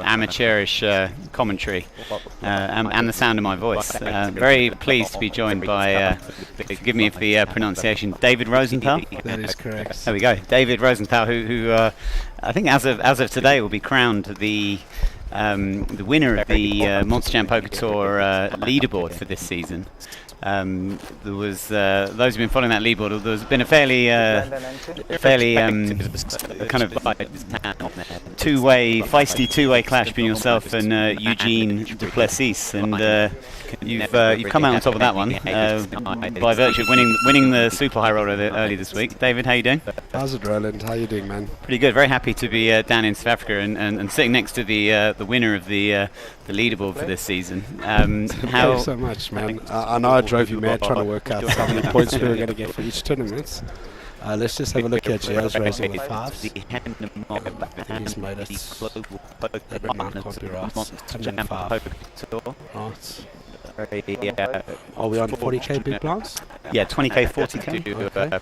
amateurish commentary and the sound of my voice. Very pleased to be joined by, forgive me for the pronunciation, David Rosenthal. That is correct. There we go, David Rosenthal, who I think as of today will be crowned the winner of the Monsterjam Poker Tour leaderboard for this season. There was those who've been following that leaderboard. There's been a fairly kind of feisty two-way clash between yourself and Eugene Duplessis, and you've come out on top of that one by virtue of winning the super high roller early this week. David, how you doing? How's it, Roland? How you doing, man? Pretty good. Very happy to be down in South Africa and sitting next to the winner of the leaderboard for this season. Thank you so much, man. I know I drove you mad trying to work out how many points we were going to get for each tournament. Let's just have a look at Gio's raising with fives. I think he's made it. That amount can't be right. 105. Right. Are we on 40k big blinds? Yeah, 20k, 40k.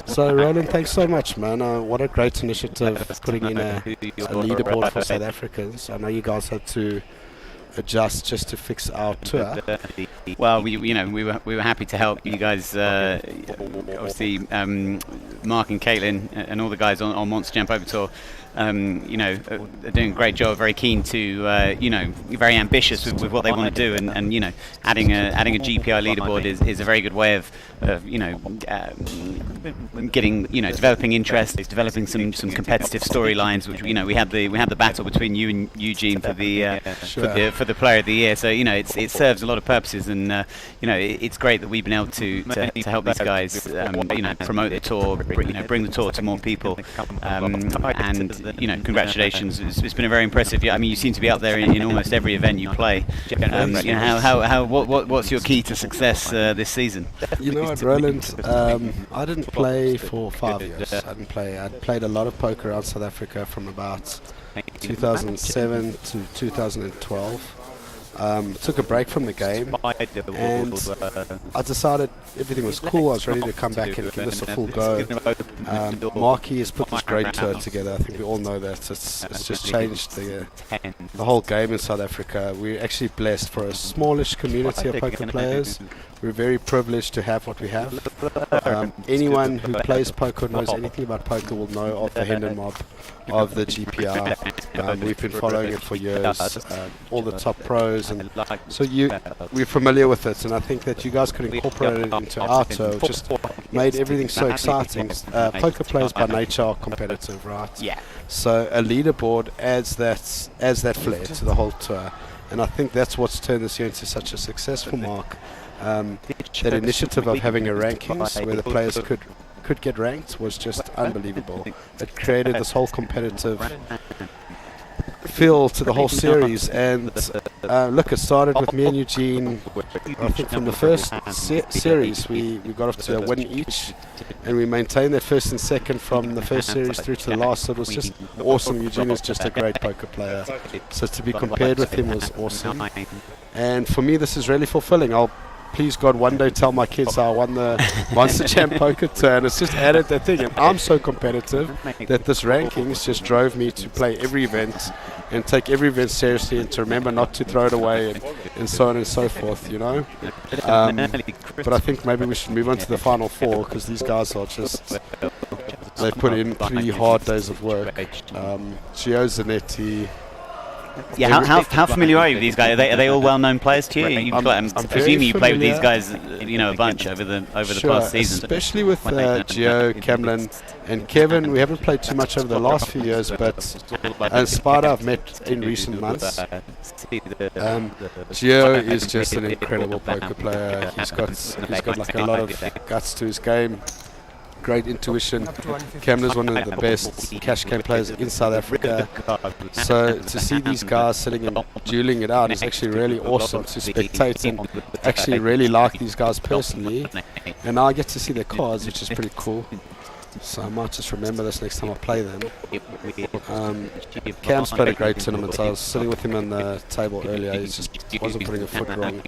So Roland, thanks so much, man. What a great initiative putting in a leaderboard for South Africans. I know you guys had to adjust just to fix our tour. Well, we were happy to help you guys. Obviously, Mark and Caitlin and all the guys on Monsterjam Poker Tour. Are doing a great job. Very keen to, very ambitious with what they want to do, and adding a GPI leaderboard is a very good way of getting, developing interest, developing some competitive storylines. Which we had the battle between you and Eugene for the for the Player of the Year. So it serves a lot of purposes, and it's great that we've been able to help these guys, promote the tour, bring the tour to more people, and congratulations. It's been a very impressive year. I mean, you seem to be out there in almost every event you play. What's your key to success this season? You know what, Roland? I didn't play for 5 years. I played a lot of poker around South Africa from about 2007 to 2012. Took a break from the game, and I decided everything was cool. I was ready to come back and give this a full go. Marky has put this great tour together. I think we all know that. It's just changed the whole game in South Africa. We're actually blessed for a smallish community of poker players. We're very privileged to have what we have. Anyone who plays poker, knows anything about poker, will know of the Hendon Mob, of the GPR. We've been following it for years. All the top pros, and so we're familiar with it. And I think that you guys could incorporate it into our tour. Just made everything so exciting. Poker players by nature are competitive, right? Yeah. So a leaderboard adds that flair to the whole tour, and I think that's what's turned this year into such a successful mark. That initiative of having a rankings where the players could get ranked was just unbelievable. It created this whole competitive feel to the whole series, and look, it started with me and Eugene. I think from the first series we got off to a win each, and we maintained that first and second from the first series through to the last. So it was just awesome. Eugene is just a great poker player, so to be compared with him was awesome. And for me, this is really fulfilling. I'll please God one day tell my kids how I won the Monsterjam Poker Tour, and it's just added that thing. And I'm so competitive that this rankings just drove me to play every event and take every event seriously, and to remember not to throw it away, and so on and so forth, But I think maybe we should move on to the final four, because these guys are just, they put in 3 hard days of work. Gio Zanetti. Yeah, how familiar are you with these guys? Are they all well-known players to you? I'm presuming you played with these guys, a bunch over the past season. Especially with Gio, Camlin, and Kevin. We haven't played too much over the last few years, but Spada I've met in recent months. Gio is just an incredible poker player. He's got like a lot of guts to his game. Great intuition. Camden's one of the best cash game players in South Africa. So to see these guys sitting and dueling it out is actually really awesome to spectate, and actually really like these guys personally. And now I get to see their cards, which is pretty cool. So I might just remember this next time I play them. Cam's played a great tournament. I was sitting with him on the table earlier. He just wasn't putting a foot wrong.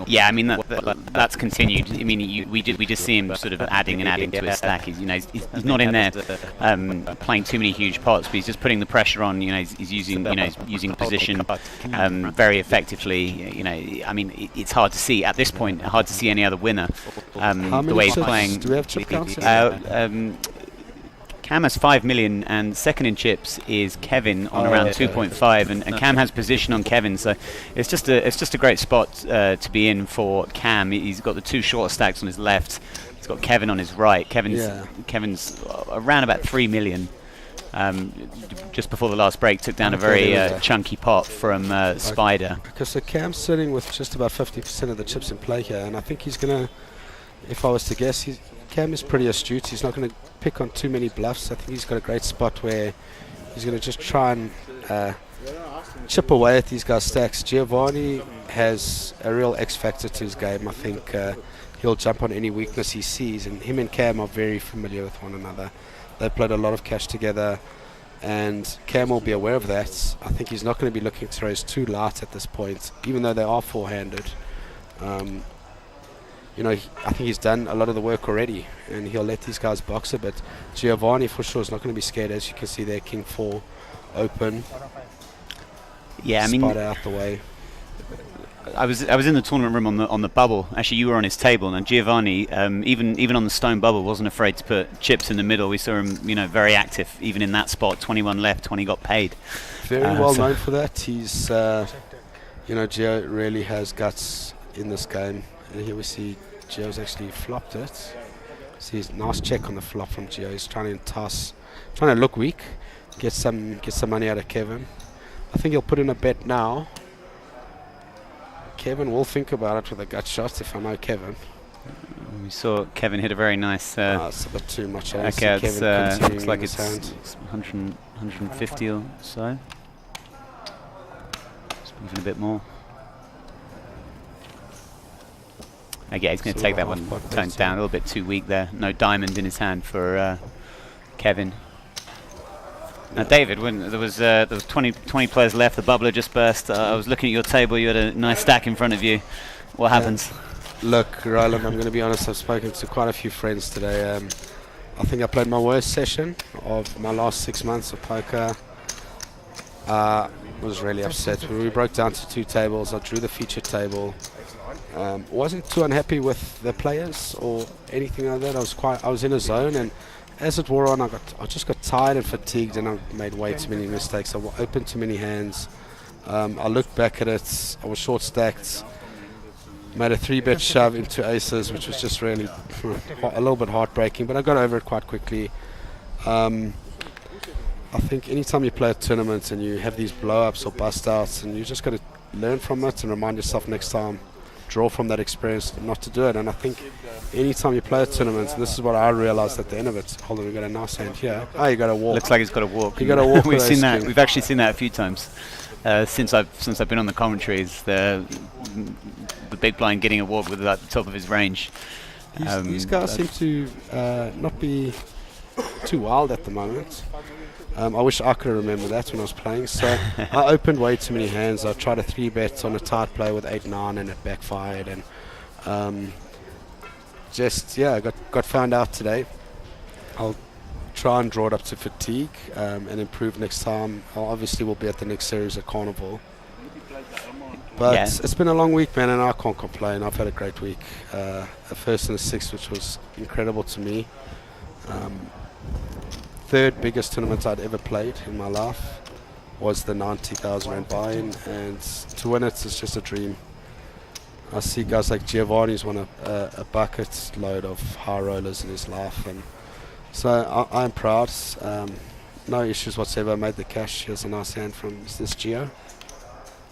Yeah, I mean that's continued. I mean, we just see him sort of adding and adding to his stack. He's he's not in there playing too many huge pots, but he's just putting the pressure on. He's using he's using position very effectively. I mean, it's hard to see at this point. Hard to see any other winner. The way he's playing. Do we have chip counts? Cam has 5 million, and second in chips is Kevin on around 2.5, and Cam has position on Kevin, so it's just a great spot to be in for Cam. He's got the two short stacks on his left. He's got Kevin on his right. Kevin's around about 3 million. Just before the last break, took down a very chunky pot from Spider. Because so Cam's sitting with just about 50% of the chips in play here, and I think he's gonna. If I was to guess, Cam is pretty astute. He's not going to pick on too many bluffs. I think he's got a great spot where he's going to just try and chip away at these guys' stacks. Giovanni has a real X factor to his game. I think he'll jump on any weakness he sees, and him and Cam are very familiar with one another. They've played a lot of cash together, and Cam will be aware of that. I think he's not going to be looking to raise too light at this point, even though they are four-handed. I think he's done a lot of the work already, and he'll let these guys box a bit. Giovanni, for sure, is not going to be scared. As you can see there, King 4 open. Yeah, I mean, Spider out the way. I was in the tournament room on the bubble. Actually, you were on his table, and Giovanni, even on the stone bubble, wasn't afraid to put chips in the middle. We saw him, very active, even in that spot. 21 left when he got paid. Very well known for that. He's, Gio really has guts in this game. And here we see Gio's actually flopped it. See, nice check on the flop from Gio. He's trying to look weak, get some money out of Kevin. I think he'll put in a bet now. Kevin will think about it with a gut shot, if I know Kevin. We saw Kevin hit a very nice. It's a bit too much. Okay, looks like it's 150 or so. Just even a bit more. Okay, he's going to take that one, toned down a little bit too weak there. No diamond in his hand for Kevin. Now, David, when there was 20 players left, the bubbler just burst. I was looking at your table. You had a nice stack in front of you. What happens? Look, Roland, I'm going to be honest. I've spoken to quite a few friends today. I think I played my worst session of my last 6 months of poker. Was really upset. When we broke down to 2 tables, I drew the feature table. Wasn't too unhappy with the players or anything like that. I was in a zone, and as it wore on, I just got tired and fatigued, and I made way too many mistakes. I opened too many hands. I looked back at it. I was short stacked. Made a 3-bet shove into aces, which was just really a little bit heartbreaking, but I got over it quite quickly. I think anytime you play a tournament and you have these blow-ups or bust-outs, and you just got to learn from it and remind yourself next time, draw from that experience not to do it. And I think anytime you play a tournament, and this is what I realized at the end of it. Hold on, we got a nice hand here. You got to walk. Looks like he's got to walk. You got to walk. We've seen that. We've actually seen that a few times since I've been on the commentaries. The big blind getting a walk with at the top of his range. These guys seem to not be too wild at the moment. I wish I could remember that when I was playing. So I opened way too many hands. I tried a 3-bet on a tight play with 8-9, and it backfired. And got found out today. I'll try and draw it up to fatigue and improve next time. I obviously will be at the next series at Carnival. But it's been a long week, man, and I can't complain. I've had a great week. A first and a sixth, which was incredible to me. Third biggest tournament I'd ever played in my life was the 90,000 rand buy-in, and to win it is just a dream. I see guys like Giovanni's won a bucket load of high rollers in his life, and so I'm proud. No issues whatsoever. I made the cash. Here's a nice hand from this Gio.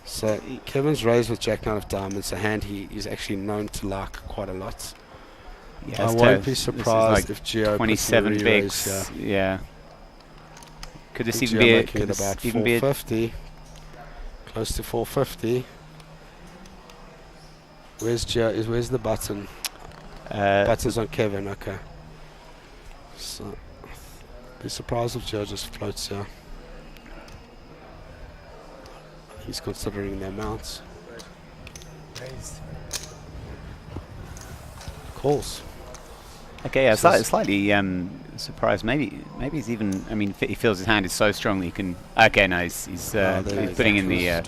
So Kevin's raised with Jack 9 of diamonds, a hand he's actually known to like quite a lot. Yeah, I won't be surprised if Gio 27 bigs. Yeah. Could this even be about 450? Close to 450. Where's Gio? Where's the button? Button's on Kevin. Okay. So be surprised if Gio just floats here. he's considering the amounts. Calls. Okay, yeah, slightly surprised. Maybe he's even. I mean, he feels his hand is so strong that he can. Okay, no, he's putting in the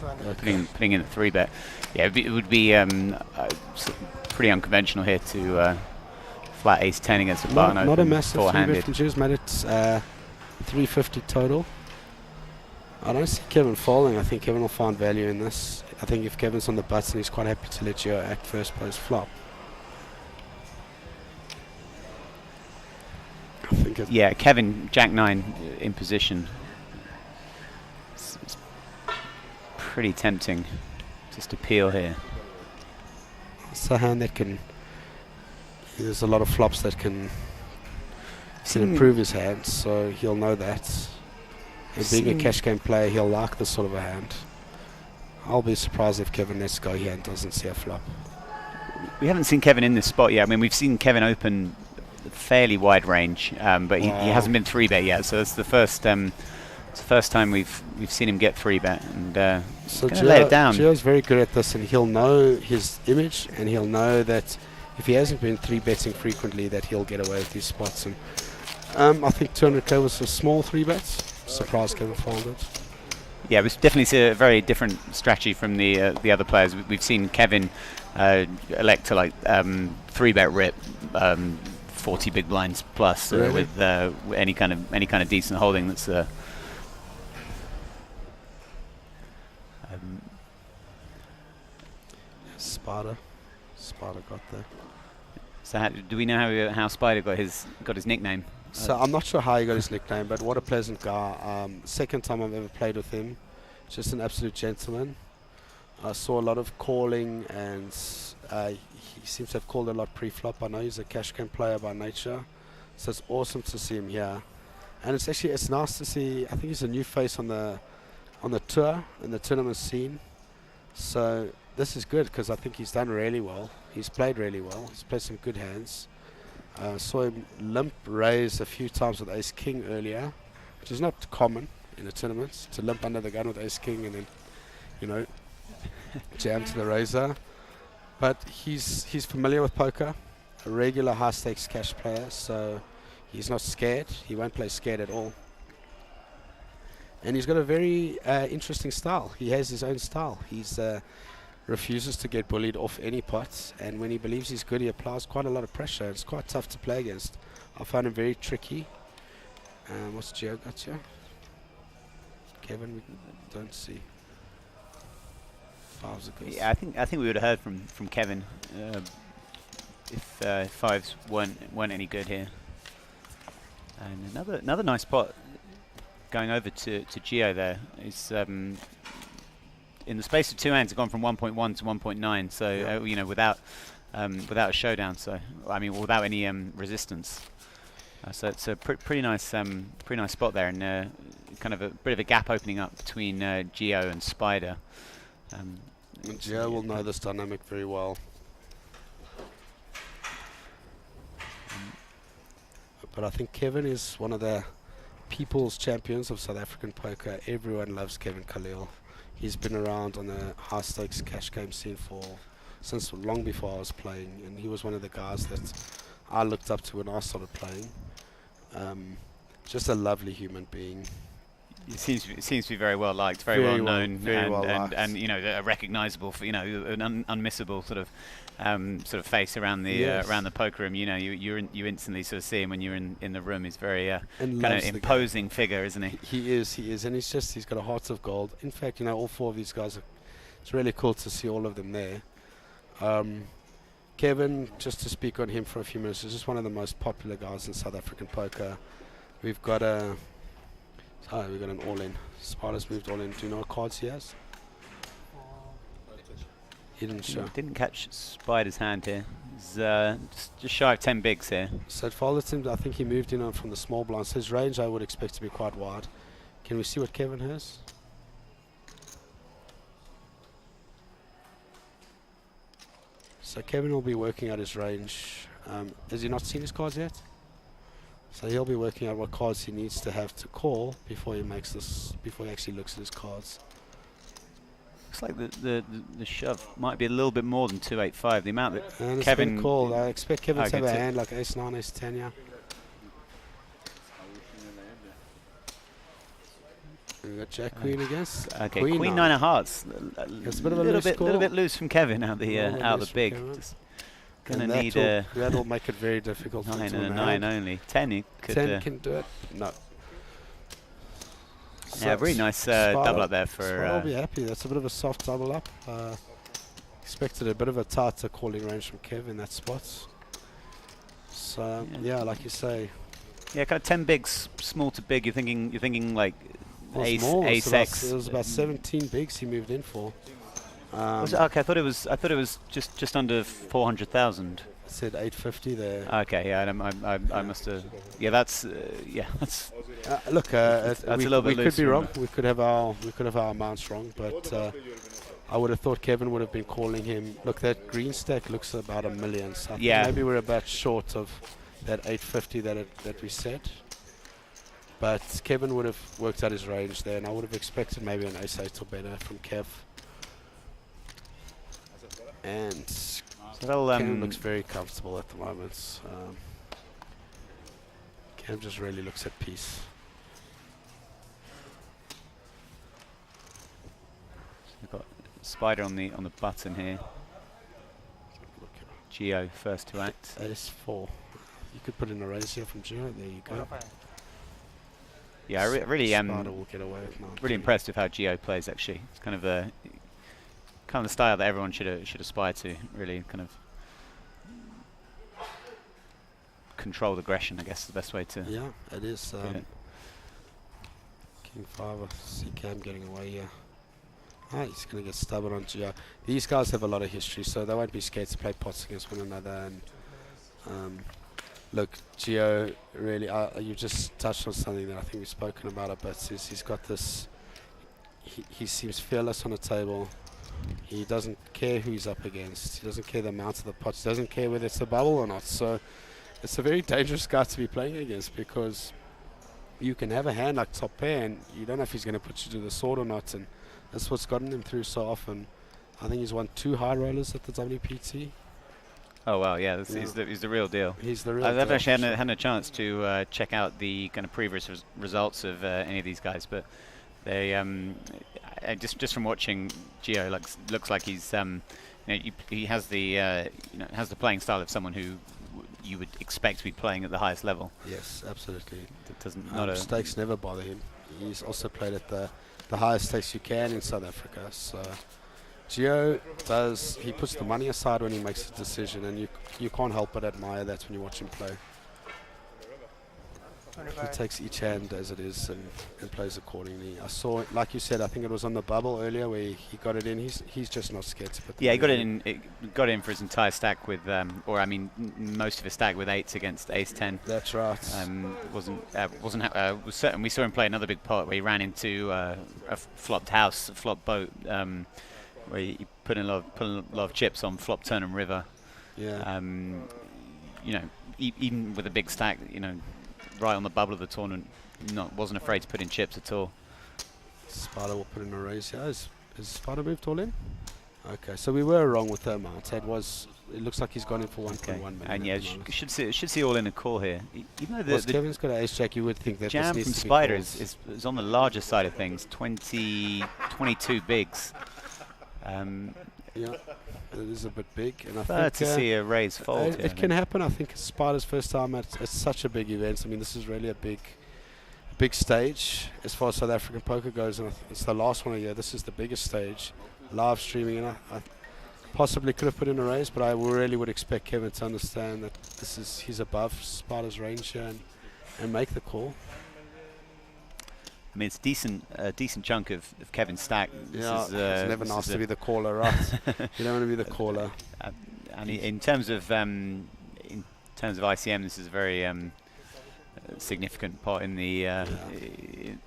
putting in the 3-bet. Yeah, it would be pretty unconventional here to flat ace 10 against a button open. Not a massive 3-bet four-handed. from Juice, made it 350 total. I don't see Kevin folding. I think Kevin will find value in this. I think if Kevin's on the button, he's quite happy to let Gio act first post flop. I think Yeah, Kevin, Jack 9 in position. It's pretty tempting just to peel here. it's a hand that can. There's a lot of flops that can improve his hand, so he'll know that. And being a cash game player, he'll like this sort of a hand. I'll be surprised if Kevin lets go here and doesn't see a flop. We haven't seen Kevin in this spot yet. I mean, we've seen Kevin open fairly wide range, but he hasn't been 3-bet yet. So it's the first time we've seen him get 3-bet, and so lay it down. Gio's very good at this, and he'll know his image, and he'll know that if he hasn't been 3-betting frequently, that he'll get away with these spots. And I think 200k was a small 3-bets. Surprised Kevin folded. Yeah, we definitely see a very different strategy from the other players. We've seen Kevin elect to 3-bet rip 40 big blinds plus Really? with any kind of decent holding. That's Sparta got there. so. Do we know how Spider got his nickname? So I'm not sure how he got his nickname, but what a pleasant guy. Second time I've ever played with him. Just an absolute gentleman. I saw a lot of calling, and he seems to have called a lot pre-flop. I know he's a cash game player by nature, so it's awesome to see him here. And it's nice to see. I think he's a new face on the tour and the tournament scene. So this is good because I think he's done really well. He's played really well. He's played some good hands. Saw him limp raise a few times with Ace King earlier, which is not common in the tournaments, to limp under the gun with Ace King and then, jam to the razor. But he's familiar with poker, a regular high stakes cash player, so he's not scared. He won't play scared at all. And he's got a very interesting style. He has his own style. He's refuses to get bullied off any pots, and when he believes he's good, he applies quite a lot of pressure. It's quite tough to play against. I find him very tricky. What's Gio got here? Kevin, we don't see. Fives are good. Yeah, I think we would have heard from Kevin if fives weren't any good here. And another nice spot going over to Gio there is. In the space of 2 hands, it's gone from 1.1 to 1.9. So without a showdown. So I mean, without any resistance. So it's a pretty nice spot there, and kind of a bit of a gap opening up between Gio and Spider. Gio will know this dynamic very well. But I think Kevin is one of the people's champions of South African poker. Everyone loves Kevin Khalil. He's been around on the high stakes cash game scene since long before I was playing, and he was one of the guys that I looked up to when I started playing. Just a lovely human being. It seems to be very well liked, very well known, and recognisable for an unmissable sort of face around the poker room. You instantly sort of see him when you're in the room. He's very kind of imposing figure, isn't he? He is, and he's got a heart of gold. In fact, all 4 of these guys it's really cool to see all of them there. Kevin, just to speak on him for a few minutes, is just one of the most popular guys in South African poker. We've got an all-in. Spider's moved all in. Do you know what cards he has? He didn't show. Didn't catch Spider's hand here. He's just shy of 10 bigs here. So it followed him. I think he moved in on from the small blinds. His range I would expect to be quite wide. Can we see what Kevin has? So Kevin will be working out his range. Has he not seen his cards yet? So he'll be working out what cards he needs to have to call before he actually looks at his cards. looks like the shove might be a little bit more than 285. The amount that And Kevin... it's been called. I expect Kevin to have a to hand like ace-9, ace-10, yeah. We got Jack Queen against. Okay, Queen 9 of Hearts. It's a bit of a little bit loose from Kevin out the big. Just gonna need that'll make it very difficult. 9 and a 9 only. 10 he could. 10 can do it. No. Yeah, really nice double up there for. I'll be happy. That's a bit of a soft double up. Expected a bit of a tighter calling range from Kev in that spot. So yeah, like you say. Yeah, kind of 10 bigs, small to big. You're thinking like ace X. It was about 17 bigs he moved in for. Okay, I thought it was just under 400,000. Said 850 there. Okay, yeah, I must have. Yeah, that's that's. Look, that's a little bit we loose. Could be wrong. We could have our amounts wrong, but I would have thought Kevin would have been calling him. Look, that green stack looks about $1 million. So I think maybe we're about short of that 850 that we said. But Kevin would have worked out his range there, and I would have expected maybe an ace-8 or better from Kev. And Kev looks very comfortable at the moment. Kev just really looks at peace. We've got Spider on the button here. Geo first to act. Ace-4. You could put in a raise here from Geo. There you go. Yeah, really will get away with really impressed with how Geo plays. Actually, it's kind of the style that everyone should aspire to. Really, kind of controlled aggression. I guess is the best way to. Yeah, it is. King 5. I see Cam getting away here. He's going to get stubborn on Geo. These guys have a lot of history, so they won't be scared to play pots against one another. And look, Geo, really, you just touched on something that I think we've spoken about a bit. He's got this. He seems fearless on the table. He doesn't care who he's up against. He doesn't care the amount of the pots. He doesn't care whether it's a bubble or not. So it's a very dangerous guy to be playing against, because you can have a hand like top pair and you don't know if he's going to put you to the sword or not. And that's what's gotten him through so often. I think he's won 2 high rollers at the WPT. Oh wow, yeah, he's the real deal. He's the real deal. I've actually had a chance to check out the kind of previous results of any of these guys, but they just from watching Geo, looks like he's he has the has the playing style of someone who you would expect to be playing at the highest level. Yes, absolutely. It doesn't stakes never bother him. He's also played at the highest stakes you can in South Africa. So Geo he puts the money aside when he makes a decision, and you can't help but admire that when you watch him play. He takes each hand as it is and plays accordingly. I saw, like you said, I think it was on the bubble earlier where he got it in. He's just not scared to put the he got it in. It got in for his entire stack with, or I mean, most of his stack with 8s against ace-10. That's right. Was certain. We saw him play another big pot where he ran into a flopped house, a flopped boat, where he put in a lot of chips on flop, turn, and river. Yeah. Even with a big stack, right on the bubble of the tournament, wasn't afraid to put in chips at all. Spider will put in a raise. Yeah, is Spider moved all in? Okay, so we were wrong with the amount. It looks like he's gone in for 1.1 million. And yeah, should see all in a call here. Even though Kevin's got an ace jack, you would think that jam this from needs to Spider be is on the larger side of things. 22 bigs. Yeah, it is a bit big, and I think to see a raise fold. It can happen. I think it's Spider's first time at such a big event. I mean, this is really a big stage as far as South African poker goes, and it's the last one of the year. This is the biggest stage, live streaming, and I possibly could have put in a raise, but I really would expect Kevin to understand that he's above Spider's range here and make the call. I mean, it's a decent chunk of Kevin's stack. It's never nice to be the caller, right? You don't want to be the caller. And in terms of ICM, this is a very significant part in the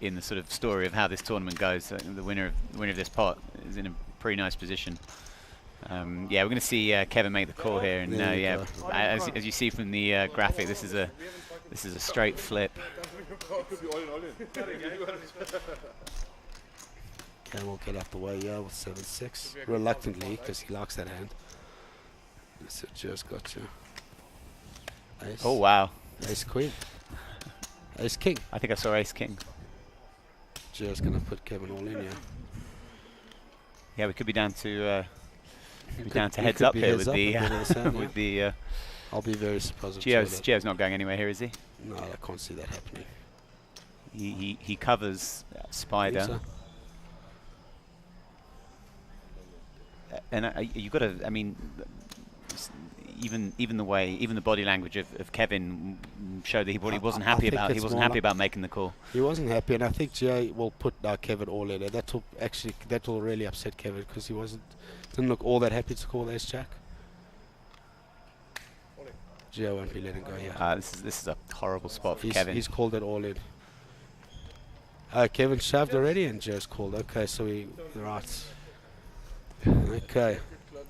in the sort of story of how this tournament goes. The winner of this pot is in a pretty nice position. We're going to see Kevin make the call here, and as you see from the graphic, this is a straight flip. And we'll get out the way, yeah, with 7-6. Reluctantly, because he likes that hand. So Gio's got you. Ace. Oh, wow. Ace Queen. Ace King. I think I saw Ace King. Gio's going to put Kevin all in, yeah. Yeah, we could be down to heads up here with the with the. I'll be very surprised. Gio's not going anywhere here, is he? No, I can't see that happening. He covers Spider. So. And you got to. I mean, even the body language of Kevin showed that he wasn't happy about making the call. He wasn't happy, and I think Gio will put Kevin all in. And that will really upset Kevin because he didn't look all that happy to call Ace Jack. Gio won't be letting go here. This is a horrible spot for Kevin. He's called it all in. Kevin shoved already, and Gio's called. Okay, so right. Okay.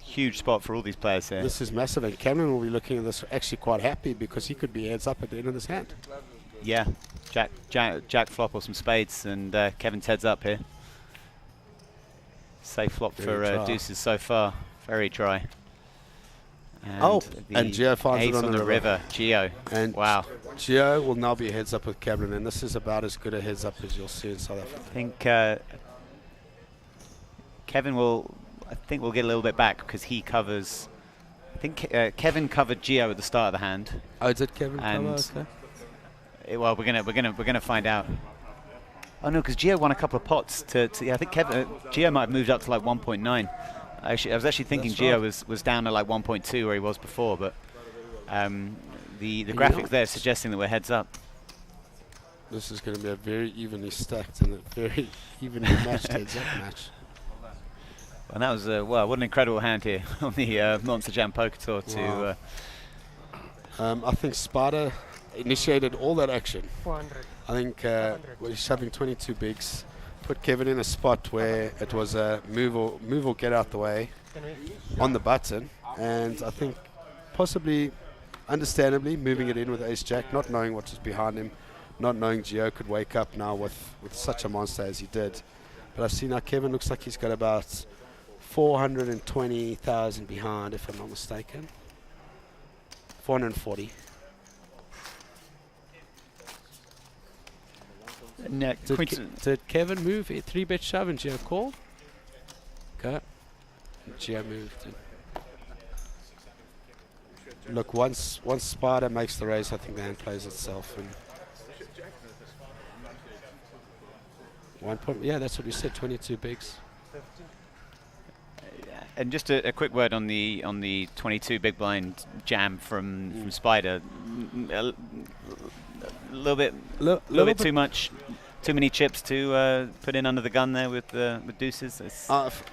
Huge spot for all these players here. This is massive, and Cameron will be looking at this actually quite happy because he could be heads up at the end of this hand. Yeah, Jack flop or some spades, and Kevin's heads up here. Safe flop for deuces so far. Very dry. And and Gio finds it on the river. Gio. And wow. Gio will now be heads up with Cameron, and this is about as good a heads up as you'll see in South Africa. I think Kevin will. I think we'll get a little bit back because he covers. I think Kevin covered Gio at the start of the hand. Oh, did Kevin cover? Okay. Well, we're gonna find out. Oh no, because Gio won a couple of pots to I think Gio might have moved up to like 1.9. I was actually thinking Gio was down to like 1.2 where he was before, but the graphics there suggesting that we're heads up. This is going to be a very evenly stacked and a very evenly matched heads up match. And that was what an incredible hand here on the Monsterjam Poker Tour. Wow. I think Sparta initiated all that action. 400. I think we're shoving 22 bigs, put Kevin in a spot where it was a move or get out the way on the button, and I think possibly, understandably, moving it in with Ace Jack, not knowing what was behind him, not knowing Gio could wake up now with such a monster as he did. But I see now Kevin looks like he's got about 420,000 behind, if I'm not mistaken. 440. Did Kevin move? 3-bet shove and Gio called? Okay. Gio moved. Look, once Spider makes the raise, I think the hand plays itself. And 1 point, yeah, that's what we said, 22 bigs. And just a quick word on the 22 big blind jam from Spider. A little bit too much, too many chips to put in under the gun there with deuces.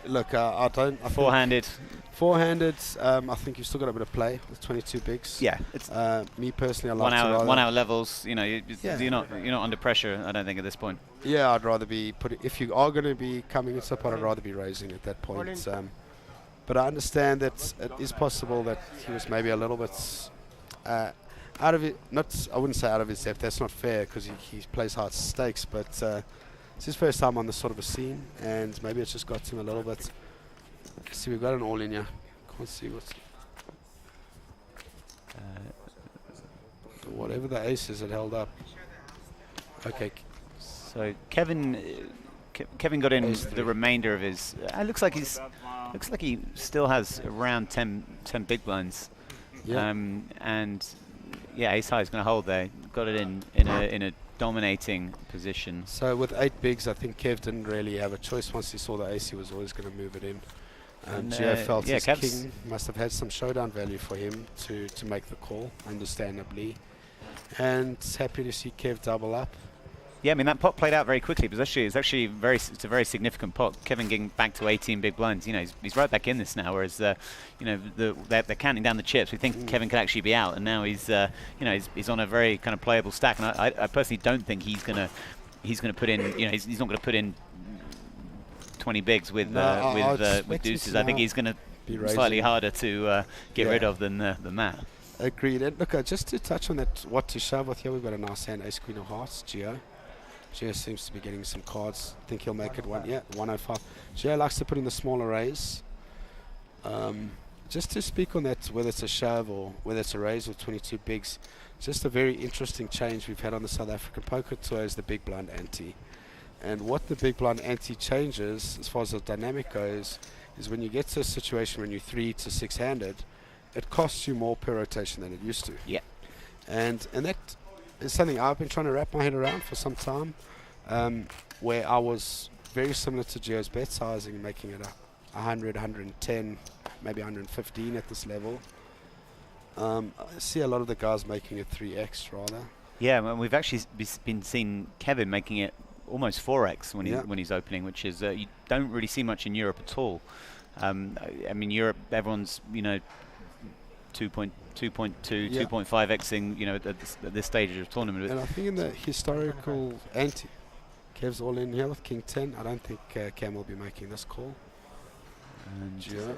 Look, I don't. Four-handed. Four-handed. I think you've still got a bit of play with 22 bigs. Yeah. It's me personally, I like 1 hour levels. You know, you're not under pressure. I don't think at this point. Yeah, I'd rather be if you are going to be coming into the pot, I'd rather be raising at that point. But I understand that it is possible that he was maybe a little bit out of it. I wouldn't say out of his depth. That's not fair because he plays high stakes. But it's his first time on this sort of a scene, and maybe it's just got to him a little bit. See, we've got an all in here. Can't see what's. Whatever the ace is, it held up. Okay. So Kevin got in the remainder of his. It looks like he still has around 10 big blinds. Yeah. And yeah, ace high is going to hold there. Got it in a dominating position. So with 8 bigs, I think Kev didn't really have a choice. Once he saw the ace, he was always going to move it in. And Gio felt his king must have had some showdown value for him to make the call, understandably. And happy to see Kev double up. Yeah, I mean that pot played out very quickly. But it's actually it's a very significant pot. Kevin getting back to 18 big blinds. You know, he's right back in this now. Whereas you know they're counting down the chips. We think Kevin could actually be out, and now he's he's on a very kind of playable stack. And I personally don't think he's gonna put in. You know, he's not gonna put in 20 bigs with deuces. I think he's gonna be slightly harder to get rid of than that. Agreed. And look, just to touch on that, what to shove with here, we've got a nice hand, ace queen of hearts, Gio. Gio seems to be getting some cards. I think he'll make it 105. Gio likes to put in the smaller raise. Just to speak on that, whether it's a shove or whether it's a raise or 22 bigs, just a very interesting change we've had on the South African poker tour is the big blind ante. And what the big blind ante changes, as far as the dynamic goes, is when you get to a situation when you're 3 to 6 handed, it costs you more per rotation than it used to. Yeah. And that is something I've been trying to wrap my head around for some time, where I was very similar to Gio's bet sizing, making it 100, 110, maybe 115 at this level. I see a lot of the guys making it 3x rather. Yeah, well, we've actually been seeing Kevin making it almost 4x when he's opening, which is you don't really see much in Europe at all. I mean, Europe, everyone's 2.2, 2.5xing, at this stage of the tournament. And I think in the historical ante, Kev's all in here with King 10. I don't think Cam will be making this call. And Gio.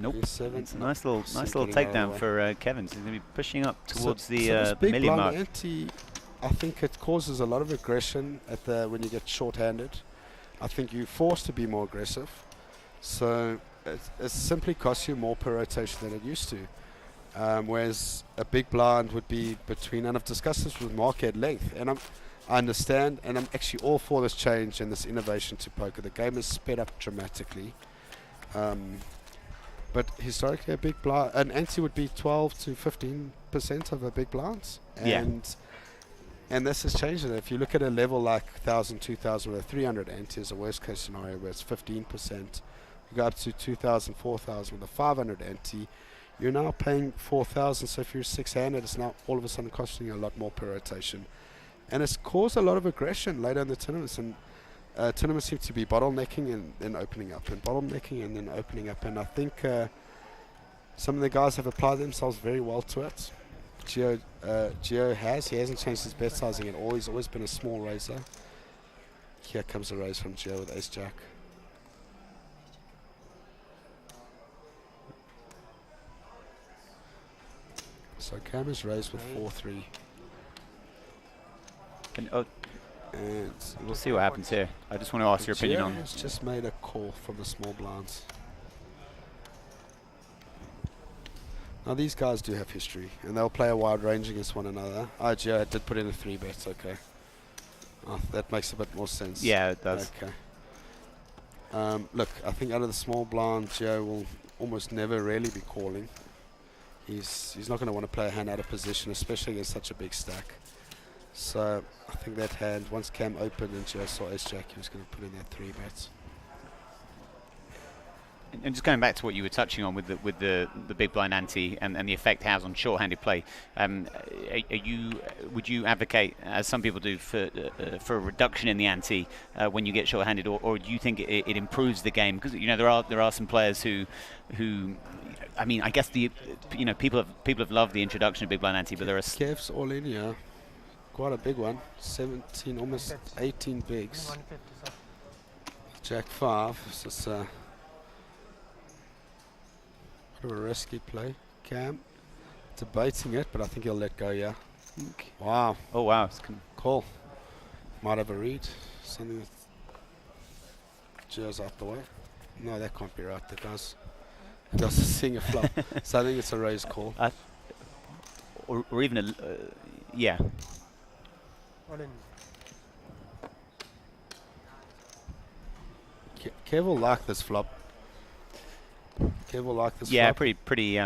Nope. It's a nice little Getting takedown for Kevin. He's going to be pushing up towards so the this big million blind mark. ante, I think it causes a lot of aggression when you get short-handed. I think you're forced to be more aggressive. So it simply costs you more per rotation than it used to. Whereas a big blind would be between, and I've discussed this with Mark at length, and I understand, and I'm actually all for this change and this innovation to poker. The game is sped up dramatically. But historically, a big blind, an ante would be 12 to 15% of a big blinds. And this has changed it. If you look at a level like 1,000, 2,000, where 300 ante is a worst case scenario where it's 15%. You go up to 2,000, 4,000 with a 500 ante. You're now paying 4,000. So if you're 6-handed, it's now all of a sudden costing you a lot more per rotation. And it's caused a lot of aggression later in the tournaments. And tournaments seem to be bottlenecking and then opening up, and bottlenecking and then opening up. And I think some of the guys have applied themselves very well to it. Gio hasn't changed his bet sizing at all. He's always been a small raiser. Here comes a raise from Gio with ace jack. So Cam is raised with 4-3. And We'll see what happens here. I just want to ask your opinion on. Has just made a call from the small blinds. Now these guys do have history, and they'll play a wide range against one another. Gio did put in a 3-bet, okay. That makes a bit more sense. Yeah, it does. Okay. Look, I think out of the small blind, Gio will almost never really be calling. He's not going to want to play a hand out of position, especially against such a big stack. So I think that hand, once Cam opened and Gio saw ace-jack, he was going to put in that 3-bet. And just going back to what you were touching on with the big blind ante and the effect it has on short-handed play, would you advocate, as some people do, for a reduction in the ante when you get short-handed, or do you think it improves the game? Because there are some players who I mean, I guess people have loved the introduction of big blind ante, but there are Kev's all in here, quite a big one, 17, almost 18 bigs. Jack 5, so it's a bit of a risky play. Cam debating it, but I think he'll let go. Yeah. Okay. Wow. Oh wow. Cool. Might have a read. Something that Gio's out the way. No, that can't be right. That does seeing a flop. So I think it's a raise call. Or even a yeah. Kev will like this flop. Kev will like this yeah, flop. pretty.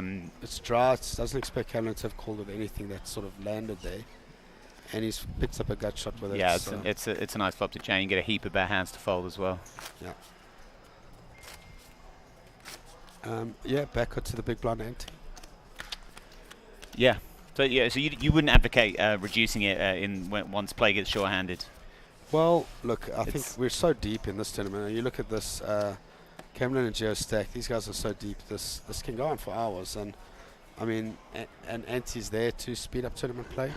It's dry. It doesn't expect Cameron to have called with anything that sort of landed there, and he's picked up a gut shot with it. Yeah, it's a nice flop to chain. You get a heap of bad hands to fold as well. Yeah. Yeah, back to the big blind ante. Yeah. So you wouldn't advocate reducing it once play gets short-handed. Well, look, I think we're so deep in this tournament. And you look at this, Cameron and Gio stack. These guys are so deep. This can go on for hours, and I mean, and ante's there to speed up tournament play.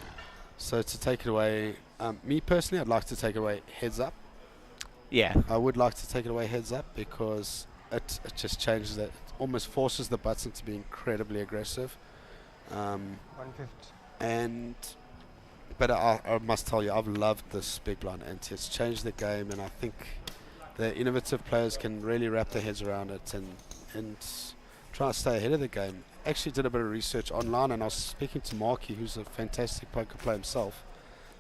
So to take it away, me personally, I'd like to take it away heads up. Yeah, I would like to take it away heads up because it just changes it. It almost forces the button to be incredibly aggressive. 150. And but I must tell you, I've loved this big blind ante. It's changed the game, and I think the innovative players can really wrap their heads around it and try to stay ahead of the game. Actually did a bit of research online, and I was speaking to Marky, who's a fantastic poker player himself,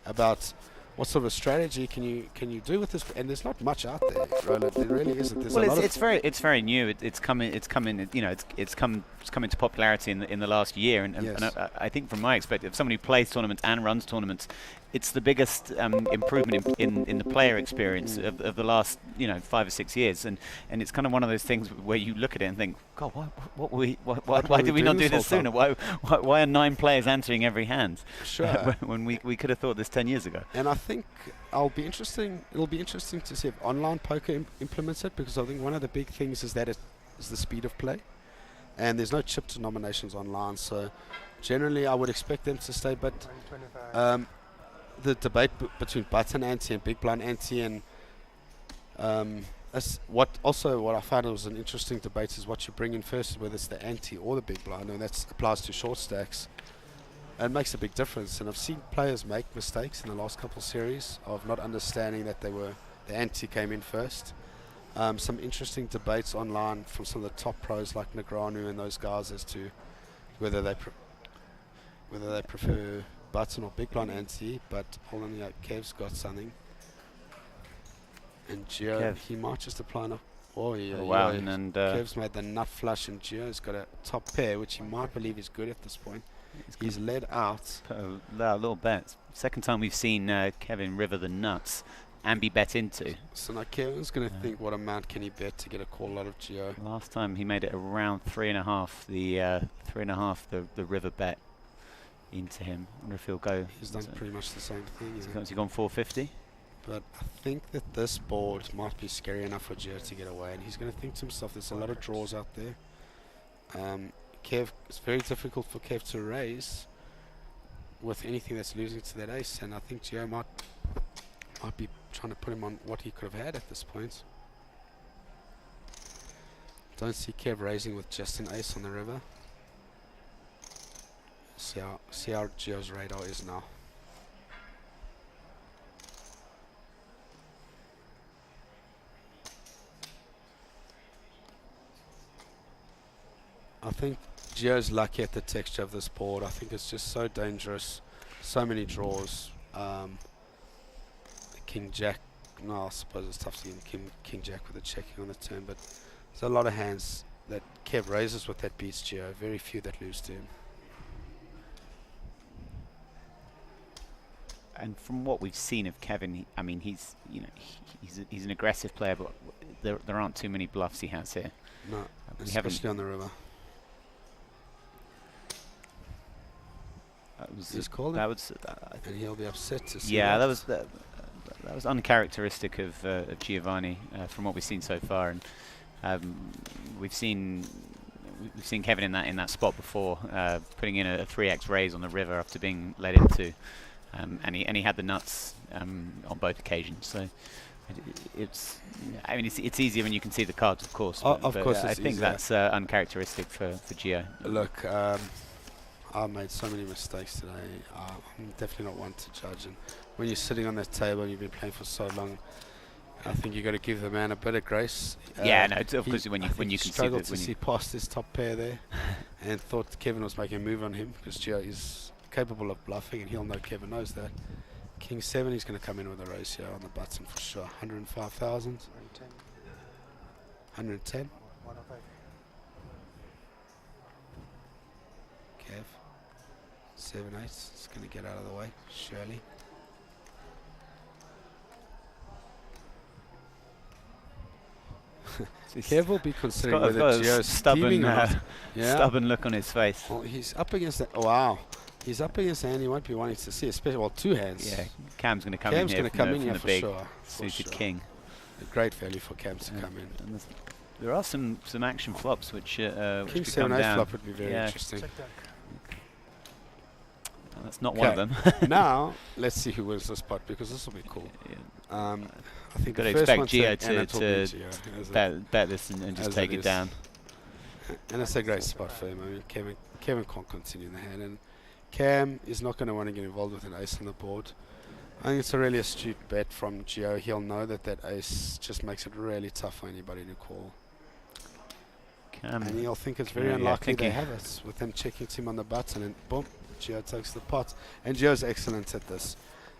about what sort of a strategy can you do with this? And there's not much out there, Roland. There really isn't. There's well, it's very new. It's coming. You know, it's come into popularity in the last year. And I think from my perspective, someone who plays tournaments and runs tournaments, it's the biggest improvement in the player experience of the last 5 or 6 years. And it's kind of one of those things where you look at it and think, God, why did we not do this sooner? Why are 9 players answering every hand? Sure. When we could have thought this 10 years ago. And I think it'll be interesting to see if online poker implements it, because I think one of the big things is that it is the speed of play, and there's no chip denominations online, so generally I would expect them to stay. But the debate between button ante and big blind ante, and what I found was an interesting debate is what you bring in first, whether it's the ante or the big blind, and that applies to short stacks. It makes a big difference, and I've seen players make mistakes in the last couple of series of not understanding that the ante came in first. Some interesting debates online from some of the top pros like Negreanu and those guys as to whether they prefer button or big blind ante. But hold on, Kev's got something, and Gio, he might just apply enough. Oh yeah, wow! And Kev's made the nut flush, and Gio's got a top pair, which he might believe is good at this point. He's led out. Put a little bet. Second time we've seen Kevin river the nuts and be bet into. So now Kevin's going to think, what amount can he bet to get a call out of Gio? Last time he made it around 3.5. The river bet into him. I wonder if he'll go. He's done pretty much the same thing. Has he gone 450? But I think that this board might be scary enough for Gio to get away, and he's going to think to himself, there's a lot of draws out there. Kev, it's very difficult for Kev to raise with anything that's losing to that ace, and I think Gio might be trying to put him on what he could have had at this point. Don't see Kev raising with just an ace on the river. See how Gio's radar is now. I think Gio's lucky at the texture of this board. I think it's just so dangerous. So many draws. King Jack. No, I suppose it's tough to get King Jack with a checking on the turn, but there's a lot of hands that Kev raises with that beats Gio. Very few that lose to him. And from what we've seen of Kevin, I mean, he's an aggressive player, but there aren't too many bluffs he has here. No, especially on the river. And he'll be upset to see. Yeah, that was uncharacteristic of Giovanni from what we've seen so far, and we've seen Kevin in that spot before, putting in a 3x raise on the river after being led into, and he had the nuts on both occasions. So it's easier when you can see the cards, of course. Of course, I think that's uncharacteristic for Gio. Look. I made so many mistakes today. I'm definitely not one to judge. And when you're sitting on that table and you've been playing for so long, I think you've got to give the man a bit of grace. Yeah, no, of course when you can struggled to see past his top pair there, and thought Kevin was making a move on him because Gio is capable of bluffing, and he'll know Kevin knows that. King 7, he's going to come in with a raise here on the button for sure. 105,000. 110. Kev. 7-8. It's going to get out of the way, surely. Kev will be considering whether Gio's stubborn look on his face. Well, he's up against that. Oh, wow. He's up against a hand he won't be wanting to see, especially, two hands. Yeah, Cam's going to come in here from the big sure, suited king. A great value for Cam to come in. And there are some action flops which King could 7 come 8 down. flop would be very interesting. That's not one of them. Now, let's see who wins this spot, because this will be cool. I think got to expect Gio to bet this and just take it down. And it's a great spot for him. I mean, Kevin can't continue in the hand, and Cam is not going to want to get involved with an ace on the board. I think it's a really astute bet from Gio. He'll know that that ace just makes it really tough for anybody to call. And he'll think it's very unlikely they have it, with them checking to him on the button, and boom, Gio takes the pot. And Gio's excellent at this.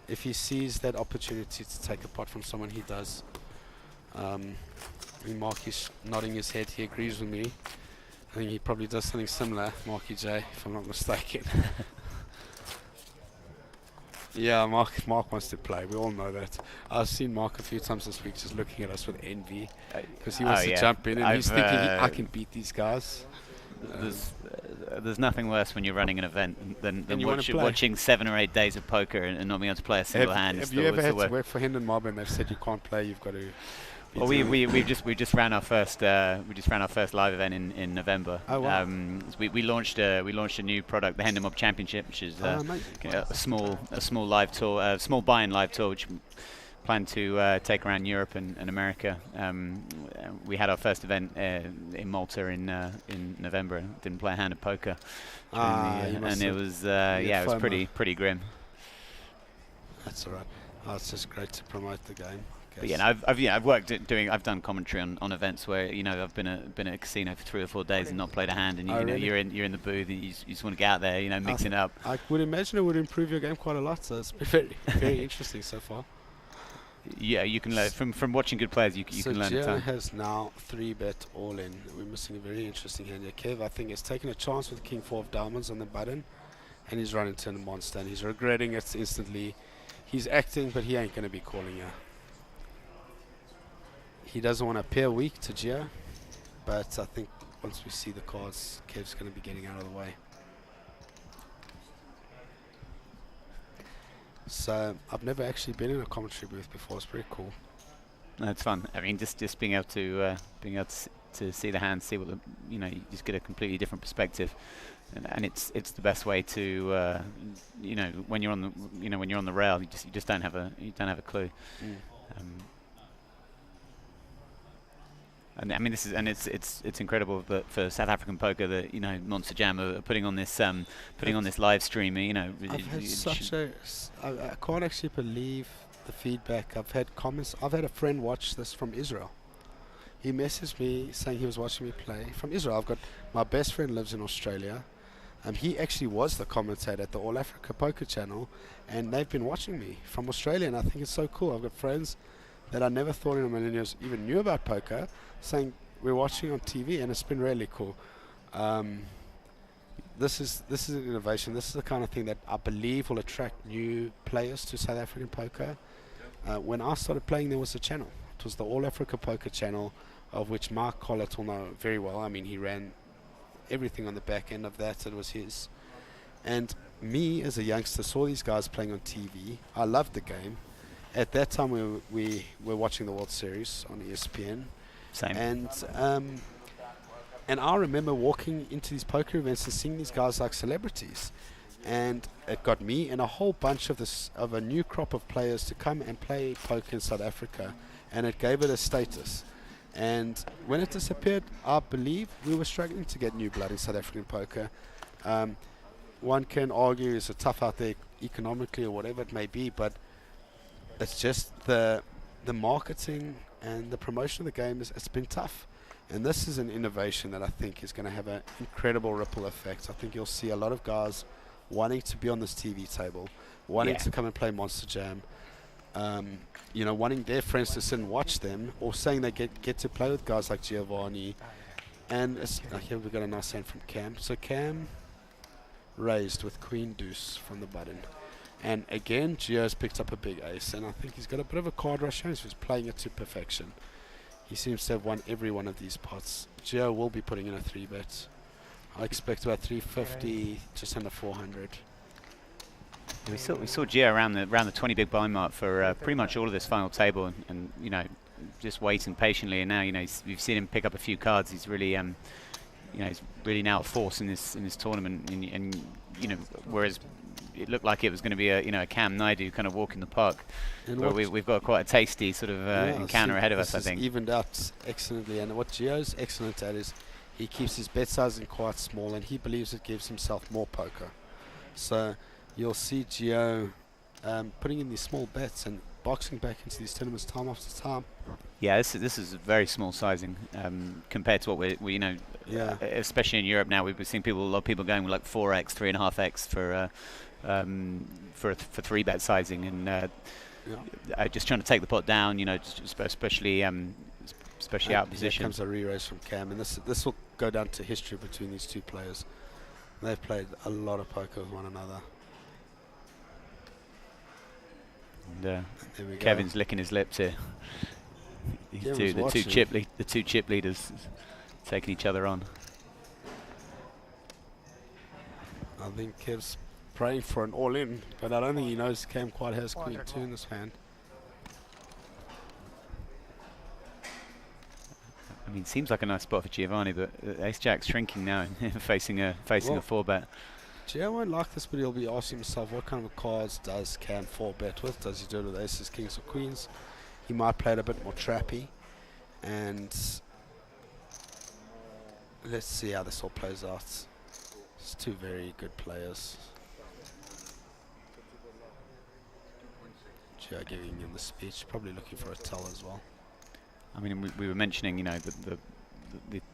If he sees that opportunity to take a pot from someone, he does. Mark is nodding his head. He agrees with me. I think he probably does something similar, Marky J, if I'm not mistaken. Yeah, Mark wants to play. We all know that. I've seen Mark a few times this week just looking at us with envy because he wants to jump in, and he's thinking, I can beat these guys. There's nothing worse when you're running an event than watching 7 or 8 days of poker and not being able to play a single hand. Have you ever had to work for Hendon Mob and they've said you can't play, you've got to... Well, we just ran our first live event in November. Oh, wow. We launched a new product, the Hendon Mob Championship, which is a small live tour, small buy-in live tour, which we plan to take around Europe and America. We had our first event in Malta in November. And didn't play a hand of poker, and it was it was pretty grim. That's all right. Oh, it's just great to promote the game. But yeah, I've done commentary on events where I've been at a casino for 3 or 4 days and not played a hand, and you're in the booth and you just want to get out there, mix it up. I would imagine it would improve your game quite a lot. So it's been very interesting so far. Yeah, you can learn from watching good players. You can learn a ton. Gio has now 3-bet all in. We're missing a very interesting hand here. Kev, I think, has taken a chance with King 4 of diamonds on the button, and he's running to the monster, and he's regretting it instantly. He's acting, but he ain't going to be calling here. He doesn't want to appear weak to Gio, but I think once we see the cards, Kev's going to be getting out of the way. So I've never actually been in a commentary booth before. It's pretty cool. It's fun. I mean, just being able to see the hand, see what you just get a completely different perspective, and it's the best way to when you're on the rail, you just don't have a clue. And I mean, it's incredible that for South African poker that Monsterjam are putting on this live stream. I've had I can't actually believe the feedback. I've had comments. I've had a friend watch this from Israel. He messaged me saying he was watching me play from Israel. I've got my best friend lives in Australia. He actually was the commentator at the All Africa Poker Channel, and they've been watching me from Australia, and I think it's so cool. I've got friends that I never thought in a million years even knew about poker, saying we're watching on TV, and it's been really cool. This is an innovation. This is the kind of thing that I believe will attract new players to South African poker. When I started playing, there was a channel. It was the All Africa Poker Channel, of which Mark Collett will know very well. I mean, he ran everything on the back end of that. It was his. And me, as a youngster, saw these guys playing on TV. I loved the game. At that time, we were watching the World Series on ESPN. Same. And I remember walking into these poker events and seeing these guys like celebrities. And it got me and a whole bunch of a new crop of players to come and play poker in South Africa. And it gave it a status. And when it disappeared, I believe we were struggling to get new blood in South African poker. One can argue it's tough out there economically or whatever it may be, but it's just the marketing and the promotion of the game it's been tough. And this is an innovation that I think is going to have an incredible ripple effect. I think you'll see a lot of guys wanting to be on this TV table, wanting to come and play Monsterjam, wanting their friends to sit and watch them, or saying they get to play with guys like Giovanni. And here we've got a nice hand from Cam. So Cam raised with Queen Deuce from the button. And again, Gio's picked up a big ace, and I think he's got a bit of a card rush here, so he's playing it to perfection. He seems to have won every one of these pots. Gio will be putting in a 3-bet. I expect about 350, just under 400. We saw Gio around the 20 big blind mark for pretty much all of this final table, and just waiting patiently. And now we've seen him pick up a few cards. He's really he's really now a force in this tournament. And whereas it looked like it was going to be a Cam Naidu kind of walk in the park, and where we've got quite a tasty sort of encounter ahead of us, I think. Evened out excellently, and what Gio's excellent at is he keeps his bet sizing quite small, and he believes it gives himself more poker. So you'll see Gio putting in these small bets and boxing back into these tournaments time after time. Yeah, this is very small sizing compared to what we you know, especially in Europe now. We've seen a lot of people going with like 4x, 3.5x for 3-bet sizing, and just trying to take the pot down. You know, especially out of position. Here comes a re-raise from Cam, and this will go down to history between these two players. They've played a lot of poker with one another. And Kevin's licking his lips here. The two chip leaders taking each other on. I think Kev's praying for an all-in, but I don't think he knows Cam quite has Queen 2 in this hand. I mean, seems like a nice spot for Giovanni, but Ace Jack's shrinking now, facing a 4-bet. Gio won't like this, but he'll be asking himself, what kind of cards does Cam 4-bet with? Does he do it with aces, kings, or queens? He might play it a bit more trappy, and let's see how this all plays out. It's two very good players. Gio giving him the speech, probably looking for a tell as well. I mean, we were mentioning, you know,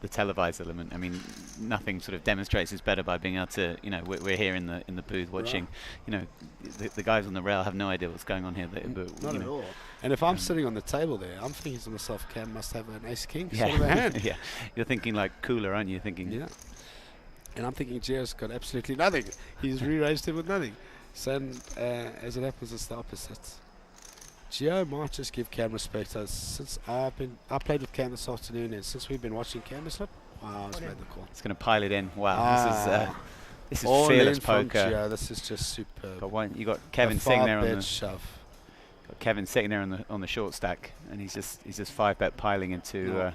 the televised element. I mean, nothing sort of demonstrates this better by being able to, you know, we're here in the booth watching. You know, the guys on the rail have no idea what's going on here. But not at all. And if I'm sitting on the table there, I'm thinking to myself, Cam must have an ace king sort of a hand. Yeah, you're thinking like cooler, aren't you? Thinking. Yeah. And I'm thinking Gio's got absolutely nothing. He's re-raised him with nothing. So as it happens, it's the opposite. Gio might just give Cam respect. Since I played with Cam this afternoon, and since we've been watching Cam, it's not. Wow, he's made the call. It's going to pile it in. Wow, this is all fearless in from poker. Gio. This is just superb. But you got Kevin sitting there on the shove. Got Kevin sitting there on the short stack, and he's just 5-bet piling into.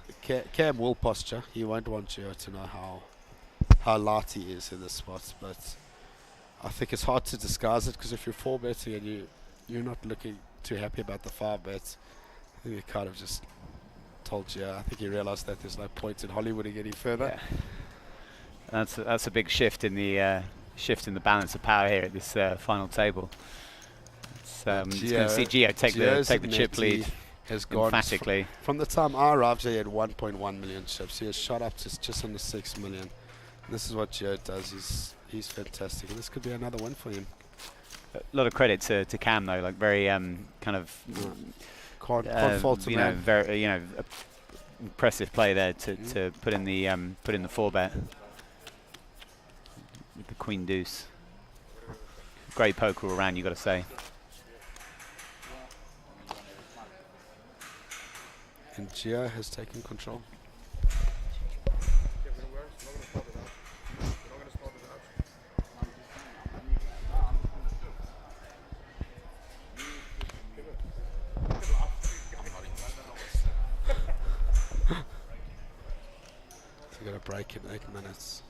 Cam will posture. He won't want Gio to know how light he is in this spot, but I think it's hard to disguise it, because if you're 4-betting and you're not looking too happy about the 5-bets, I think he kind of just told you. I think he realized that there's no point in Hollywooding any further. Yeah. That's a big shift in the balance of power here at this final table. It's going to see Gio take the chip lead has gone emphatically. From the time I arrived here, he had 1.1 million chips. He has shot up to just under 6 million. And this is what Gio does. He's fantastic, and this could be another win for him. A lot of credit to Cam though, like very kind of can't fault him. Very impressive play there to put in the 4-bet with the Queen Deuce. Great poker all around, you got to say. And Gio has taken control. Got a break in 8 minutes.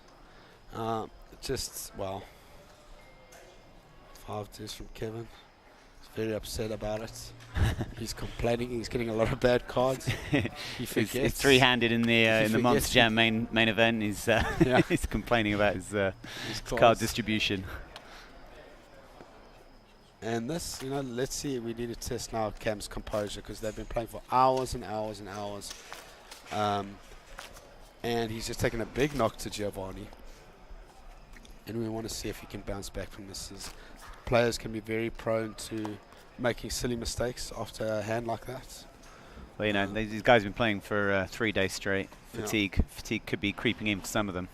Well, 5 deuce from Kevin. He's very upset about it. He's complaining. He's getting a lot of bad cards. He forgets. He's 3-handed in the Monsterjam main event. He's he's complaining about his card distribution. And this, let's see. We need to test now Cam's composure, because they've been playing for hours and hours and hours. And he's just taken a big knock to Giovanni. And we want to see if he can bounce back from this. Players can be very prone to making silly mistakes after a hand like that. Well, these guys have been playing for 3 days straight. Fatigue could be creeping in for some of them.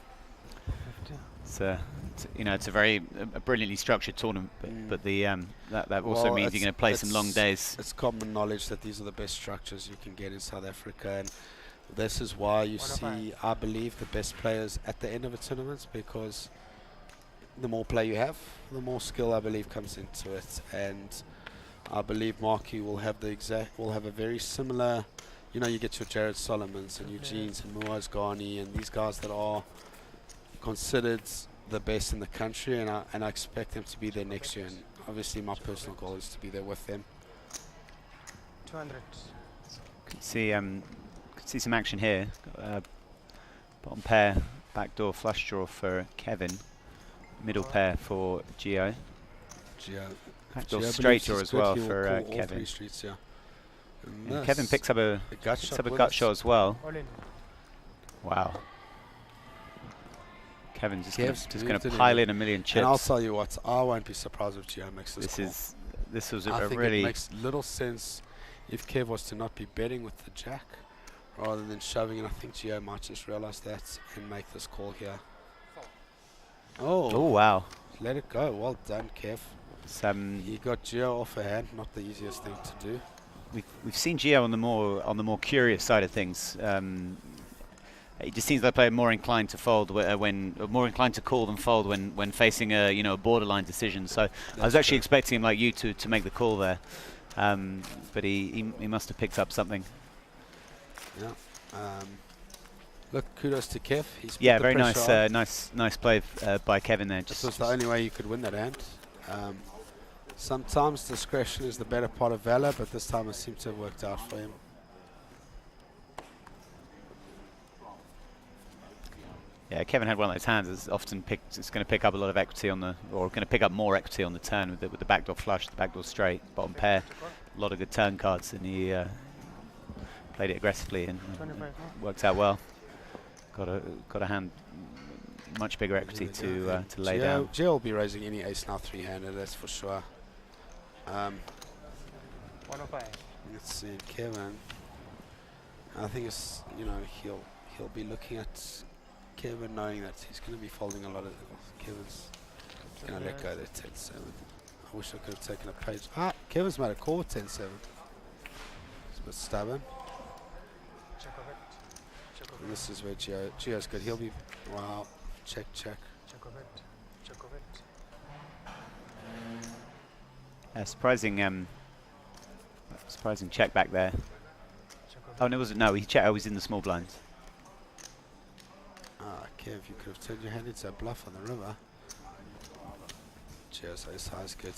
It's a very brilliantly structured tournament, but that also means you're going to play some long days. It's common knowledge that these are the best structures you can get in South Africa, and this is why you see, I believe, the best players at the end of a tournament, because the more play you have, the more skill, I believe, comes into it. And I believe Marky will have a very similar, you get your Jared Solomons and Eugenes and Muaz Ghani and these guys that are considered the best in the country, and I expect them to be there next year. And obviously my personal goal is to be there with them. 200. Could see some action here. Bottom pair, backdoor flush draw for Kevin. middle pair for Gio. Gio. Backdoor straight draw as well for all Kevin. 3 streets, yeah. And Kevin picks up a gut gut shot as well. All in. Wow. Kevin's Kev's just going to pile in a million chips. And I'll tell you what, I won't be surprised if Gio makes this call. This was I a think really... it makes little sense if Kev was to not be betting with the jack rather than shoving, and I think Gio might just realise that and make this call here. Oh, wow. Let it go. Well done, Kev. He got Gio off a hand, not the easiest thing to do. We've seen Gio on the more curious side of things. It just seems like they're more inclined to fold more inclined to call than fold when facing a borderline decision. So I was actually expecting him like you to make the call there, but he must have picked up something. Yeah. Look, kudos to Kev. He's yeah, very nice play by Kevin there. This was the only way you could win that hand. Sometimes discretion is the better part of valor, but this time it seemed to have worked out for him. Yeah, Kevin had one of those hands that's often it's going to pick up a lot of equity or going to pick up more equity on the turn with the backdoor flush, the backdoor straight, bottom pair, a lot of good turn cards, and he played it aggressively and worked out well. Got a hand much bigger equity to lay down. Gio will be raising any ace now 3-handed, that's for sure. 105. Let's see, Kevin. I think it's he'll be looking at Kevin, knowing that he's going to be folding a lot of. Kevin's going to let go there 10-7. I wish I could have taken a page. Kevin's made a call with 10-7. It's a bit stubborn. Check of it. Check of And this is where Gio's good. He'll be wow. Check. Check of it. Check of it. Surprising check back there. Oh no, was it? No, he checked. Oh, he's in the small blinds. Kev, you could have turned your hand into a bluff on the river. Gio's ace high is good.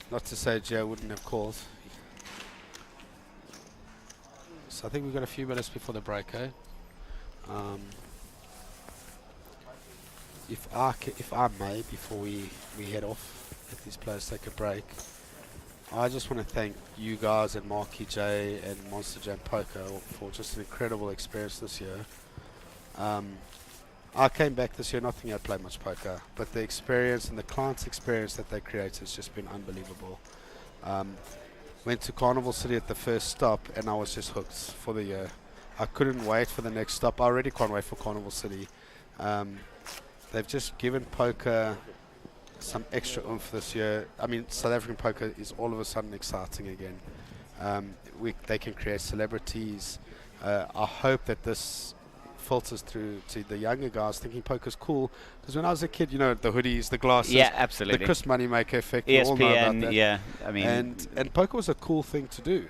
Not to say Gio wouldn't have called. So I think we've got a few minutes before the break, eh? If I may, before we head off, let these players take a break, I just want to thank you guys and Marky J and Monsterjam Poker for just an incredible experience this year. I came back this year not thinking I'd play much poker, but the experience and the client's experience that they create has just been unbelievable. Went to Carnival City at the first stop and I was just hooked for the year. I couldn't wait for the next stop. I already can't wait for Carnival City. They've just given poker some extra oomph this year. I mean, South African poker is all of a sudden exciting again. They can create celebrities. I hope that this filters through to the younger guys thinking poker's cool, because when I was a kid, the hoodies, the glasses, yeah, absolutely, the Chris Moneymaker effect, ESPN, we all know about that. Yeah, I mean, and poker was a cool thing to do,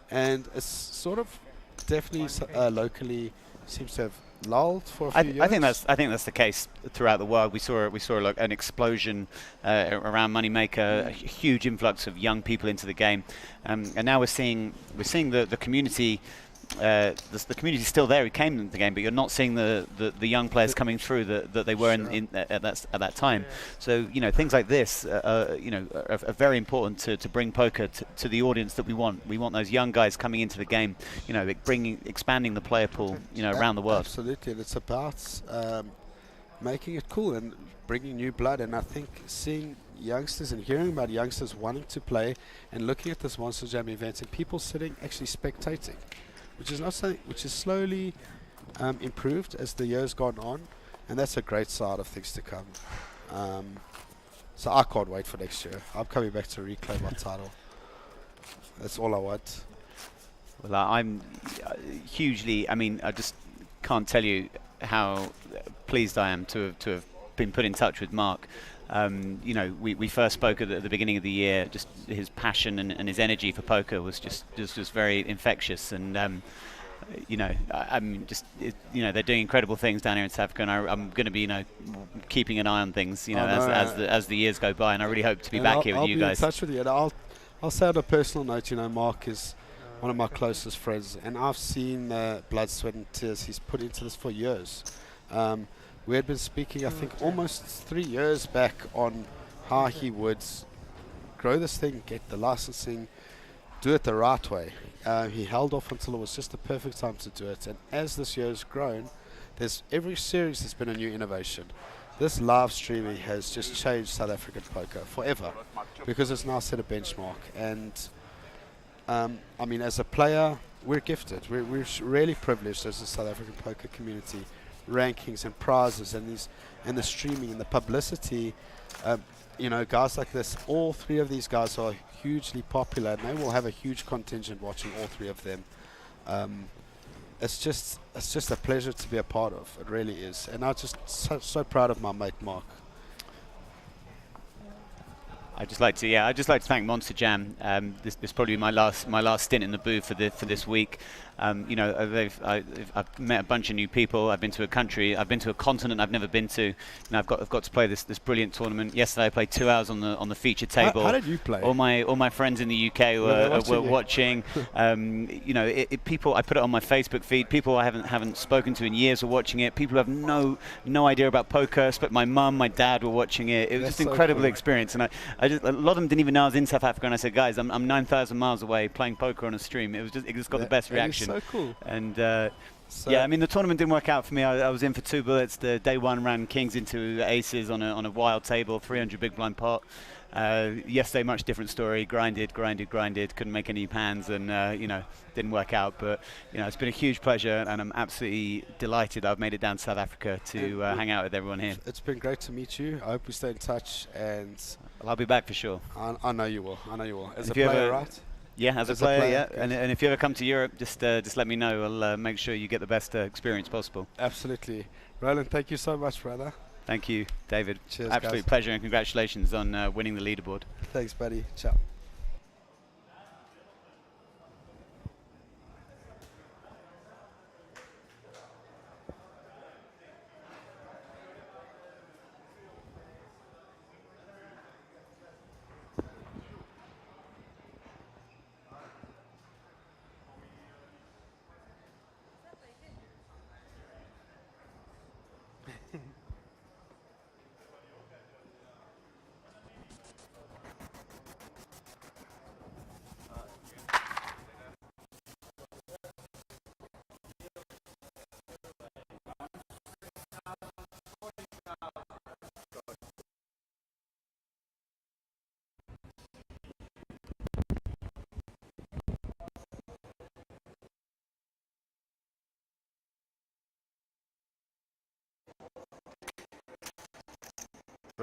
and it's sort of definitely locally seems to have lulled for a few years. I think that's the case throughout the world. We saw like an explosion around Moneymaker, a huge influx of young people into the game, and now we're seeing the community. The community's still there who came into the game, but you're not seeing the young players coming through that they were at that time. So things like this are very important to bring poker to the audience that we want. We want those young guys coming into the game, expanding the player pool around the world. Absolutely, and it's about making it cool and bringing new blood. And I think seeing youngsters and hearing about youngsters wanting to play and looking at this Monsterjam event and people sitting actually spectating, which is not something which is slowly improved as the years gone on, and that's a great side of things to come. So I can't wait for next year. I'm coming back to reclaim my title. That's all I want. Well, I'm hugely. I mean, I just can't tell you how pleased I am to have been put in touch with Mark. We first spoke at the beginning of the year. Just his passion and his energy for poker was just very infectious, and I'm just they're doing incredible things down here in South Africa, and I'm going to be keeping an eye on things as the years go by, and I really hope to be back here with you guys. I'll be in touch with you, and I'll say on a personal note, Mark is one of my closest friends, and I've seen the blood, sweat, and tears he's put into this for years. We had been speaking, I think, almost 3 years back on how he would grow this thing, get the licensing, do it the right way. He held off until it was just the perfect time to do it. And as this year has grown, there's every series there's been a new innovation. This live streaming has just changed South African poker forever because it's now set a benchmark. And I mean, as a player, we're gifted. We're really privileged as a South African poker community. Rankings and prizes and the streaming and the publicity. Guys like this, all three of these guys are hugely popular, and they will have a huge contingent watching all three of them. It's just a pleasure to be a part of. It really is, and I'm just so proud of my mate Mark. I'd just like to thank Monsterjam. This is probably my last stint in the booth for this week. I've met a bunch of new people. I've been to a continent I've never been to, and I've got to play this brilliant tournament. Yesterday I played 2 hours on the feature table. How did you play? All my friends in the UK were watching. People, I put it on my Facebook feed. People I haven't spoken to in years were watching it. People who have no idea about poker. But my mum, my dad were watching it. It was just an incredible experience, and a lot of them didn't even know I was in South Africa. And I said, guys, I'm 9,000 miles away playing poker on a stream. It just got the best reaction. So cool. And I mean, the tournament didn't work out for me. I was in for 2 bullets. The day one ran kings into aces on a wild table, 300 big blind pot. Yesterday, much different story. Grinded. Couldn't make any hands, and didn't work out. But it's been a huge pleasure, and I'm absolutely delighted I've made it down to South Africa to hang out with everyone here. It's been great to meet you. I hope we stay in touch, and I'll be back for sure. I know you will. As a player, right? Yeah, as a player, yeah. And if you ever come to Europe, just let me know. I'll make sure you get the best experience possible. Absolutely. Roland, thank you so much, brother. Thank you, David. Cheers, absolute guys. pleasure, and congratulations on winning the leaderboard. Thanks, buddy. Ciao.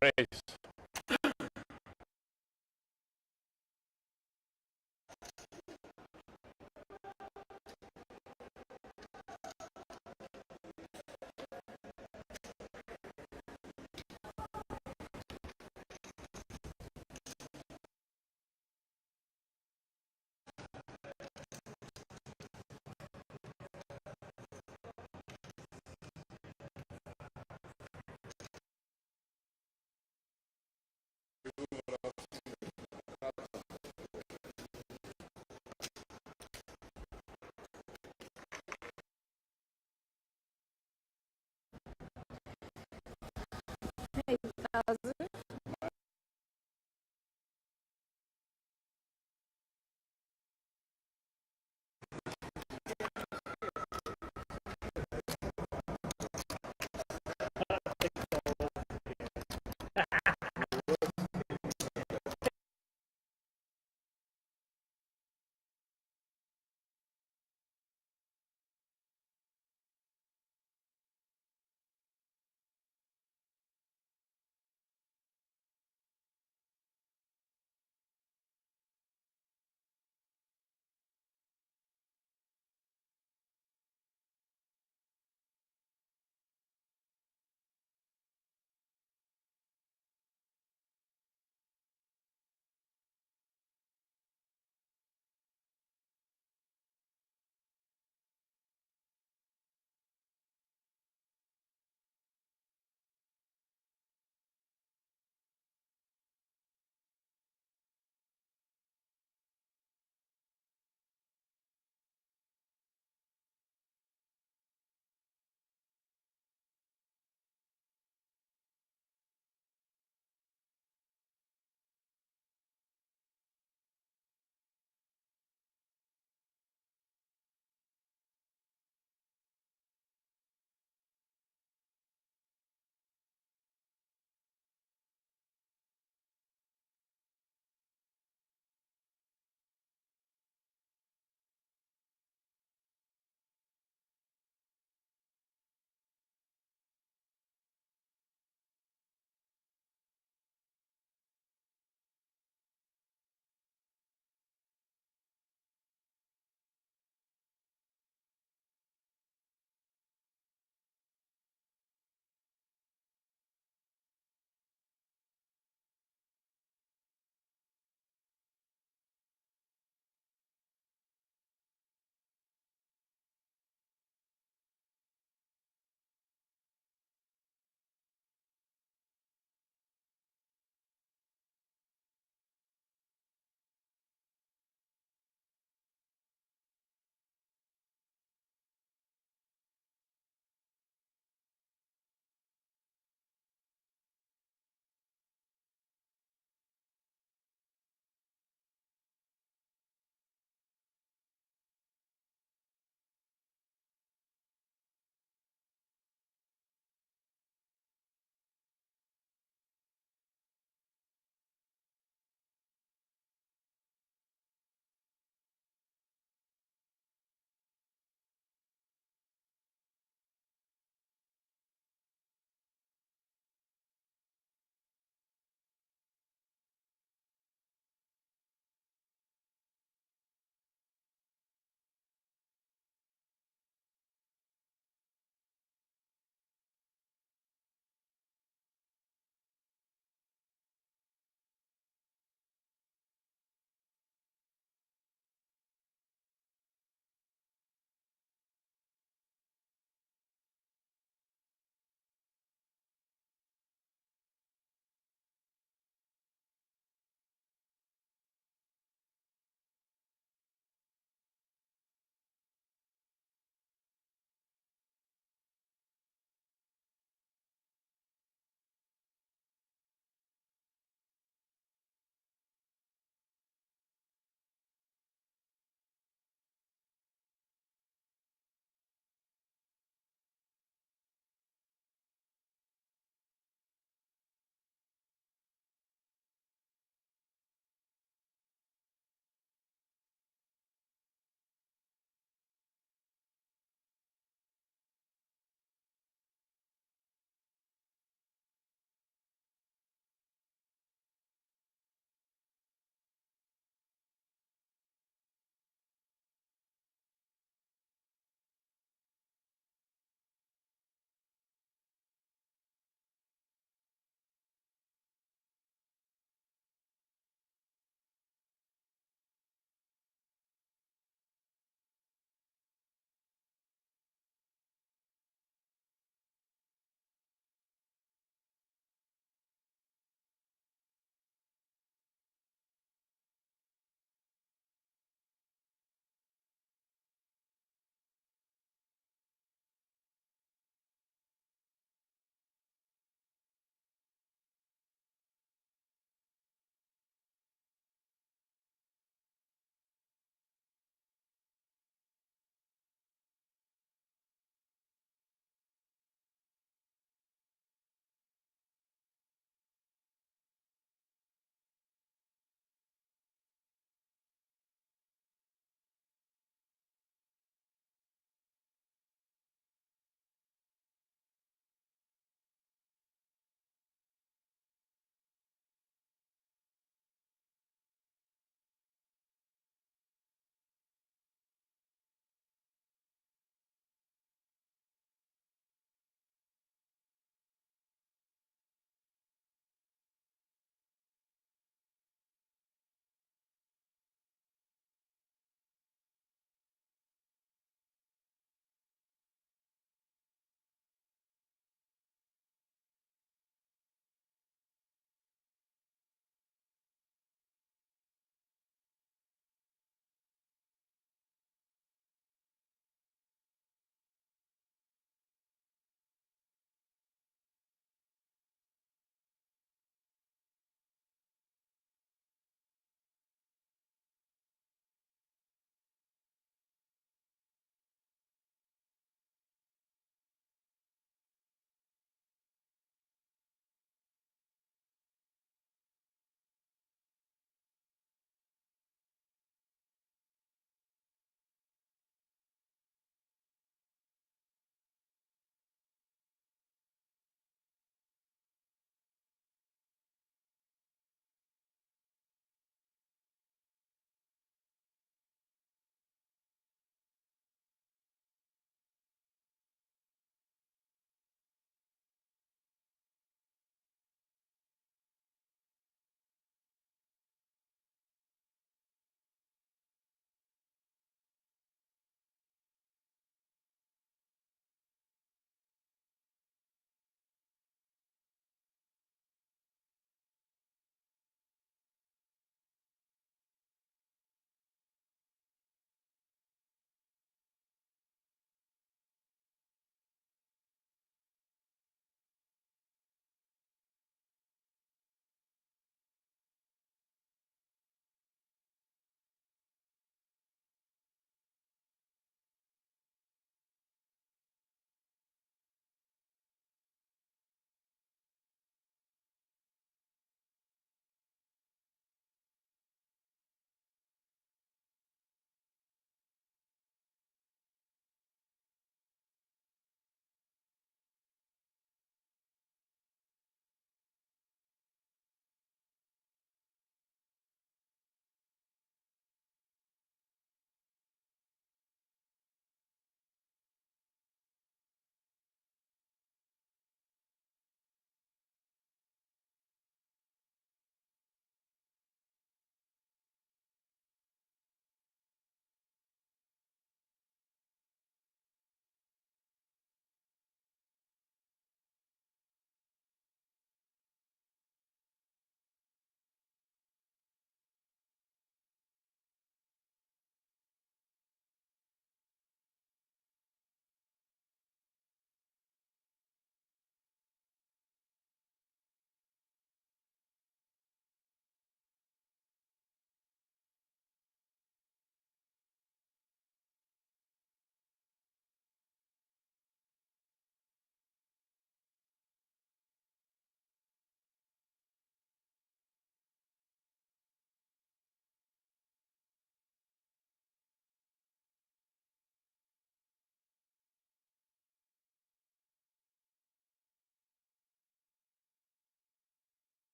Race.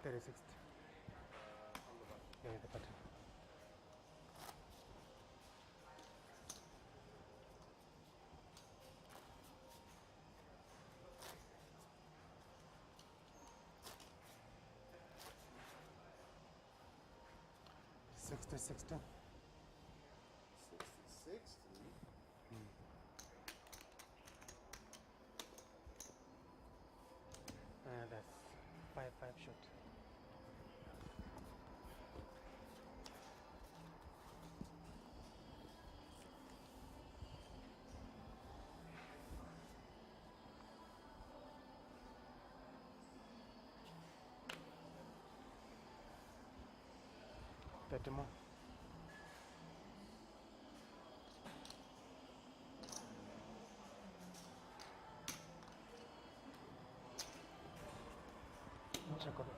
36th. Yeah, the button. Sixty. 60. That's 5 shoot. Thirty more. Check of it.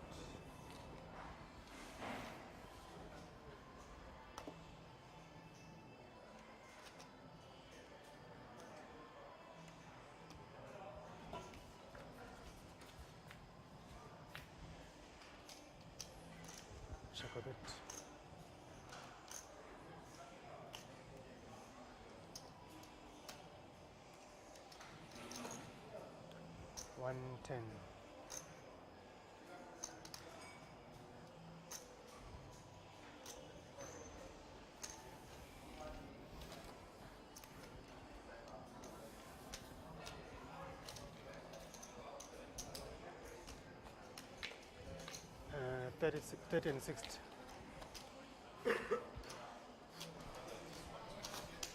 Check of it. $110. Uh, 30 and 60.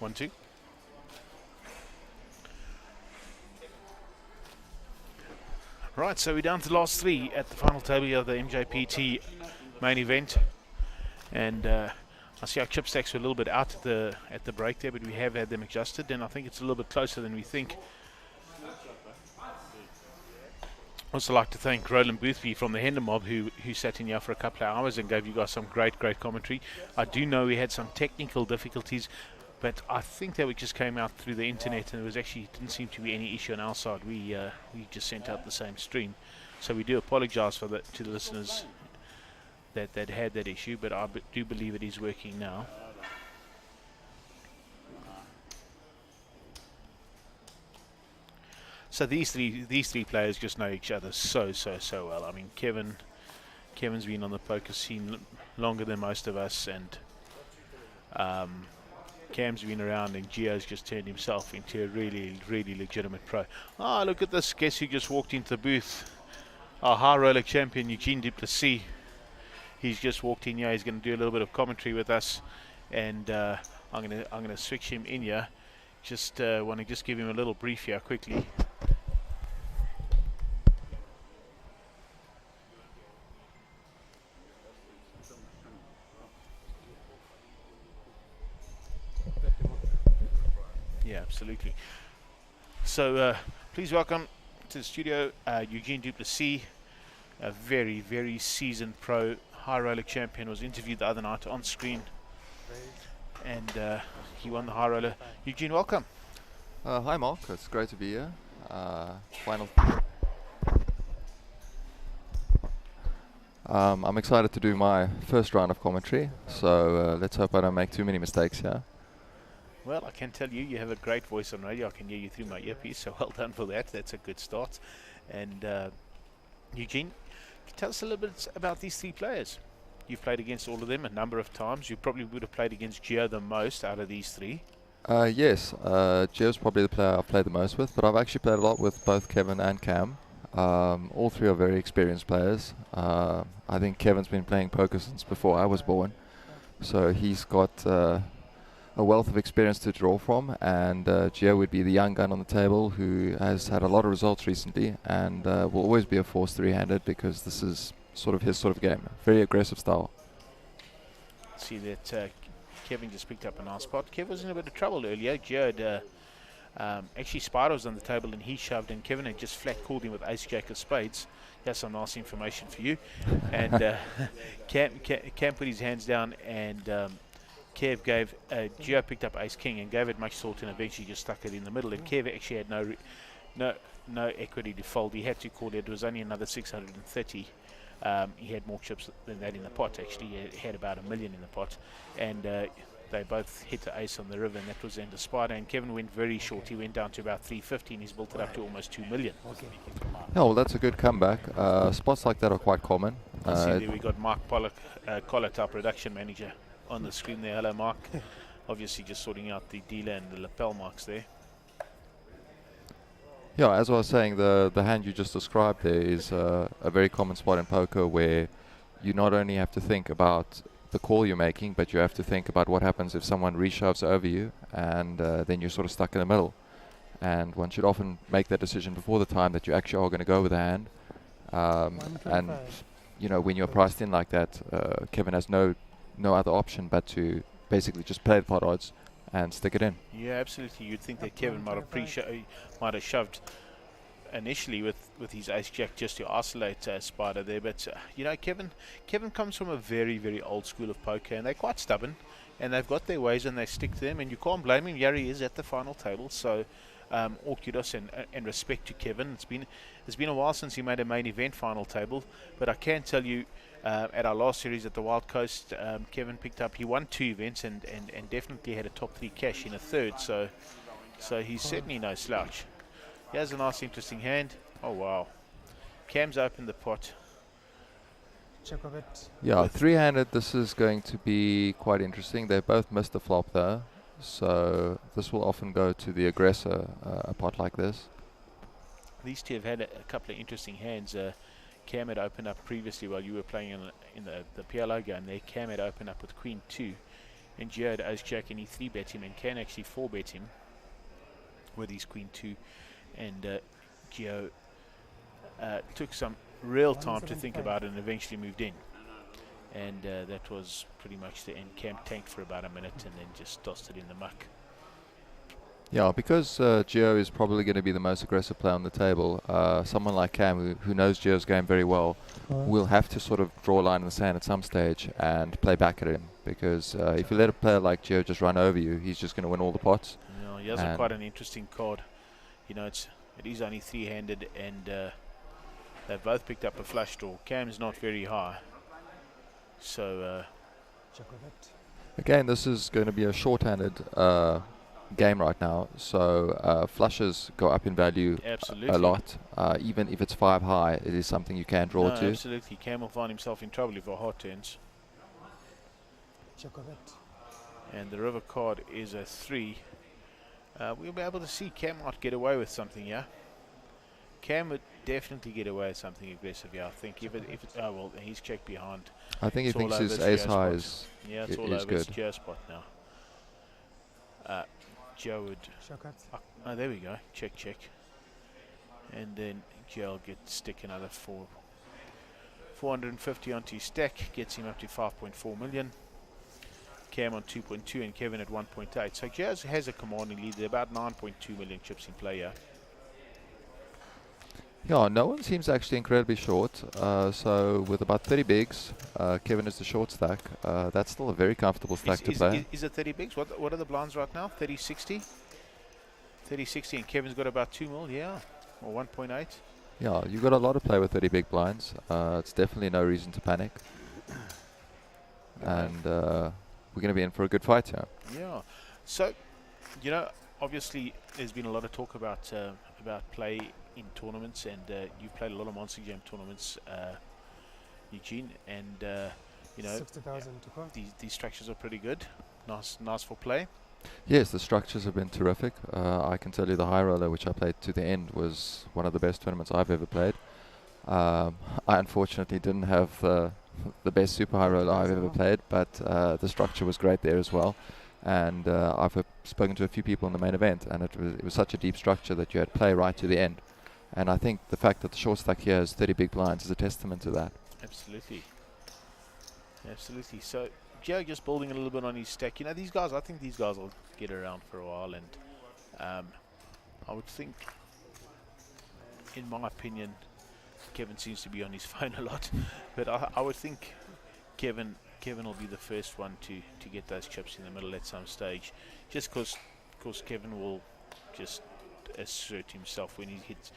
1-2. Right, so we're down to the last three at the final table of the MJPT main event, and I see our chip stacks were a little bit out at the break there, but we have had them adjusted, and I think it's a little bit closer than we think. Also like to thank Roland Boothby from the Hender Mob who sat in here for a couple of hours and gave you guys some great commentary. I do know we had some technical difficulties, but I think that we just came out through the internet, and there was actually didn't seem to be any issue on our side. We just sent out the same stream, so we do apologize for that to the listeners that had that issue, but I do believe it is working now. So these three players just know each other so well. I mean, Kevin's been on the poker scene longer than most of us, and Cam's been around, and Gio's just turned himself into a really legitimate pro. Ah, look at this! Guess who just walked into the booth? Our high roller champion Eugene Duplessis. He's just walked in here. He's going to do a little bit of commentary with us, and I'm gonna switch him in here. Just want to just give him a little brief here quickly. Yeah, absolutely. So please welcome to the studio Eugene Duplessis, a very seasoned pro, high roller champion. Was interviewed the other night on screen, and he won the high roller. Eugene, welcome. Hi Mark, it's great to be here. Final. I'm excited to do my first round of commentary, so let's hope I don't make too many mistakes here. Well, I can tell you have a great voice on radio. I can hear you through my earpiece, so well done for that. That's a good start. And Eugene, tell us a little bit about these three players. You've played against all of them a number of times. You probably would have played against Gio the most out of these three. Yes, Gio's probably the player I've played the most with, but I've actually played a lot with both Kevin and Cam. All three are very experienced players. I think Kevin's been playing poker since before I was born, so he's got a wealth of experience to draw from, and Gio would be the young gun on the table who has had a lot of results recently, and will always be a force three-handed because this is sort of his sort of game. Very aggressive style. See that Kevin just picked up a nice spot. Kev was in a bit of trouble earlier. Gio had actually Spider was on the table and he shoved, and Kevin had just flat called him with ace jack of spades. That's some nice information for you. And Cam put his hands down, and Kev gave Gio picked up ace king and gave it much thought, and eventually just stuck it in the middle. And Kev actually had no equity to fold. He had to call it. It was only another 630 He had more chips than that in the pot. Actually, he had about $1 million in the pot, and they both hit the ace on the river, and that was end of Spider. And Kevin went very short. He went down to about 350, and he's built it up to almost $2 million. Yeah, well, that's a good comeback. Spots like that are quite common. See there we got Mark Collett, our production manager, on the screen there. Hello, Mark. Obviously, just sorting out the dealer and the lapel marks there. Yeah, as I was saying, the hand you just described there is a very common spot in poker where you not only have to think about the call you're making, but you have to think about what happens if someone reshoves over you, and then you're sort of stuck in the middle. And one should often make that decision before the time that you actually are going to go with the hand. And you know, when you're priced in like that, Kevin has no other option but to basically just play the pot odds and stick it in. Yeah, absolutely. You'd think that Kevin might have shoved initially with his ace jack just to isolate Spider there, but you know, Kevin comes from a very, very old school of poker, and they're quite stubborn, and they've got their ways and they stick to them, and you can't blame him. Here he is at the final table, so all kudos and respect to Kevin. It's been a while since he made a main event final table, but I can tell you, at our last series at the Wild Coast, Kevin he won 2 events and definitely had a top 3 cash in a third, so he's certainly no slouch. Here's a nice interesting hand. Oh wow, Cam's opened the pot. Check of it. Yeah, 3-handed, this is going to be quite interesting. They both missed the flop though, so this will often go to the aggressor, a pot like this. These two have had a couple of interesting hands. Cam had opened up previously while you were playing in the PLO game there. Cam had opened up with Queen 2, and Gio had Ace Jack, and he 3-bet him, and Can actually 4-bet him with his Queen 2, and Gio took some real time to think about it and eventually moved in, and that was pretty much the end. Cam tanked for about a minute and then just tossed it in the muck. Yeah, because Gio is probably going to be the most aggressive player on the table, someone like Cam, who knows Gio's game very well, will have to sort of draw a line in the sand at some stage and play back at him, because if you let a player like Gio just run over you, he's just going to win all the pots. Yeah, he has quite an interesting card. You know, it is only 3-handed, and they've both picked up a flush draw. Cam's not very high, so Check of it. Again, this is going to be a short-handed game right now, so flushes go up in value absolutely a lot. Even if it's 5 high, it is something you can draw to. Absolutely, Cam will find himself in trouble if a heart turns. Check of it. And the river card is a 3. We'll be able to see Cam might get away with something, yeah. Cam would definitely get away with something aggressive, yeah. I think if oh well, he's checked behind. I think he thinks his ace high is it's all over. It's Geo spot now. Joe would. Oh, there we go. Check. And then Joe will stick another 450 onto his stack, gets him up to 5.4 million. Cam on 2.2 and Kevin at 1.8. So Joe has a commanding lead. There about 9.2 million chips in play here. Yeah, no one seems actually incredibly short. So with about 30 bigs, Kevin is the short stack. That's still a very comfortable stack to play. Is it 30 bigs? What are the blinds right now? 30-60? 30-60, and Kevin's got about 2 mil, yeah, or 1.8. Yeah, you've got a lot to play with 30 big blinds. It's definitely no reason to panic. And we're going to be in for a good fight here. Yeah. So, you know, obviously there's been a lot of talk about play in tournaments, and you've played a lot of Monsterjam tournaments, Eugene, and you know, 60,000 to go. These structures are pretty good. Nice for play. Yes, the structures have been terrific. I can tell you the high roller, which I played to the end, was one of the best tournaments I've ever played. I unfortunately didn't have the best super high roller I've ever played, but the structure was great there as well. And I've spoken to a few people in the main event, and it was such a deep structure that you had play right to the end. And I think the fact that the short stack here has 30 big blinds is a testament to that. Absolutely. So Joe just building a little bit on his stack. You know, these guys, I think these guys will get around for a while, and I would think, in my opinion, Kevin seems to be on his phone a lot, but I would think Kevin will be the first one to get those chips in the middle at some stage, just because Kevin will just assert himself when he hits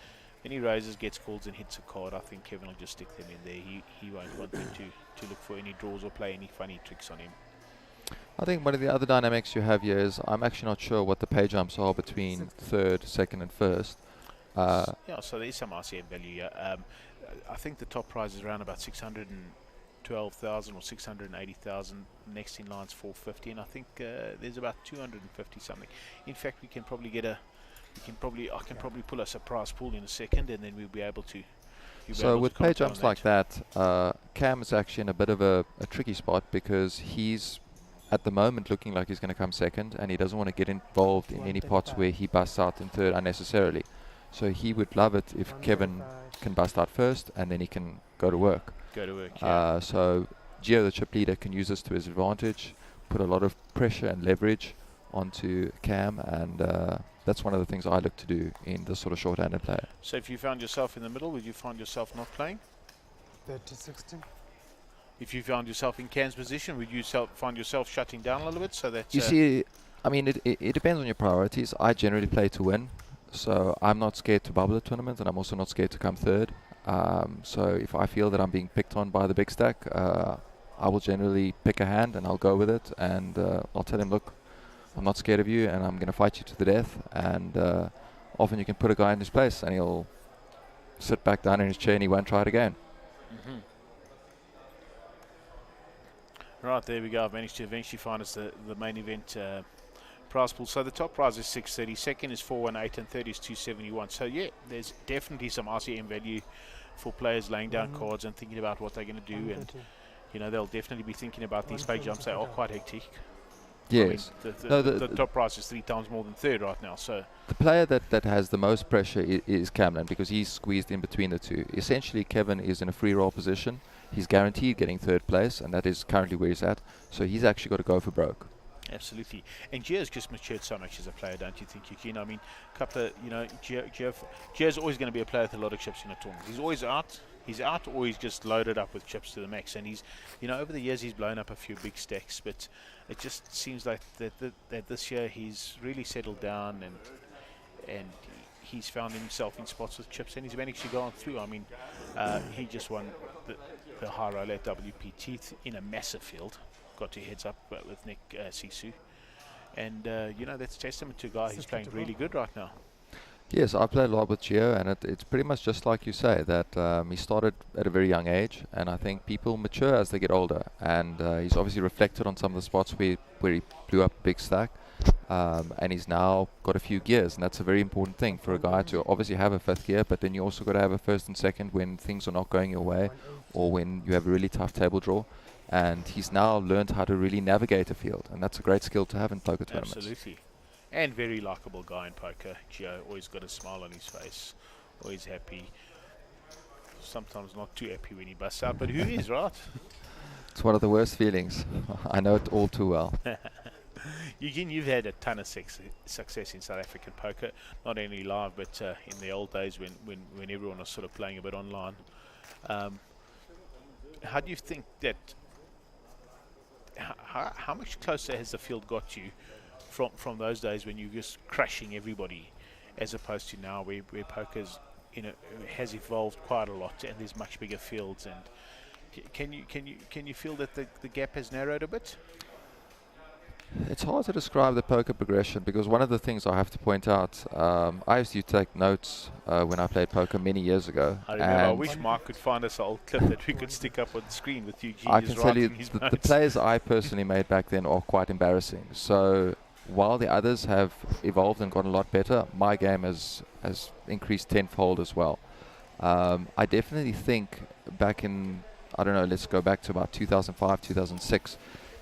Any raises, gets calls and hits a card, I think Kevin will just stick them in there. He won't want them to look for any draws or play any funny tricks on him. I think one of the other dynamics you have here is I'm actually not sure what the pay jumps are between third, second and first. Yeah, so there is some RCM value here. I think the top prize is around about 612,000 or 680,000. Next in line's 450, and I think there's about 250 something. In fact, I can probably pull us a prize pool in a second, and then we'll be able to. So with pay jumps like that, Cam is actually in a bit of a tricky spot because he's at the moment looking like he's going to come second, and he doesn't want to get involved in any pots where he busts out in third unnecessarily. So he would love it if Kevin can bust out first, and then he can go to work. Yeah. So Gio, the chip leader, can use this to his advantage, put a lot of pressure and leverage onto Cam, and that's one of the things I look to do in this sort of short-handed player. So if you found yourself in the middle, would you find yourself not playing? 30-60. If you found yourself in Cam's position, would you find yourself shutting down a little bit? So that you see, I mean, it depends on your priorities. I generally play to win, so I'm not scared to bubble a tournament, and I'm also not scared to come third. So if I feel that I'm being picked on by the big stack, I will generally pick a hand and I'll go with it, and I'll tell him, look, I'm not scared of you, and I'm going to fight you to the death. And often you can put a guy in his place, and he'll sit back down in his chair and he won't try it again. Mm-hmm. Right, there we go. I've managed to eventually find us the main event prize pool. So the top prize is 630, second is 418, and third is 271. So yeah, there's definitely some RCM value for players laying down cards and thinking about what they're going to do, and they'll definitely be thinking about these pay jumps. They are quite hectic. Yes. I mean, the top price is 3 times more than third right now. So the player that has the most pressure is Cameron, because he's squeezed in between the two. Essentially, Kevin is in a free roll position. He's guaranteed getting third place, and that is currently where he's at. So he's actually got to go for broke. Absolutely. And Gio's just matured so much as a player, don't you think, Eugene? I mean, Gio's always going to be a player with a lot of chips in a tournament. He's always out. He's out, or he's just loaded up with chips to the max. And he's, over the years, he's blown up a few big stacks. But it just seems like that this year he's really settled down, and he's found himself in spots with chips, and he's managed to go on through. I mean, he just won the high roller at WPT in a massive field. Got 2 heads up with Nick Sisu, and that's testament to a guy who's playing really good right now. Yes, I play a lot with Gio, and it's pretty much just like you say, that he started at a very young age, and I think people mature as they get older, and he's obviously reflected on some of the spots where he blew up a big stack, and he's now got a few gears, and that's a very important thing for a guy to obviously have a 5th gear, but then you also got to have a 1st and 2nd when things are not going your way, or when you have a really tough table draw. And he's now learned how to really navigate a field, and that's a great skill to have in poker tournaments. Absolutely. And very likable guy in poker. Gio, always got a smile on his face, always happy. Sometimes not too happy when he busts out, but who is, right? It's one of the worst feelings. I know it all too well. Eugene, you've had a ton of success in South African poker, not only live, but in the old days when everyone was sort of playing a bit online. How do you think that, how much closer has the field got you from those days when you're just crushing everybody, as opposed to now where poker's has evolved quite a lot, and there's much bigger fields? And can you feel that the gap has narrowed a bit? It's hard to describe the poker progression, because one of the things I have to point out, I used to take notes when I played poker many years ago. I remember, I wish Mark could find us an old clip that we could stick up on the screen with Eugene. I can tell you the players I personally made back then are quite embarrassing. So while the others have evolved and gotten a lot better, my game has increased tenfold as well. I definitely think back in, I don't know, let's go back to about 2005, 2006,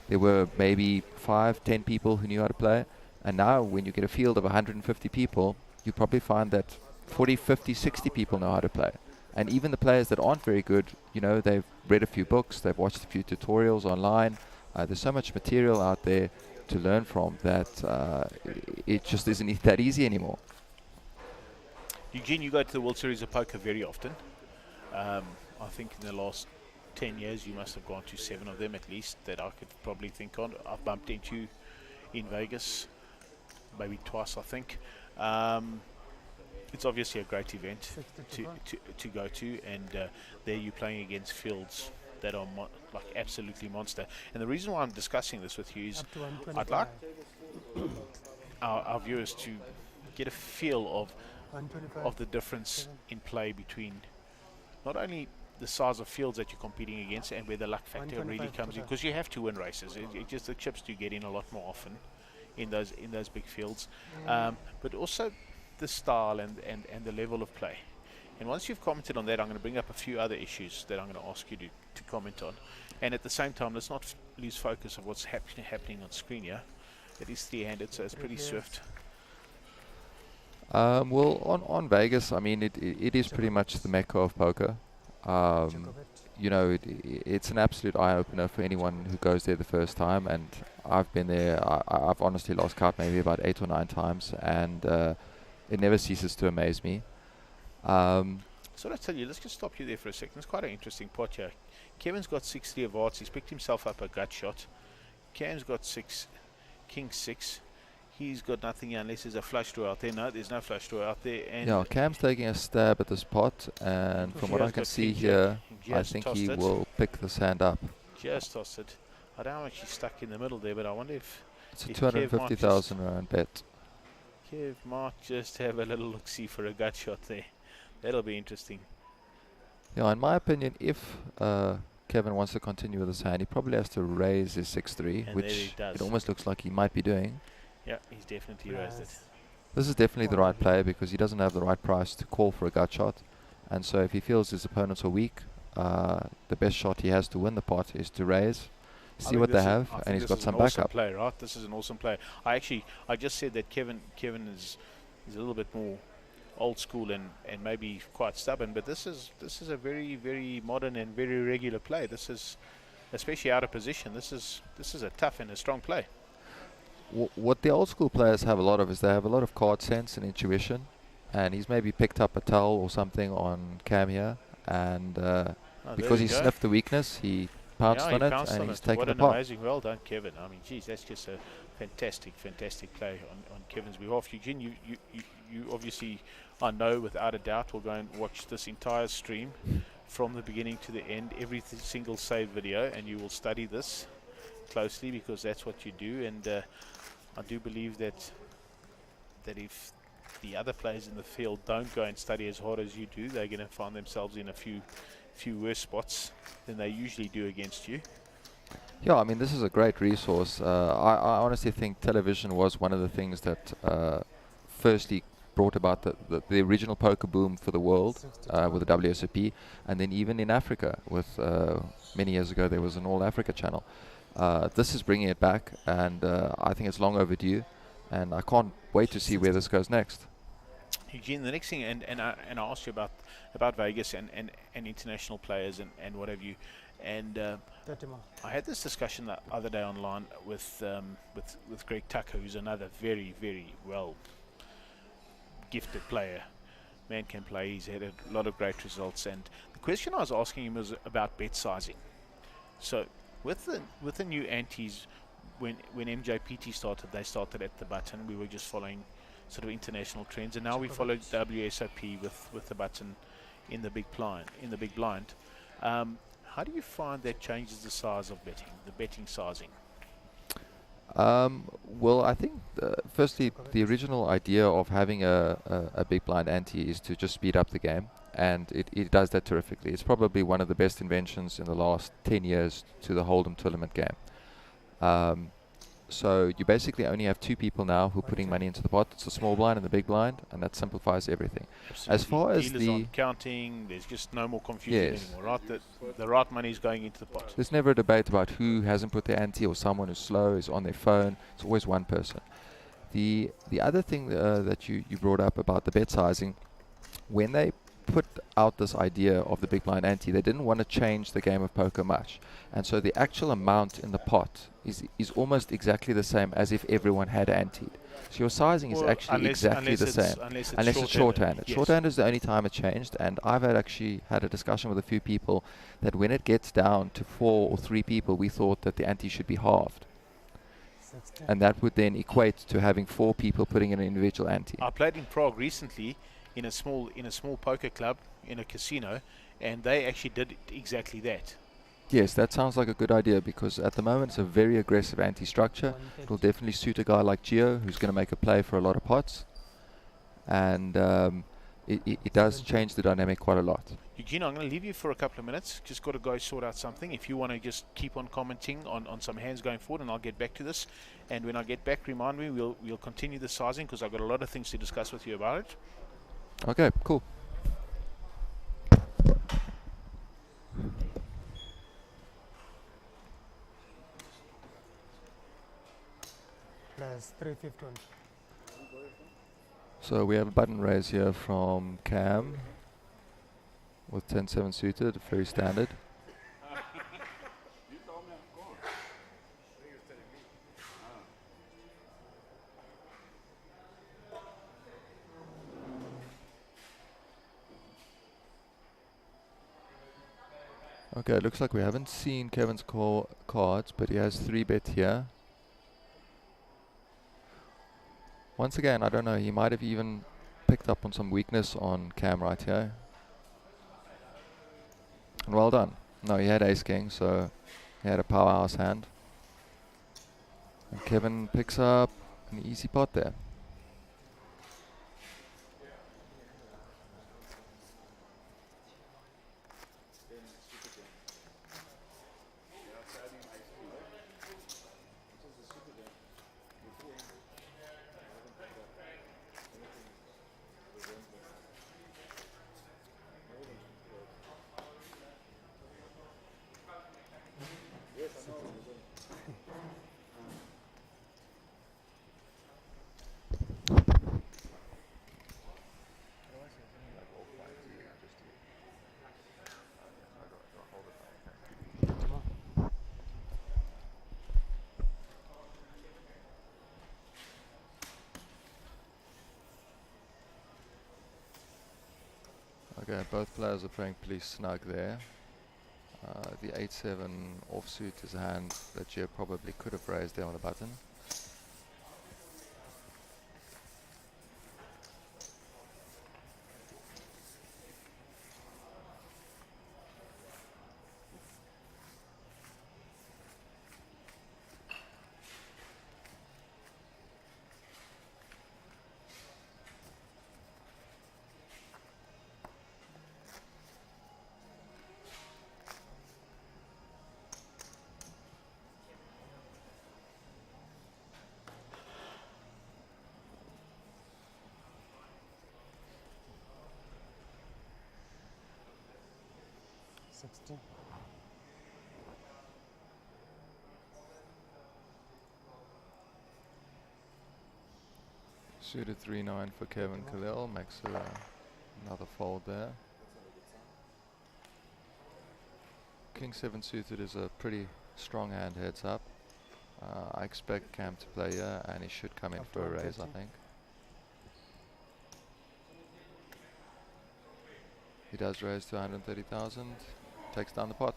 there were maybe 5-10 people who knew how to play, and now when you get a field of 150 people, you probably find that 40, 50, 60 people know how to play. And even the players that aren't very good, they've read a few books, they've watched a few tutorials online. There's so much material out there to learn from that it just isn't that easy anymore. Eugene, you go to the World Series of Poker very often. I think in the last 10 years you must have gone to 7 of them at least that I could probably think on. I've bumped into in Vegas maybe twice, I think. it's obviously a great event 60 to go to, and there you're playing against fields that are like absolutely monster. And the reason why I'm discussing this with you is up to I'd 125. like our viewers to get a feel of 125. the difference in play between not only the size of fields that you're competing against and where the luck factor really 125 comes in, total. because you have to win races. It just the chips do get in a lot more often in those big fields, but also the style and the level of play. And once you've commented on that, I'm going to bring up a few other issues that I'm going to ask you to comment on. And at the same time, let's not lose focus of what's happening on screen here. It is three-handed, so it's pretty Yes. swift. Well, on Vegas, I mean, it is pretty much the mecca of poker. Djokovic. You know, it's an absolute eye-opener for anyone who goes there the first time, and I've been there. I've honestly lost count maybe about 8 or 9 times, and it never ceases to amaze me. So let's tell you, let's just stop you there for a second. It's quite an interesting pot here. Kevin's got 60 of hearts. He's picked himself up a gut shot. Cam's got 6, king 6. He's got nothing here unless there's a flush draw out there. No, there's no flush draw out there. And Yeah, Cam's taking a stab at this pot, and from what I Gio's can got see king here, jack. I Just think tossed he it. will pick this hand up. Just tossed it. I don't know how much he's stuck in the middle there, but I wonder if It's a If Kev might 250,000 rand bet. Kev might just have a little look-see for a gut shot there. That'll be interesting. Yeah, in my opinion, if Kevin wants to continue with his hand, he probably has to raise his 6-3, And there which he does. it almost looks like he might be doing. Yeah, he's definitely raised it. Nice. This is definitely the right play because he doesn't have the right price to call for a gut shot. And so if he feels his opponents are weak, the best shot he has to win the pot is to raise, I see think what they this is- have, I and think he's this got is some an awesome backup. play, right? This is an awesome play. I just said that Kevin is a little bit more old school and maybe quite stubborn, but this is a very, very modern and very regular play. This is, especially out of position, this is a tough and a strong play. What the old school players have a lot of is they have a lot of card sense and intuition, and he's maybe picked up a towel or something on Cam here, and Oh, because there he we go. sniffed the weakness, he pounced Yeah, on he it pounced and on he's it. taken What the an pot. amazing, well done, Kevin. I mean, geez, that's just a fantastic play on Kevin's behalf. Eugene, you obviously, I know without a doubt, will go and watch this entire stream from the beginning to the end, every single saved video, and you will study this closely because that's what you do. And I do believe that if the other players in the field don't go and study as hard as you do, they're going to find themselves in a few worse spots than they usually do against you. Yeah, I mean, this is a great resource. I honestly think television was one of the things that firstly brought about the original poker boom for the world with the WSOP, and then even in Africa with many years ago there was an All Africa channel. This is bringing it back, and I think it's long overdue, and I can't wait to see where this goes next. Eugene, the next thing, and I asked you about Vegas and international players and what have you, and 30 more. I had this discussion the other day online with Greg Tucker, who's another very, very well gifted player. Man can play. He's had a lot of great results, and the question I was asking him was about bet sizing. So with the new antes, when MJPT started, they started at the button. We were just following sort of international trends, and now we follow WSOP with the button in the big blind. How do you find that changes the size of betting, the betting sizing? Well, I think firstly the original idea of having a big blind ante is to just speed up the game, and it does that terrifically. It's probably one of the best inventions in the last 10 years to the Hold'em tournament game. So you basically only have 2 people now who are putting money into the pot. It's the small blind and the big blind, and that simplifies everything. Absolutely. As far as Dealers the aren't counting, there's just no more confusion Yes. anymore, right? The right money is going into the pot. There's never a debate about who hasn't put their ante or someone who's slow is on their phone. It's always one person. The other thing that you brought up about the bet sizing, when they put out this idea of the big blind ante, they didn't want to change the game of poker much, and so the actual amount in the pot is almost exactly the same as if everyone had anteed. So your sizing is Well, actually exactly the same. Unless it's shorthanded. Yes. Shorthand is the only time it changed, and I've actually had a discussion with a few people that when it gets down to 4 or 3 people, we thought that the ante should be halved, 60. and that would then equate to having 4 people putting in an individual ante. I played in Prague recently, in a small poker club in a casino, and they actually did exactly that. Yes, that sounds like a good idea because at the moment it's a very aggressive anti-structure. It'll definitely suit a guy like Gio who's going to make a play for a lot of pots, and it does change the dynamic quite a lot. Eugene, I'm going to leave you for a couple of minutes. Just got to go sort out something. If you want to just keep on commenting on some hands going forward, and I'll get back to this. And when I get back, remind me, we'll continue the sizing because I've got a lot of things to discuss with you about it. Okay, cool. Plus 351. So we have a button raise here from Cam with 10-7 suited, very standard. Okay, it looks like we haven't seen Kevin's cards, but he has 3-bet here. Once again, I don't know, he might have even picked up on some weakness on Cam right here. And well done. No, he had ace king, so he had a powerhouse hand. And Kevin picks up an easy pot there. Okay, both players are playing pretty snug there. The 8-7 offsuit is a hand that Gio probably could have raised there on the button. Suited 3-9 for Kevin Khalil, makes another fold there. King 7 suited is a pretty strong hand heads up. I expect Cam to play here and he should come in for a raise, I think. He does raise to 130,000, takes down the pot.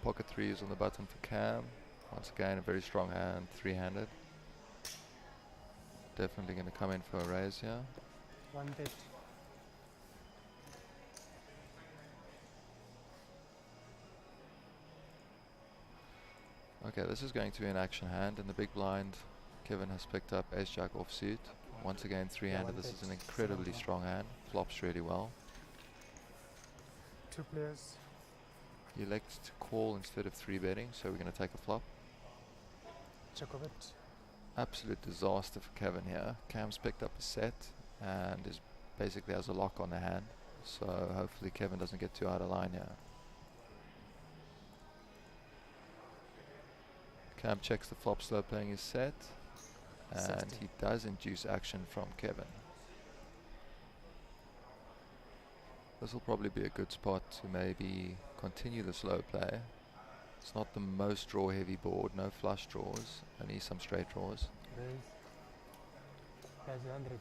Pocket 3 is on the button for Cam. Once again, a very strong hand, 3-handed. Definitely going to come in for a raise here. 1 bet. Okay, this is going to be an action hand. In the big blind, Kevin has picked up ace-jack offsuit. Once again, 3-handed. This is an incredibly strong hand. Flops really well. 2 players. He elects to call instead of 3-betting, so we're going to take a flop. Check of it. Absolute disaster for Kevin here. Cam's picked up a set and is basically has a lock on the hand, so hopefully Kevin doesn't get too out of line here. Cam checks the flop slow playing his set. and 60. he does induce action from Kevin. This will probably be a good spot to maybe continue the slow play. It's not the most draw heavy board, no flush draws, only some straight draws. Raise. Has 100.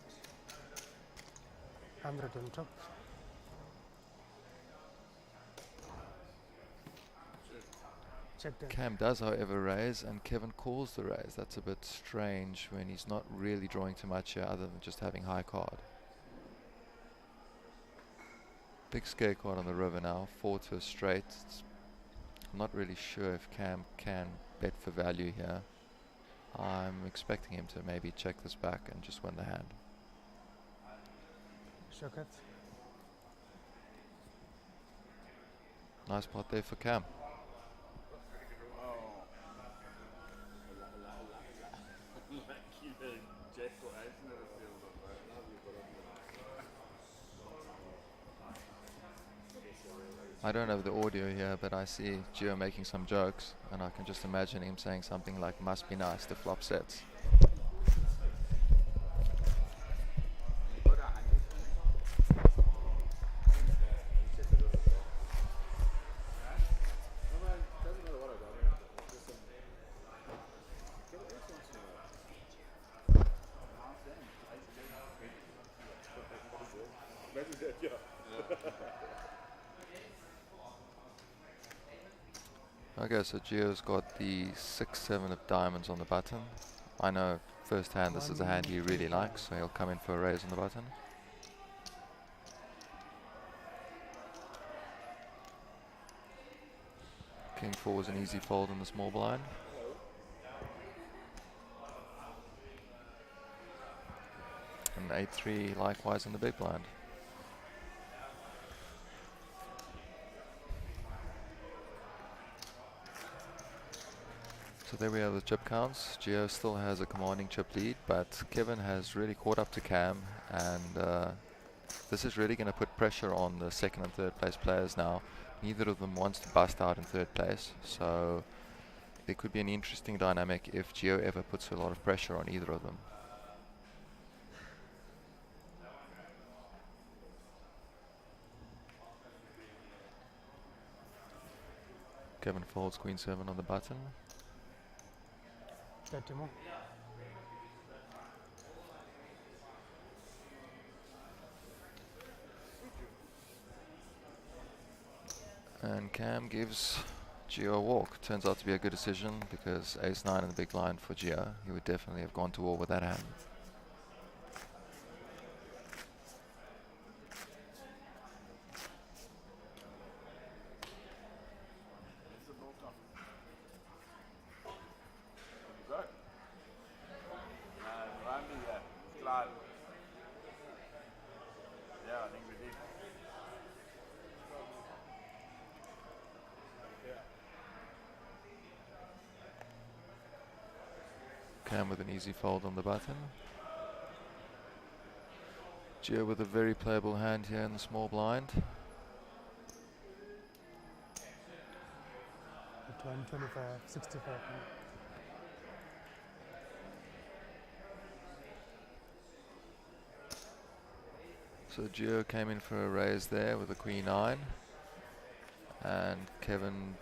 100 on top. Check them. Cam does, however, raise, and Kevin calls the raise. That's a bit strange when he's not really drawing too much here other than just having high card. Big scare card on the river now, 4 to a straight. I'm not really sure if Cam can bet for value here. I'm expecting him to maybe check this back and just win the hand. Shook it. Nice pot there for Cam. I don't have the audio here, but I see Gio making some jokes, and I can just imagine him saying something like, "Must be nice to flop sets." Okay, so Gio's got the 6-7 of diamonds on the button. I know firsthand this is a hand he really likes, so he'll come in for a raise on the button. King 4 was an easy fold in the small blind. And 8-3 likewise in the big blind. So there we have the chip counts. Gio still has a commanding chip lead, but Kevin has really caught up to Cam, and this is really going to put pressure on the second and third place players now. Neither of them wants to bust out in third place, so there could be an interesting dynamic if Gio ever puts a lot of pressure on either of them. Kevin folds Queen 7 on the button. 30 more. And Cam gives Gio a walk. Turns out to be a good decision because ace-9 in the big blind for Gio. He would definitely have gone to war with that hand. Yeah, I think we did. Cam with an easy fold on the button. Gio with a very playable hand here in the small blind. At 125, 65. So Gio came in for a raise there with a Queen 9. And Kevin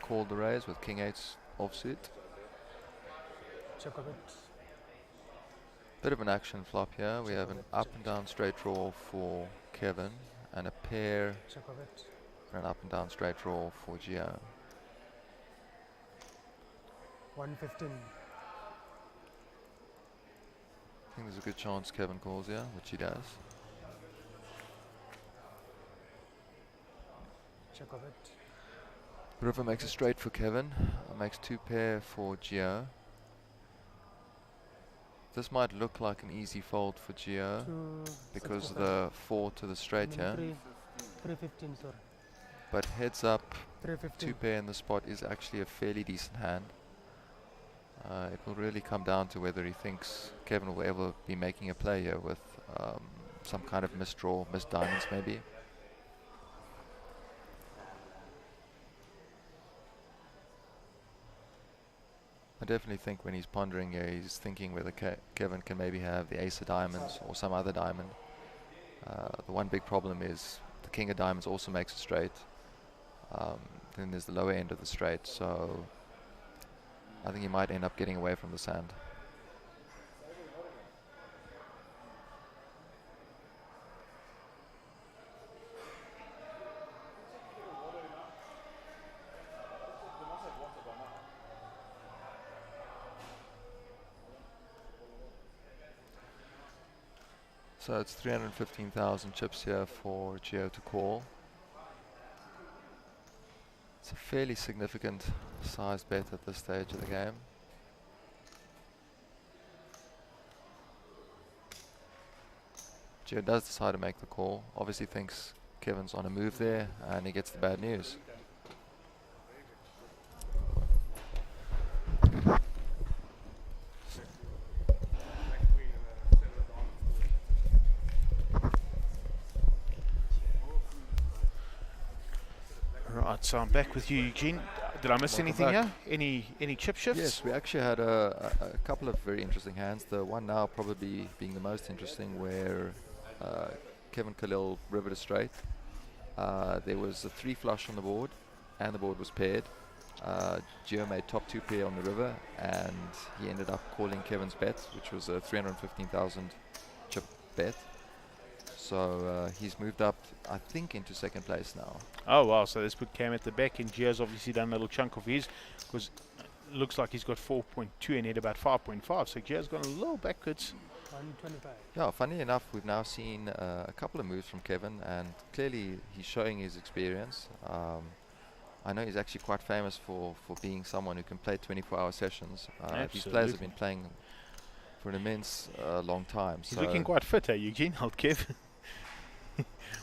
called the raise with King 8 offsuit. Check of it. Bit of an action flop here. We have an up and down straight draw for Kevin and a pair Check of it. and an up and down straight draw for Gio. 115. I think there's a good chance Kevin calls here, which he does. Check of it. River makes a straight for Kevin. Makes 2 pair for Gio. This might look like an easy fold for Gio because of the 4 to the straight here. 315, sorry. But heads up, 315. 2 pair in the spot is actually a fairly decent hand. It will really come down to whether he thinks Kevin will ever be making a play here with some kind of misdraw, missed diamonds maybe. I definitely think when he's pondering here, he's thinking whether Kevin can maybe have the ace of diamonds or some other diamond. The one big problem is the king of diamonds also makes a straight. Then there's the lower end of the straight, so I think he might end up getting away from the sand. So it's 315,000 chips here for Gio to call. It's a fairly significant size bet at this stage of the game. Gio does decide to make the call. Obviously thinks Kevin's on a move there, and he gets the bad news. Right, so I'm back with you, Eugene. Did I miss Welcome anything back. here? Any chip shifts? Yes, we actually had a couple of very interesting hands. The one now probably being the most interesting, where Kevin Khalil rivered straight. There was a 3 flush on the board, and the board was paired. Gio made top 2 pair on the river, and he ended up calling Kevin's bet, which was a 315,000 chip bet. So he's moved up, I think, into second place now. Oh wow, so let's put Cam at the back, and Gio's obviously done a little chunk of his, because it looks like he's got 4.2 and hit about 5.5, so Gio's gone a little backwards. 125. Yeah, funny enough, we've now seen a couple of moves from Kevin, and clearly he's showing his experience. I know he's actually quite famous for being someone who can play 24-hour sessions. These players have been playing for an immense long time. He's looking quite fit, Eugene, old Kev.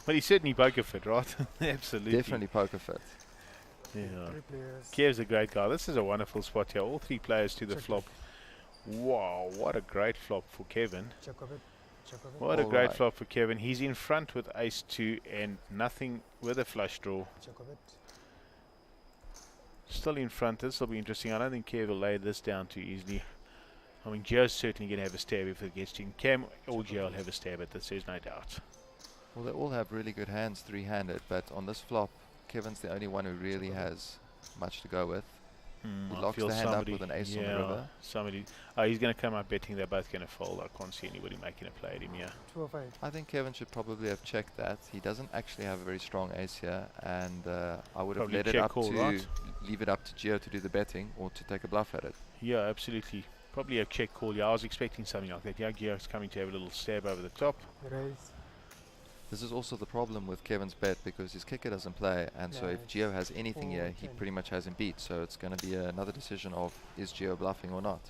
Well, he's certainly poker fit, right? Absolutely. Definitely poker fit. Yeah. 3 players. Kev's a great guy. This is a wonderful spot here. All 3 players to the Check flop. Wow, what a great flop for Kevin. Check of it. Check of it. What a All great right. flop for Kevin. He's in front with ace 2 and nothing with a flush draw. Check of it. Still in front. This will be interesting. I don't think Kev will lay this down too easily. I mean, Gio's certainly going to have a stab if it gets to him. Cam or Gio will have a stab at this, there's no doubt. Well, they all have really good hands, 3-handed, but on this flop, Kevin's the only one who really has much to go with. He I locks feel the hand up somebody- with an ace on the yeah, river. Somebody. Oh, he's going to come up betting they're both going to fold. I can't see anybody making a play at him here. 205. I think Kevin should probably have checked that. He doesn't actually have a very strong ace here, and I would have Probably let it check up call, to right? leave it up to Gio to do the betting or to take a bluff at it. Yeah, absolutely. Probably a check call. Yeah, I was expecting something like that. Yeah, Gio's coming to have a little stab over the top. Raise. This is also the problem with Kevin's bet because his kicker doesn't play, and so if Nice. Gio has anything here, he 4-10. pretty much has him beat. So it's going to be another decision of is Gio bluffing or not.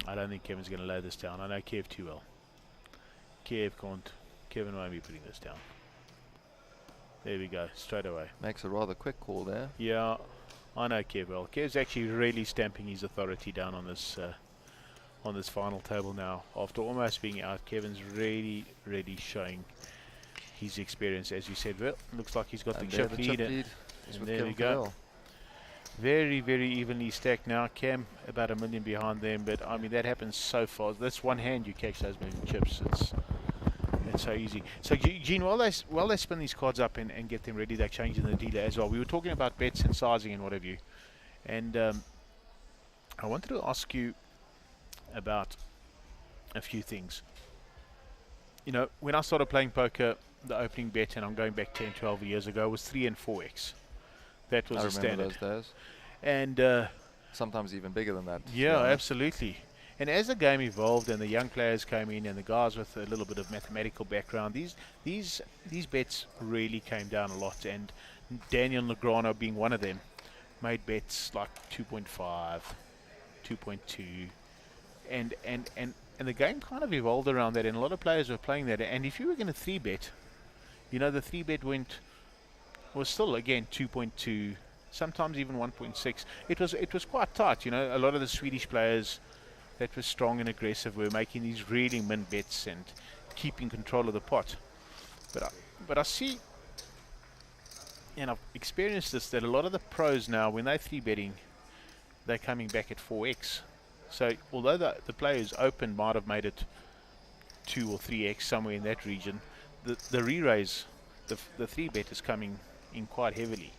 I don't think Kevin's going to lay this down. I know Kev too well. Kev can't. Kevin won't be putting this down. There we go, straight away. Makes a rather quick call there. Yeah, I know Kev well. Kev's actually really stamping his authority down on this final table now. After almost being out, Kevin's really showing his experience. As you said, well, looks like he's got the And there chip the lead. chip lead is and with there Kevin we go. Khalil. Very evenly stacked now. Cam about $1 million behind them, but I mean that happens so fast. That's one hand you catch those million chips. It's so easy. So Gene, while they spin these cards up and get them ready, they're changing the dealer as well. We were talking about bets and sizing and what have you, and I wanted to ask you about a few things. You know, when I started playing poker, the opening bet, and I'm going back 10, 12 years ago, was 3 and 4x. That was I the remember standard. those days. And Sometimes even bigger than that. to be yeah, honest. absolutely. And as the game evolved and the young players came in and the guys with a little bit of mathematical background, these bets really came down a lot. And Daniel Negreanu being one of them made bets like 2.5, 2.2, and the game kind of evolved around that. And a lot of players were playing that. And if you were going to 3-bet, you know, the 3-bet was still again 2.2, sometimes even 1.6. It was quite tight. You know, a lot of the Swedish players that were strong and aggressive were making these really min bets and keeping control of the pot. But I see, and I've experienced this, that a lot of the pros now, when they're 3-betting, they're coming back at 4x. So although the players open might have made it 2 or 3x somewhere in that region, the re-raise, the 3-bet is coming in quite heavily.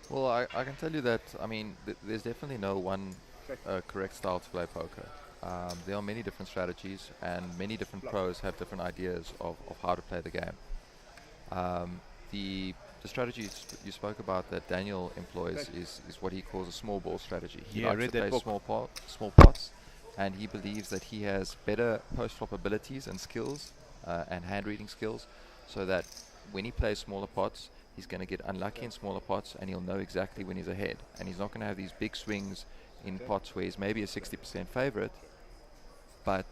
Well, I can tell you that, I mean, there's definitely no one correct style to play poker. There are many different strategies, and many different pros have different ideas of how to play the game. The strategy you spoke about that Daniel employs is what he calls a small ball strategy. He Yeah, I likes read to that play book. small pots, and he believes that he has better post-flop abilities and skills and hand reading skills, so that when he plays smaller pots, he's going to get unlucky in smaller pots, and he'll know exactly when he's ahead. And he's not going to have these big swings in pots where he's maybe a 60% favorite, but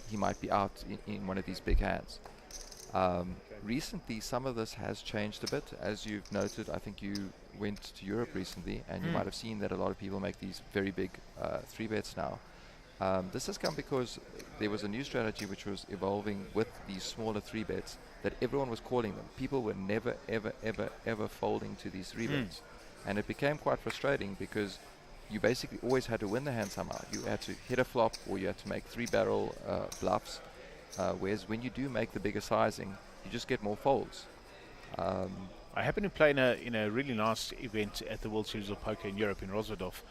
he might be out in one of these big hands. Recently, some of this has changed a bit. As you've noted, I think you went to Europe recently, and you might have seen that a lot of people make these very big 3-bets now. This has come because there was a new strategy which was evolving with these smaller 3-bets that everyone was calling them. People were never, ever, ever, ever folding to these 3-bets. And it became quite frustrating because you basically always had to win the hand somehow. You had to hit a flop, or you had to make 3-barrel bluffs. Whereas when you do make the bigger sizing, you just get more folds. I happened to play in a really nice event at the World Series of Poker in Europe in Rosendorf,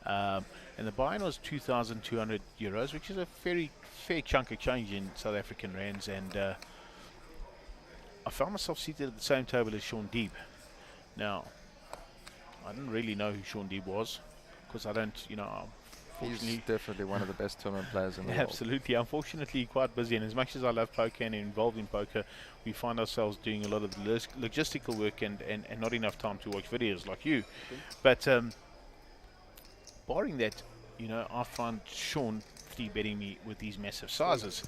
and the buy-in was 2,200 euros, which is a very fair chunk of change in South African rands. And I found myself seated at the same table as Sean Deeb. Now, I didn't really know who Sean Deeb was, because I don't, He's definitely one of the best tournament players in the world. Absolutely. Unfortunately, quite busy, and as much as I love poker and involved in poker, we find ourselves doing a lot of the logistical work and not enough time to watch videos like you. But barring that, I find Sean 3-betting me with these massive sizes,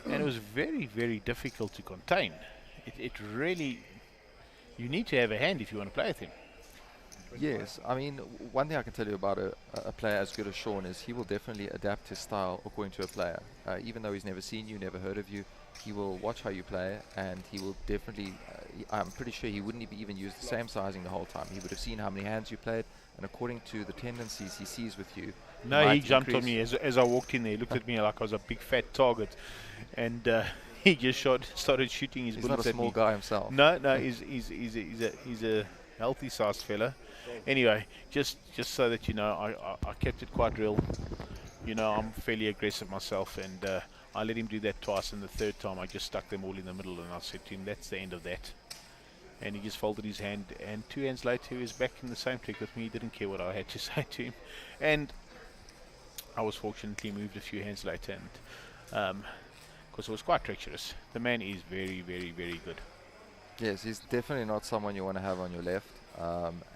and it was very, very difficult to contain. It really, you need to have a hand if you want to play with him. Yes, I mean, one thing I can tell you about a player as good as Sean is he will definitely adapt his style according to a player. Even though he's never seen you, never heard of you, he will watch how you play, and he will definitely, I'm pretty sure he wouldn't even use the same sizing the whole time. He would have seen how many hands you played, and according to the tendencies he sees with you. No, he jumped on me as I walked in there. He looked at me like I was a big fat target, and he just started shooting his bullets at me. He's not a small guy himself. No, he's a healthy sized fella. Anyway, just so that you know, I kept it quite real. I'm fairly aggressive myself, and I let him do that twice, and the third time I just stuck them all in the middle, and I said to him, that's the end of that. And he just folded his hand, and 2 hands later he was back in the same trick with me. He didn't care what I had to say to him, and I was fortunately moved a few hands later, and because it was quite treacherous. The man is very, very, very good. Yes, he's definitely not someone you want to have on your left.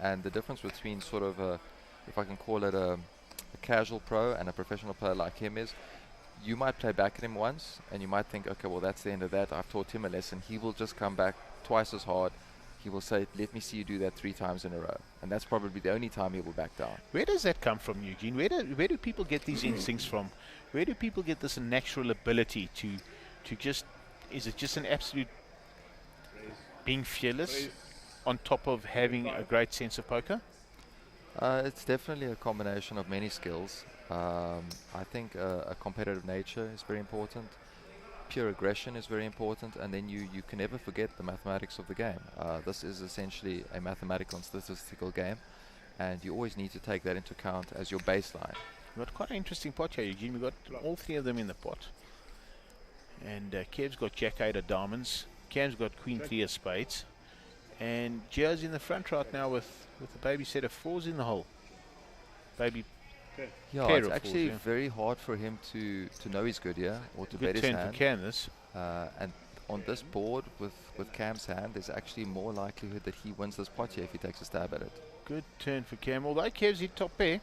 And the difference between sort of if I can call it a casual pro and a professional player like him is, you might play back at him once and you might think, okay, well, that's the end of that. I've taught him a lesson. He will just come back twice as hard. He will say, let me see you do that 3 times in a row. And that's probably the only time he will back down. Where does that come from, Eugene? Where do people get these instincts from? Where do people get this natural ability to just, is it just an absolute being fearless on top of having a great sense of poker? It's definitely a combination of many skills. I think a competitive nature is very important. Pure aggression is very important, and then you can never forget the mathematics of the game. This is essentially a mathematical and statistical game, and you always need to take that into account as your baseline. We've got quite an interesting pot here, Eugene. We've got all 3 of them in the pot. And Kev's got Jack-8 of diamonds. Cam's got Queen-3 of spades. And Gio's in the front right now with a baby set of 4s in the hole. Baby yeah, pair it's of actually 4s, yeah. very hard for him to know he's good here, or to bet Good his turn hand. for Cam, this. And on this board with Cam's hand, there's actually more likelihood that he wins this pot here if he takes a stab at it. Good turn for Cam, although Kev's hit top pair.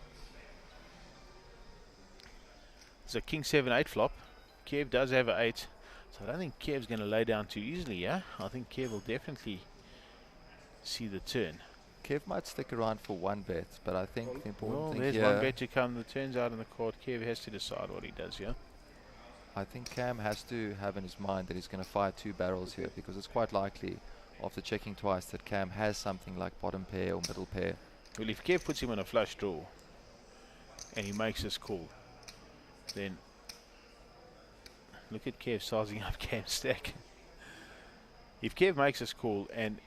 It's a King 7-8 flop. Kev does have an 8, so I don't think Kev's going to lay down too easily, yeah? I think Kev will definitely see the turn. Kev might stick around for 1 bet, but I think the important thing there's here, 1 bet to come. The turn's out on the card. Kev has to decide what he does, yeah? I think Cam has to have in his mind that he's going to fire 2 barrels here, because it's quite likely, after checking twice, that Cam has something like bottom pair or middle pair. Well, if Kev puts him on a flush draw and he makes this call, then look at Kev sizing up Cam's stack. If Kev makes this call and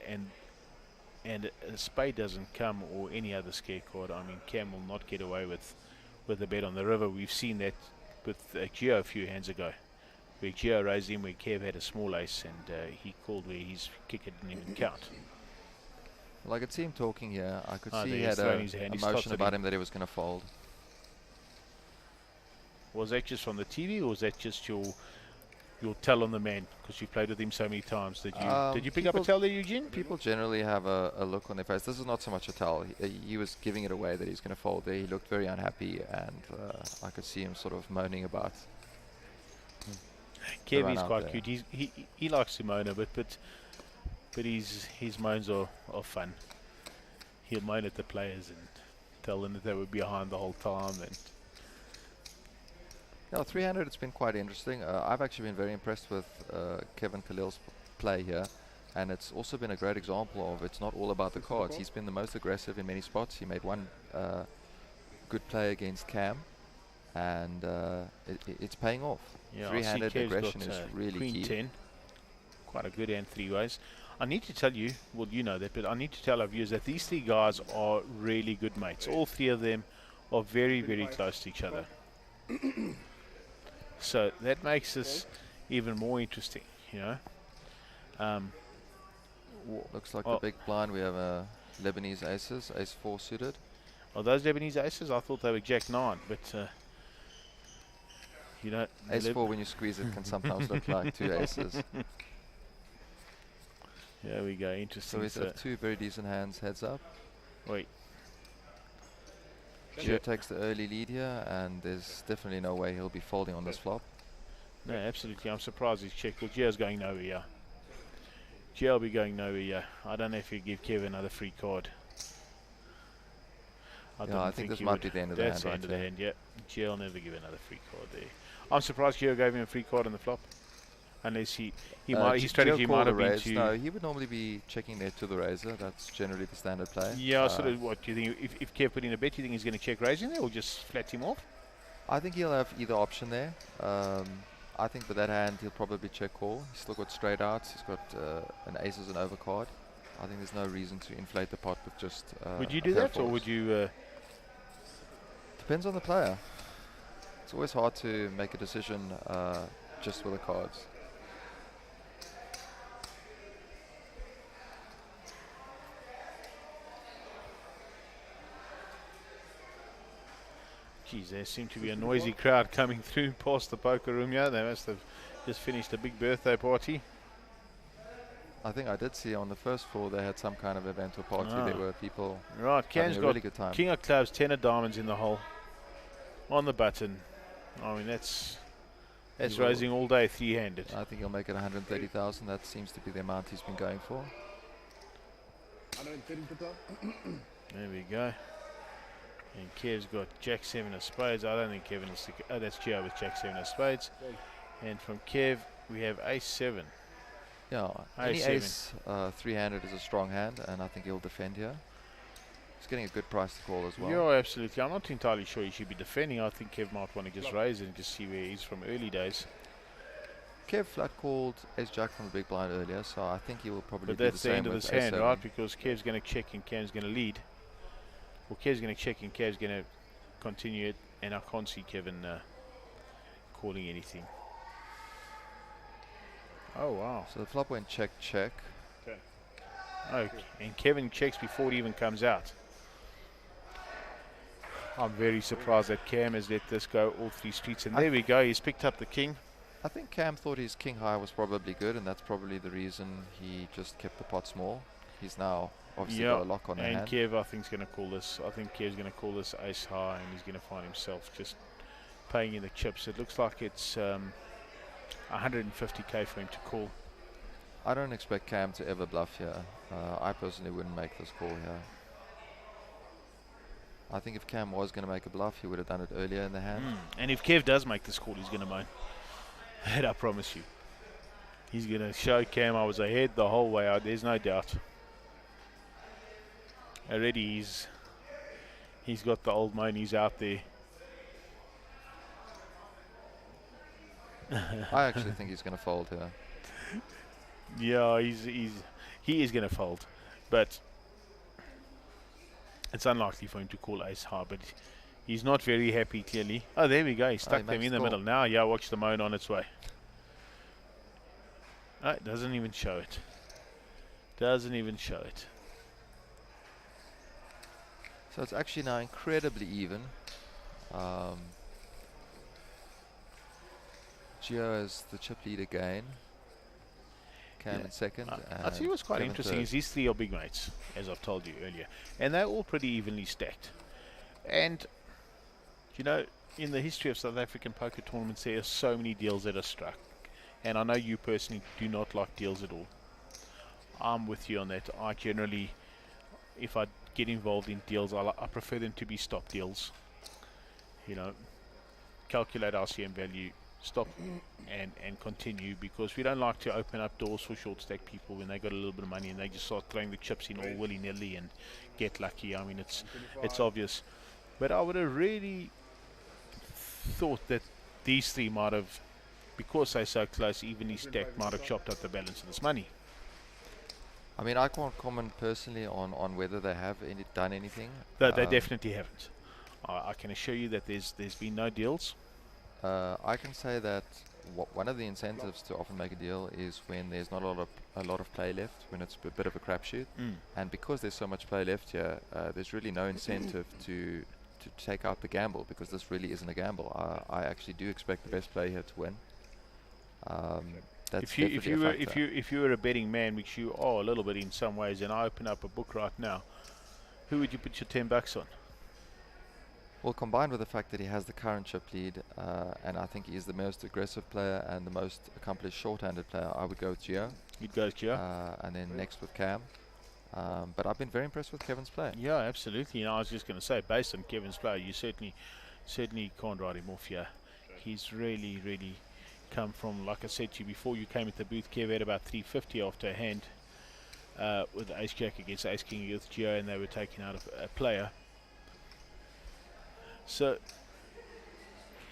a spade doesn't come or any other scare card, I mean, Cam will not get away with a bet on the river. We've seen that with Gio a few hands ago, where Gio raised him where Kev had a small ace and he called where his kicker didn't even count. Well, I could see him talking here. I could see there he he's had throwing his hand. a He motion stopped about it. him that he was going to fold. Was that just from the TV, or was that just your tell on the man? Because you played with him so many times. Did you pick up a tell there, Eugene? People generally have a look on their face. This is not so much a tell. He was giving it away that he's going to fold there. He looked very unhappy, and I could see him sort of moaning about. Kev is quite cute. He likes to moan a bit, but his moans are fun. He'll moan at the players and tell them that they were behind the whole time. And yeah, 300. It's been quite interesting. I've actually been very impressed with Kevin Khalil's play here, and it's also been a great example of it's not all about the cards. He's been the most aggressive in many spots. He made one good play against Cam, and it's paying off. yeah, 300 aggression is really Queen key. 10, quite a good hand three ways. I need to tell you, well, you know that, but I need to tell our viewers that these three guys are really good mates. All three of them are very, very close to each other. So that makes this even more interesting, you know. Looks like the big blind. We have Lebanese aces, ace 4 suited. Are those Lebanese aces? I thought they were Jack 9, but you know. Ace 4, when you squeeze it, can sometimes look like 2 aces. There we go, So interesting. we have 2 very decent hands heads up. Wait. Gio takes the early lead here, and there's definitely no way he'll be folding on this flop. No, absolutely. I'm surprised he's checked. Well, Gio's going nowhere, yeah. Gio will be going nowhere, yeah. I don't know if he'll give Kev another free card. I think this might be the end of the hand. That's the right end of the there. hand, yeah. Gio will never give another free card there. I'm surprised Gio gave him a free card on the flop. Unless his strategy Gio might called have a been raise. to... No, he would normally be checking there to the razor. That's generally the standard play. Yeah, sort of. What do you think? If Kev put in a bet, do you think he's going to check raising there or just flat him off? I think he'll have either option there. I think with that hand, he'll probably check call. He's still got straight outs. He's got an ace as an overcard. I think there's no reason to inflate the pot with just. Would you a do pair that, of or fours. would you? Depends on the player. It's always hard to make a decision just with the cards. Geez, there seemed to be a noisy crowd coming through past the poker room here. They must have just finished a big birthday party. I think I did see on the first floor they had some kind of event or party. There were people Right, having Cam's a got really good time. King of clubs, 10 of diamonds in the hole. On the button. I mean, that's He will- raising all day, three-handed. I think he'll make it 130,000. That seems to be the amount he's been going for. There we go. And Kev's got Jack 7 of spades. I don't think Kevin is... Oh, that's Gio with Jack 7 of spades. And from Kev, we have ace 7. Yeah, Ace any seven. ace 3-handed is a strong hand, and I think he'll defend here. He's getting a good price to call as well. Yeah, absolutely. I'm not entirely sure he should be defending. I think Kev might want to just raise it and just see where he is from early days. Kev flat called ace jack from the big blind earlier, so I think he will probably But do that's the the same end of with this ace hand, 7. right? Because Kev's going to check and Cam's going to lead. Well, Kev's going to check and Kev's going to continue it, and I can't see Kevin calling anything. Oh, wow. So the flop went check, check. Okay. And Kevin checks before it even comes out. I'm very surprised that Cam has let this go all 3 streets. And there we go. He's picked up the king. I think Cam thought his king high was probably good, and that's probably the reason he just kept the pot small. He's now obviously got a lock on the and hand. Kev, I think, is going to call this. I think Kev's going to call this ace high, and he's going to find himself just paying in the chips. It looks like it's 150k for him to call. I don't expect Cam to ever bluff here. I personally wouldn't make this call here. I think if Cam was going to make a bluff, he would have done it earlier in the hand. And if Kev does make this call, he's going to moan. That I promise you. He's going to show Cam I was ahead the whole way out. There's no doubt. Already he's He's got the old monies out there. I actually think he's going to fold here. Yeah, he is going to fold, but it's unlikely for him to call ace high. But he's not very happy, clearly. Oh, there we go. He stuck them in the middle. Now, yeah, watch the moan on its way. Oh, it doesn't even show it. Doesn't even show it. So it's actually now incredibly even. Gio is the chip lead again. Cam in second. I see what's quite interesting is these three are big mates, as I've told you earlier. And they're all pretty evenly stacked. And, you know, in the history of South African poker tournaments, there are so many deals that are struck. And I know you personally do not like deals at all. I'm with you on that. I generally, if I get involved in deals, I prefer them to be stop deals. You know, calculate RCM value, stop and continue, because we don't like to open up doors for short stack people when they got a little bit of money and they just start throwing the chips in all willy-nilly and get lucky. I mean, it's obvious. But I would have really thought that these three might have, because they're so close, evenly stacked, might have chopped up the balance of this money. I mean, I can't comment personally on whether they have done anything. No, they definitely haven't. I can assure you that there's been no deals. I can say that one of the incentives to often make a deal is when there's not a lot of play left, when it's a bit of a crapshoot. And because there's so much play left here, there's really no incentive to take out the gamble, because this really isn't a gamble. I actually do expect the best player here to win. That's if you were a betting man, which you are a little bit in some ways, and I open up a book right now, who would you put your $10 on? Well, combined with the fact that he has the current chip lead, and I think he is the most aggressive player and the most accomplished short-handed player, I would go with Gio. You'd go with Gio? And then next with Cam. But I've been very impressed with Kevin's play. Yeah, absolutely. And I was just going to say, based on Kevin's play, you certainly can't write him off here. He's really, really come from, like I said to you before you came at the booth, Kev had about 350 after a hand with Ace Jack against Ace King against Gio, and they were taking out a player. So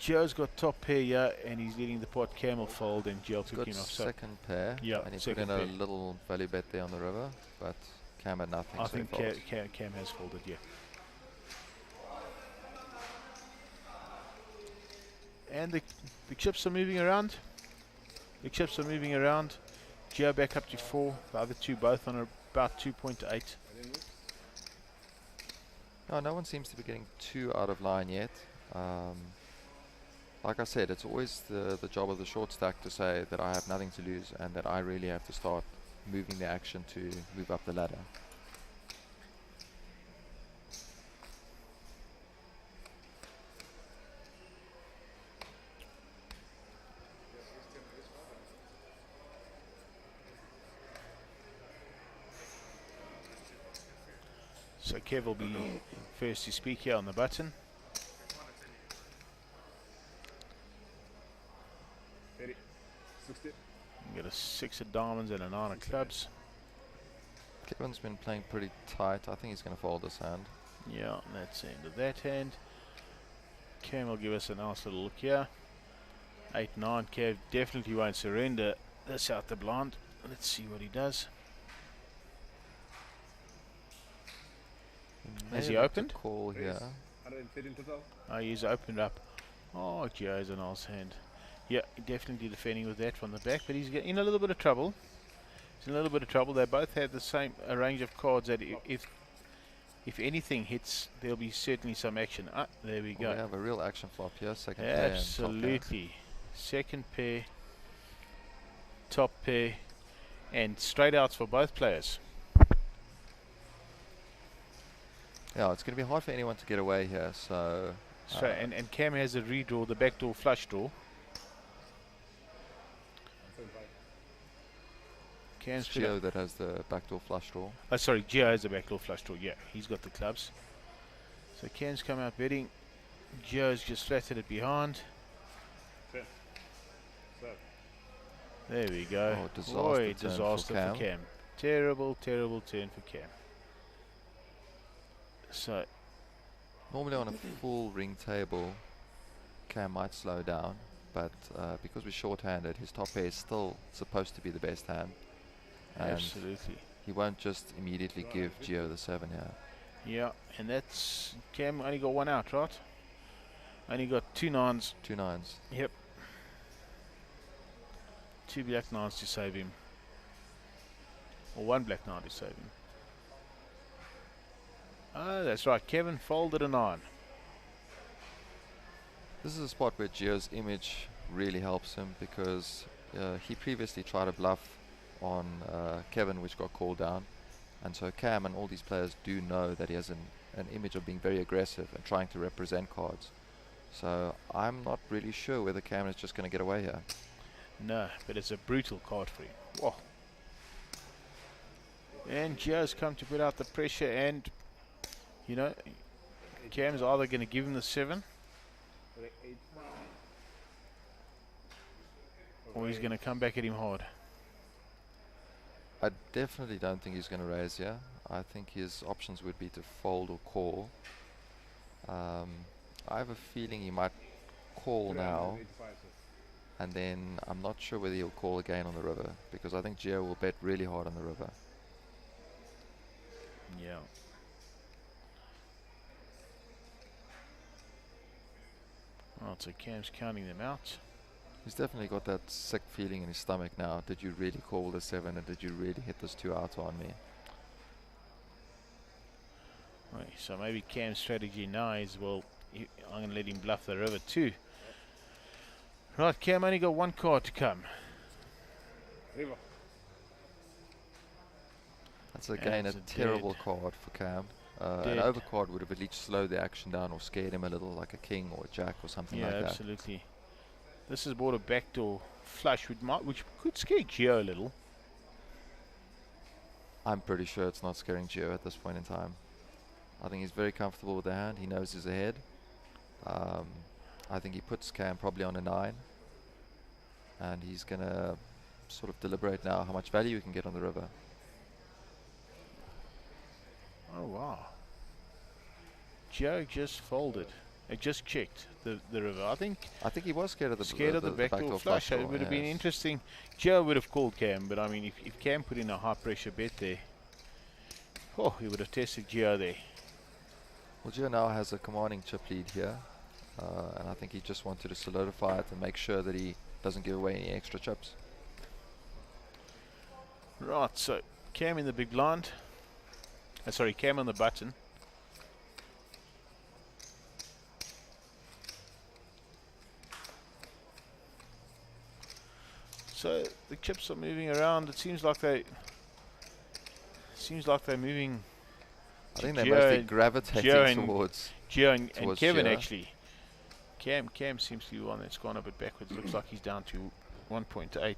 Gio's got top pair here, and he's leading the pot. Camel fold, and Gio took him off. So second pair. Yeah, and he put in a little value bet there on the river, but Cam had nothing. I think Cam has folded, yeah. And the chips are moving around. The chips are moving around. Gio back up to 4. The other two both on about 2.8. No one seems to be getting too out of line yet. Like I said, it's always the job of the short stack to say that I have nothing to lose and that I really have to start moving the action to move up the ladder. So Kev will be first to speak here on the button. You got a 6 of diamonds and a 9 of clubs. Kevin's been playing pretty tight. I think he's going to fold this hand. Yeah, that's the end of that hand. Cam will give us a nice little look here. 8-9. Kev definitely won't surrender this out the blind. Let's see what he does. Has he opened? Call here. Oh, he's opened up. Oh, Gio's a nice hand. Yeah, definitely defending with that from the back, but he's in a little bit of trouble. He's in a little bit of trouble. They both had the same range of cards that if anything hits, there'll be certainly some action. Ah, there we go. We have a real action flop here. Second pair. Absolutely. Second pair, top pair, and straight outs for both players. Yeah, it's going to be hard for anyone to get away here. So, and Cam has a redraw, the backdoor flush draw. It's Gio that has the backdoor flush draw. Oh, sorry, Gio has the backdoor flush draw. Yeah, he's got the clubs. So Cam's come out betting. Gio's just flattened it behind. There we go. Oh, disaster for Cam. Terrible, terrible turn for Cam. So Normally on a full ring table, Cam might slow down, but because we're short-handed, his top pair is still supposed to be the best hand. And Absolutely. he won't just immediately give Gio the 7 here. Yeah, and that's Cam only got one out, right? Only got 2 nines. 2 nines. Yep. 2 black nines to save him. Or 1 black nine to save him. Oh, that's right. Kevin folded a 9. This is a spot where Gio's image really helps him because he previously tried a bluff on Kevin, which got called down. And so Cam and all these players do know that he has an image of being very aggressive and trying to represent cards. So I'm not really sure whether Cam is just going to get away here. No, but it's a brutal card for him. Whoa. And Gio's come to put out the pressure, and you know, Cam's either going to give him the 7 or he's going to come back at him hard. I definitely don't think he's going to raise here. I think his options would be to fold or call. I have a feeling he might call now, and then I'm not sure whether he'll call again on the river, because I think Gio will bet really hard on the river. Yeah. Right, so Cam's counting them out. He's definitely got that sick feeling in his stomach now. Did you really call the 7, and did you really hit this 2 out on me? Right, so maybe Cam's strategy now is, well, I'm going to let him bluff the river too. Right, Cam only got 1 card to come. That's again a That's a terrible dead. card for Cam. An Dead. overcard would have at least slowed the action down or scared him a little, like a king or a jack or something Yeah, like that. absolutely. This has brought a backdoor flush, which could scare Gio a little. I'm pretty sure it's not scaring Gio at this point in time. I think he's very comfortable with the hand. He knows he's ahead. I think he puts Cam probably on a 9. And he's going to sort of deliberate now how much value he can get on the river. Oh, wow. Gio just folded. It just checked the river. I think he was scared of the backdoor flush. It would have been interesting. Gio would have called Cam, but I mean, if Cam put in a high pressure bet there, oh, he would have tested Gio there. Well, Gio now has a commanding chip lead here, and I think he just wanted to solidify it and make sure that he doesn't give away any extra chips. Right, so Cam in the big blind. Sorry, Cam on the button. So the chips are moving around. It seems like they're moving. I think they must be gravitating towards Gio and Kevin Gio. actually. Cam seems to be one that's gone a bit backwards. Looks like he's down to 1.8.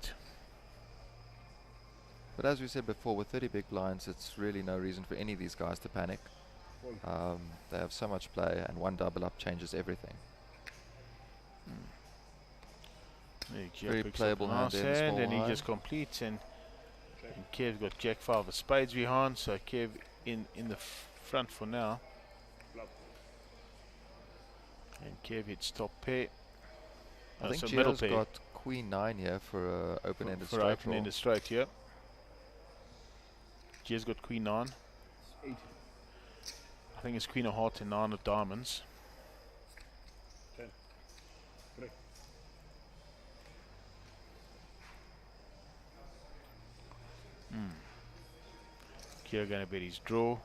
But as we said before, with 30 big blinds, it's really no reason for any of these guys to panic. They have so much play, and 1 double up changes everything. Very playable hand there in the small and he high. just completes, and Kev's got Jack 5 of spades behind, so Kev in the front for now. And Kev hits top pair. I think so middle Gio's pair got Queen 9 here for open-ended for straight open-ended straight, yeah. Gio's got Queen 9. I think it's Queen of Hearts and 9 of Diamonds. Gio going to bet his draw.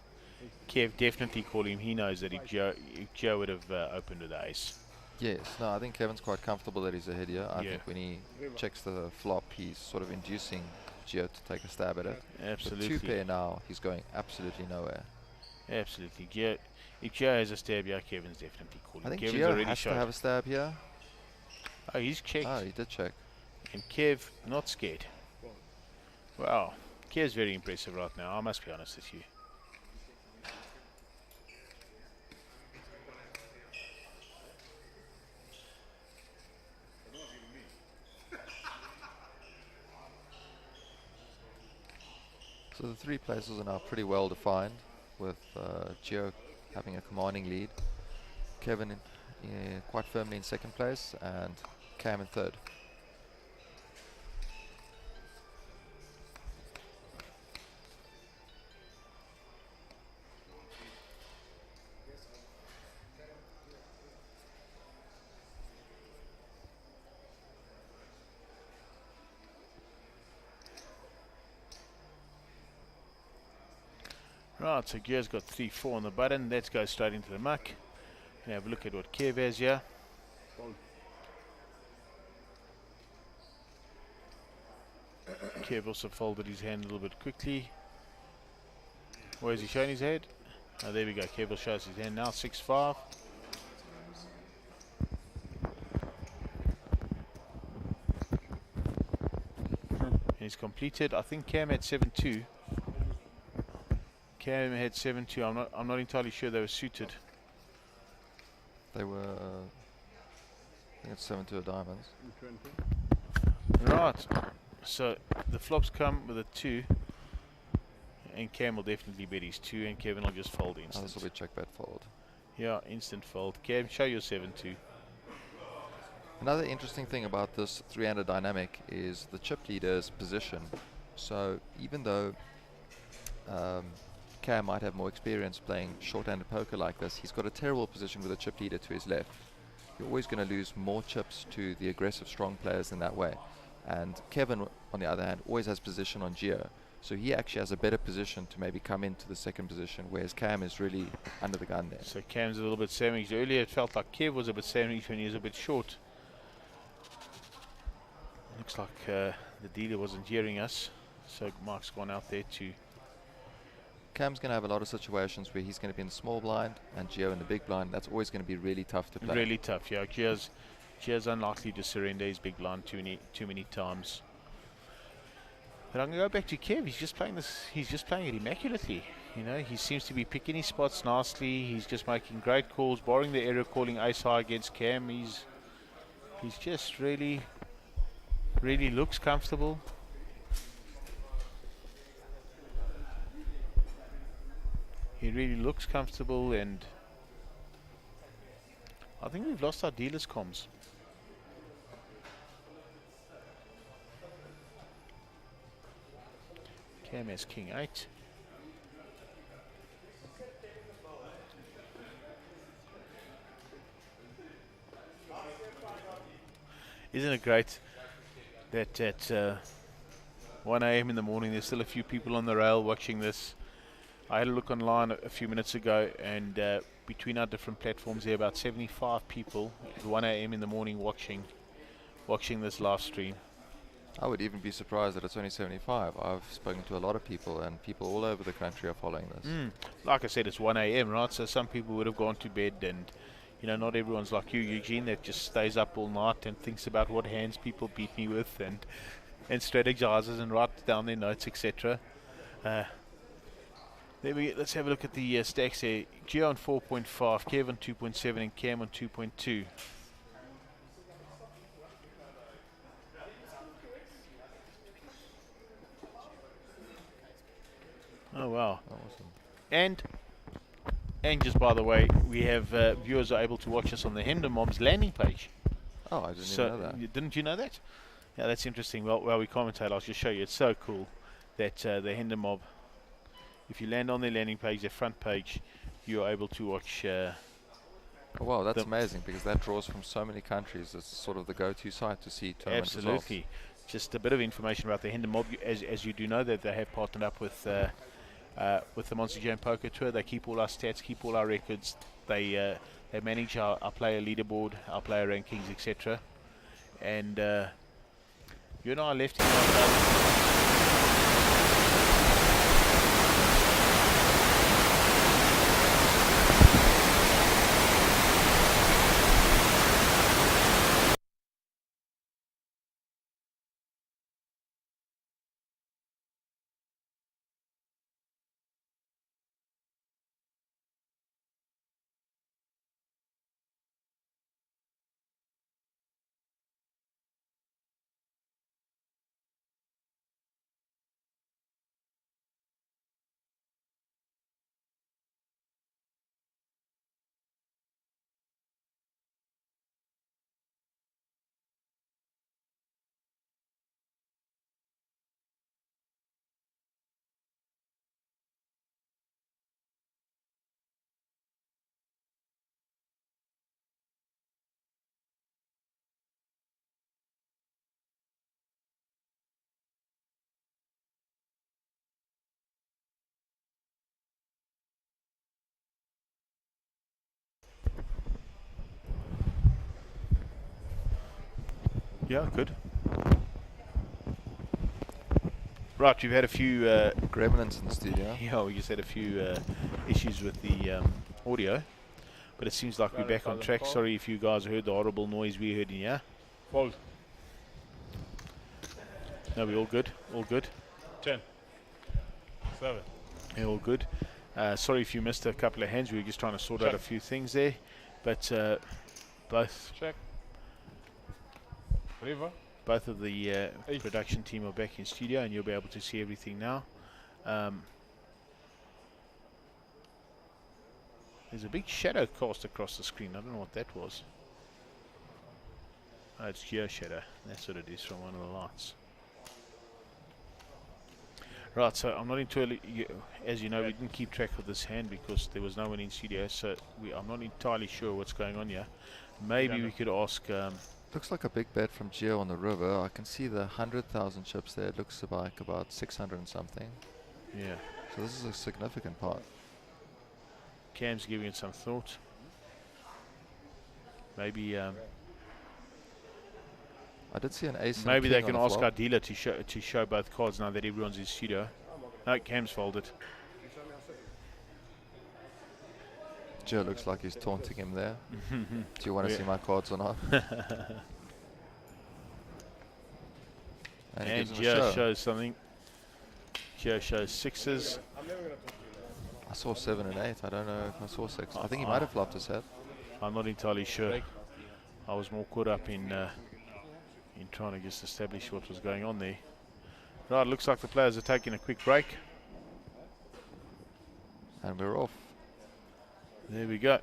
Kev definitely called him. He knows that if Gio would have opened with ace. Yes, no, I think Kevin's quite comfortable that he's ahead here. I Yeah. think when he checks the flop, he's sort of inducing Gio to take a stab at it. Absolutely. With 2 pair now, he's going absolutely nowhere. Absolutely. Gio, if Gio has a stab here, Kevin's definitely calling. I think Kevin's Gio already has showed. to have a stab here. Oh, he's checked. Oh, he did check. And Kev, not scared. Wow. Kev's very impressive right now, I must be honest with you. So the 3 places are now pretty well defined, with Gio having a commanding lead. Kevin quite firmly in second place, and Cam in third. Right, so Gear's got 3-4 on the button. Let's go straight into the muck and have a look at what Kev has here. Kev also folded his hand a little bit quickly. Where is he showing his head? Oh, there we go. Kev will show us his hand now. 6-5. And he's completed. I think Cam had 7-2. Cam had 7-2. I'm not entirely sure they were suited. They were, I think it's 7-2 of diamonds. Right. So the flops come with a 2. And Cam will definitely bet his 2. And Kevin will just fold Oh, instant. this will be check bet fold. Yeah, instant fold. Cam, show your 7-2. Another interesting thing about this 3-handed dynamic is the chip leader's position. So even though Cam might have more experience playing short-handed poker like this, he's got a terrible position with a chip leader to his left. You're always going to lose more chips to the aggressive strong players in that way. And Kevin, on the other hand, always has position on Geo. So he actually has a better position to maybe come into the second position, whereas Cam is really under the gun there. So Cam's a little bit sandwiched. Earlier it felt like Kev was a bit sandwiched when he was a bit short. Looks like the dealer wasn't hearing us. So Mark's gone out there to... Cam's going to have a lot of situations where he's going to be in the small blind and Geo in the big blind. That's always going to be really tough to play. Really tough, yeah. Geo's unlikely to surrender his big blind too many times. But I'm going to go back to Kev. He's just playing this. He's just playing it immaculately. You know, he seems to be picking his spots nicely. He's just making great calls, barring the error calling ace high against Cam. He's just really looks comfortable. He really looks comfortable, and I think we've lost our dealer's comms. Cam has king 8. Isn't it great that at 1 a.m. in the morning there's still a few people on the rail watching this? I had a look online a few minutes ago, and between our different platforms there are about 75 people at 1 a.m. in the morning watching this live stream. I would even be surprised that it's only 75. I've spoken to a lot of people, and people all over the country are following this. Like I said, it's 1 a.m., right? So some people would have gone to bed, and you know, not everyone's like you, Eugene, that just stays up all night and thinks about what hands people beat me with, and strategizes and writes down their notes, etc. Let's have a look at the stacks here. Geo on 4.5, Kev on 2.7, and Cam on 2.2. Oh wow! Awesome. And just by the way, we have viewers are able to watch us on the Hender Mob's landing page. Oh, I didn't even know that. Didn't you know that? Yeah, that's interesting. Well, while we commentate, I'll just show you. It's so cool that the Hender Mob, if you land on their landing page, their front page, you are able to watch. Oh, wow, that's amazing, because that draws from so many countries. It's sort of the go-to site to see tournament Absolutely. results. Just a bit of information about the Hender Mob. As you do know, that they have partnered up with the Monsterjam Poker Tour. They keep all our stats, keep all our records. They manage our player leaderboard, our player rankings, etc. And you and I are left here. Yeah, good. Right, we've had a few. Gremlins in the studio. Yeah, we just had a few issues with the audio, but it seems like we're back on track. Sorry if you guys heard the horrible noise we heard in here. Fold. No, we all good. All good. 10. 7. Yeah, all good. Sorry if you missed a couple of hands. We were just trying to sort out a few things there, but both Check. River. both of the production team are back in studio, and you'll be able to see everything now. There's a big shadow cast across the screen. I don't know what that was. Oh, it's geo shadow. That's what it is from one of the lights. Right, so I'm not entirely, as you know, we didn't keep track of this hand because there was no one in studio, so I'm not entirely sure what's going on here. Maybe we could ask. Looks like a big bet from Geo on the river. I can see the 100,000 chips there. It looks like about 600 and something. Yeah. So this is a significant part. Cam's giving it some thought. Maybe. I did see an ace. And Maybe a they king can on the ask flop. our dealer to show both cards now that everyone's in studio. No, Cam's folded. Geo looks like he's taunting him there. Do you want to Yeah. see my cards or not? And he And gives him a Gio show. shows something. Gio shows sixes. I saw 7 and 8. I don't know if I saw 6. I think he might have flopped his head. I'm not entirely sure. I was more caught up in trying to just establish what was going on there. Right, looks like the players are taking a quick break. And we're off. There we go.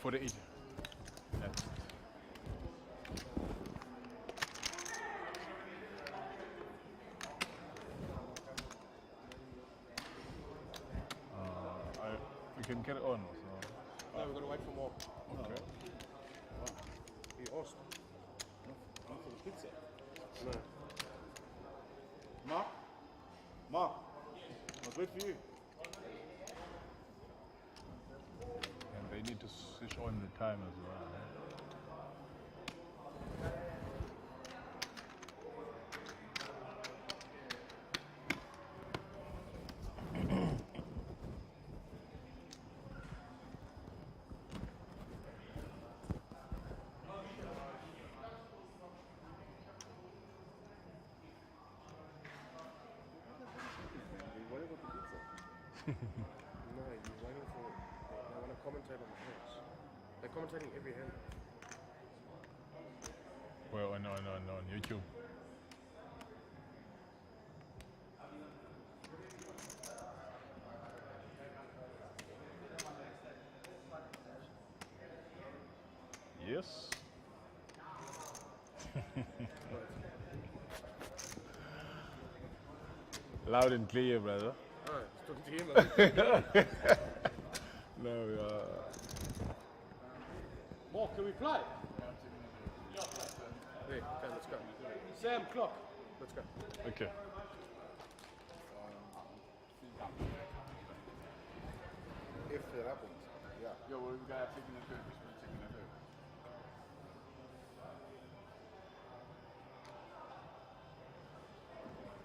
For the 80. Yeah. We can get it on. So. No, we're going to wait for more. Okay. He asked. Not for the pizza. No. Mark? Mark? I'll wait for you. And they need to switch on the time as well. No, you're waiting for. They want to commentate on the hands. They're commentating every hand. Well, I know, on YouTube. Yes. Loud and clear, brother. Oh, it's talking to him. No, Mark, can we play? Yeah, okay, let's go. Sam, clock. Let's go. okay. If that happens. Yeah. Yeah, well, we've got taking a turn.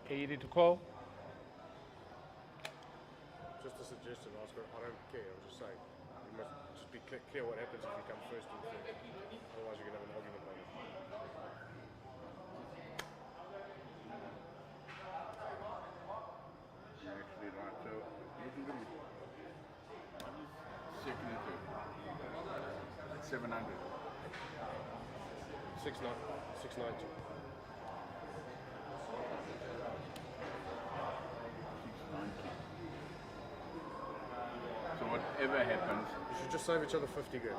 Are you ready to call? Just a suggestion, Oscar. I don't care. I'm just saying. You must just be clear what happens if you come first and third. Otherwise, you're going to have an argument later. Actually, right. So, you can give me second and third. 700. 690. So whatever happens, You should just save each other 50 grand.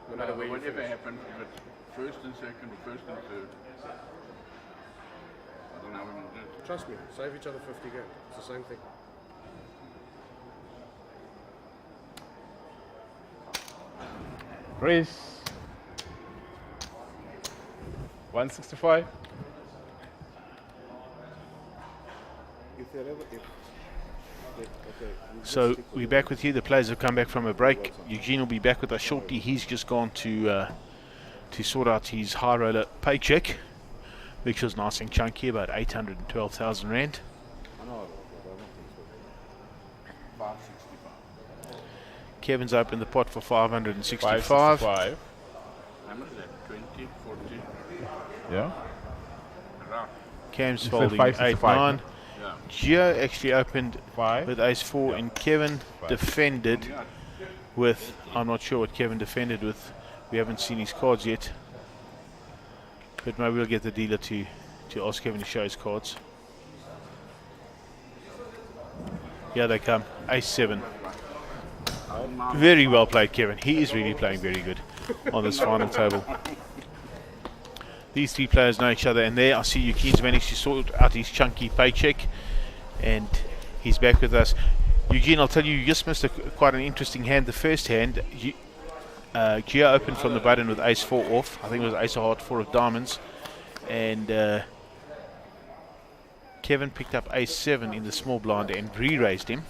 No no, matter where you whatever finish. happens, if it's first and second or first and third, I don't know how we're going to do it. Trust me, save each other 50 grand. It's the same thing. Race. 165. If they're ever, okay. So we're back with you. The players have come back from a break. Eugene will be back with us shortly. He's just gone to sort out his high roller paycheck, which was nice and chunky, about 812,000 rand. I know, I don't think so. 565. Kevin's opened the pot for 565. 565. How much is that? 20, 40? Yeah. Around. Cam's said folding 565, 8-9. Yeah. Gio actually opened 5. with ace-4, and Kevin defended Yeah. with, I'm not sure what Kevin defended with. We haven't seen his cards yet. But maybe we'll get the dealer to ask Kevin to show his cards. Here they come, ace-7. Very well played, Kevin. He is really playing very good on this final table. These three players know each other, and there I see Eugene's managed to sort out his chunky paycheck, and he's back with us. Eugene, I'll tell you, you just missed quite an interesting hand. The first hand, Gio opened from the button with ace-4 off. I think it was ace of heart, 4 of diamonds, and Kevin picked up ace-7 in the small blind and re-raised him,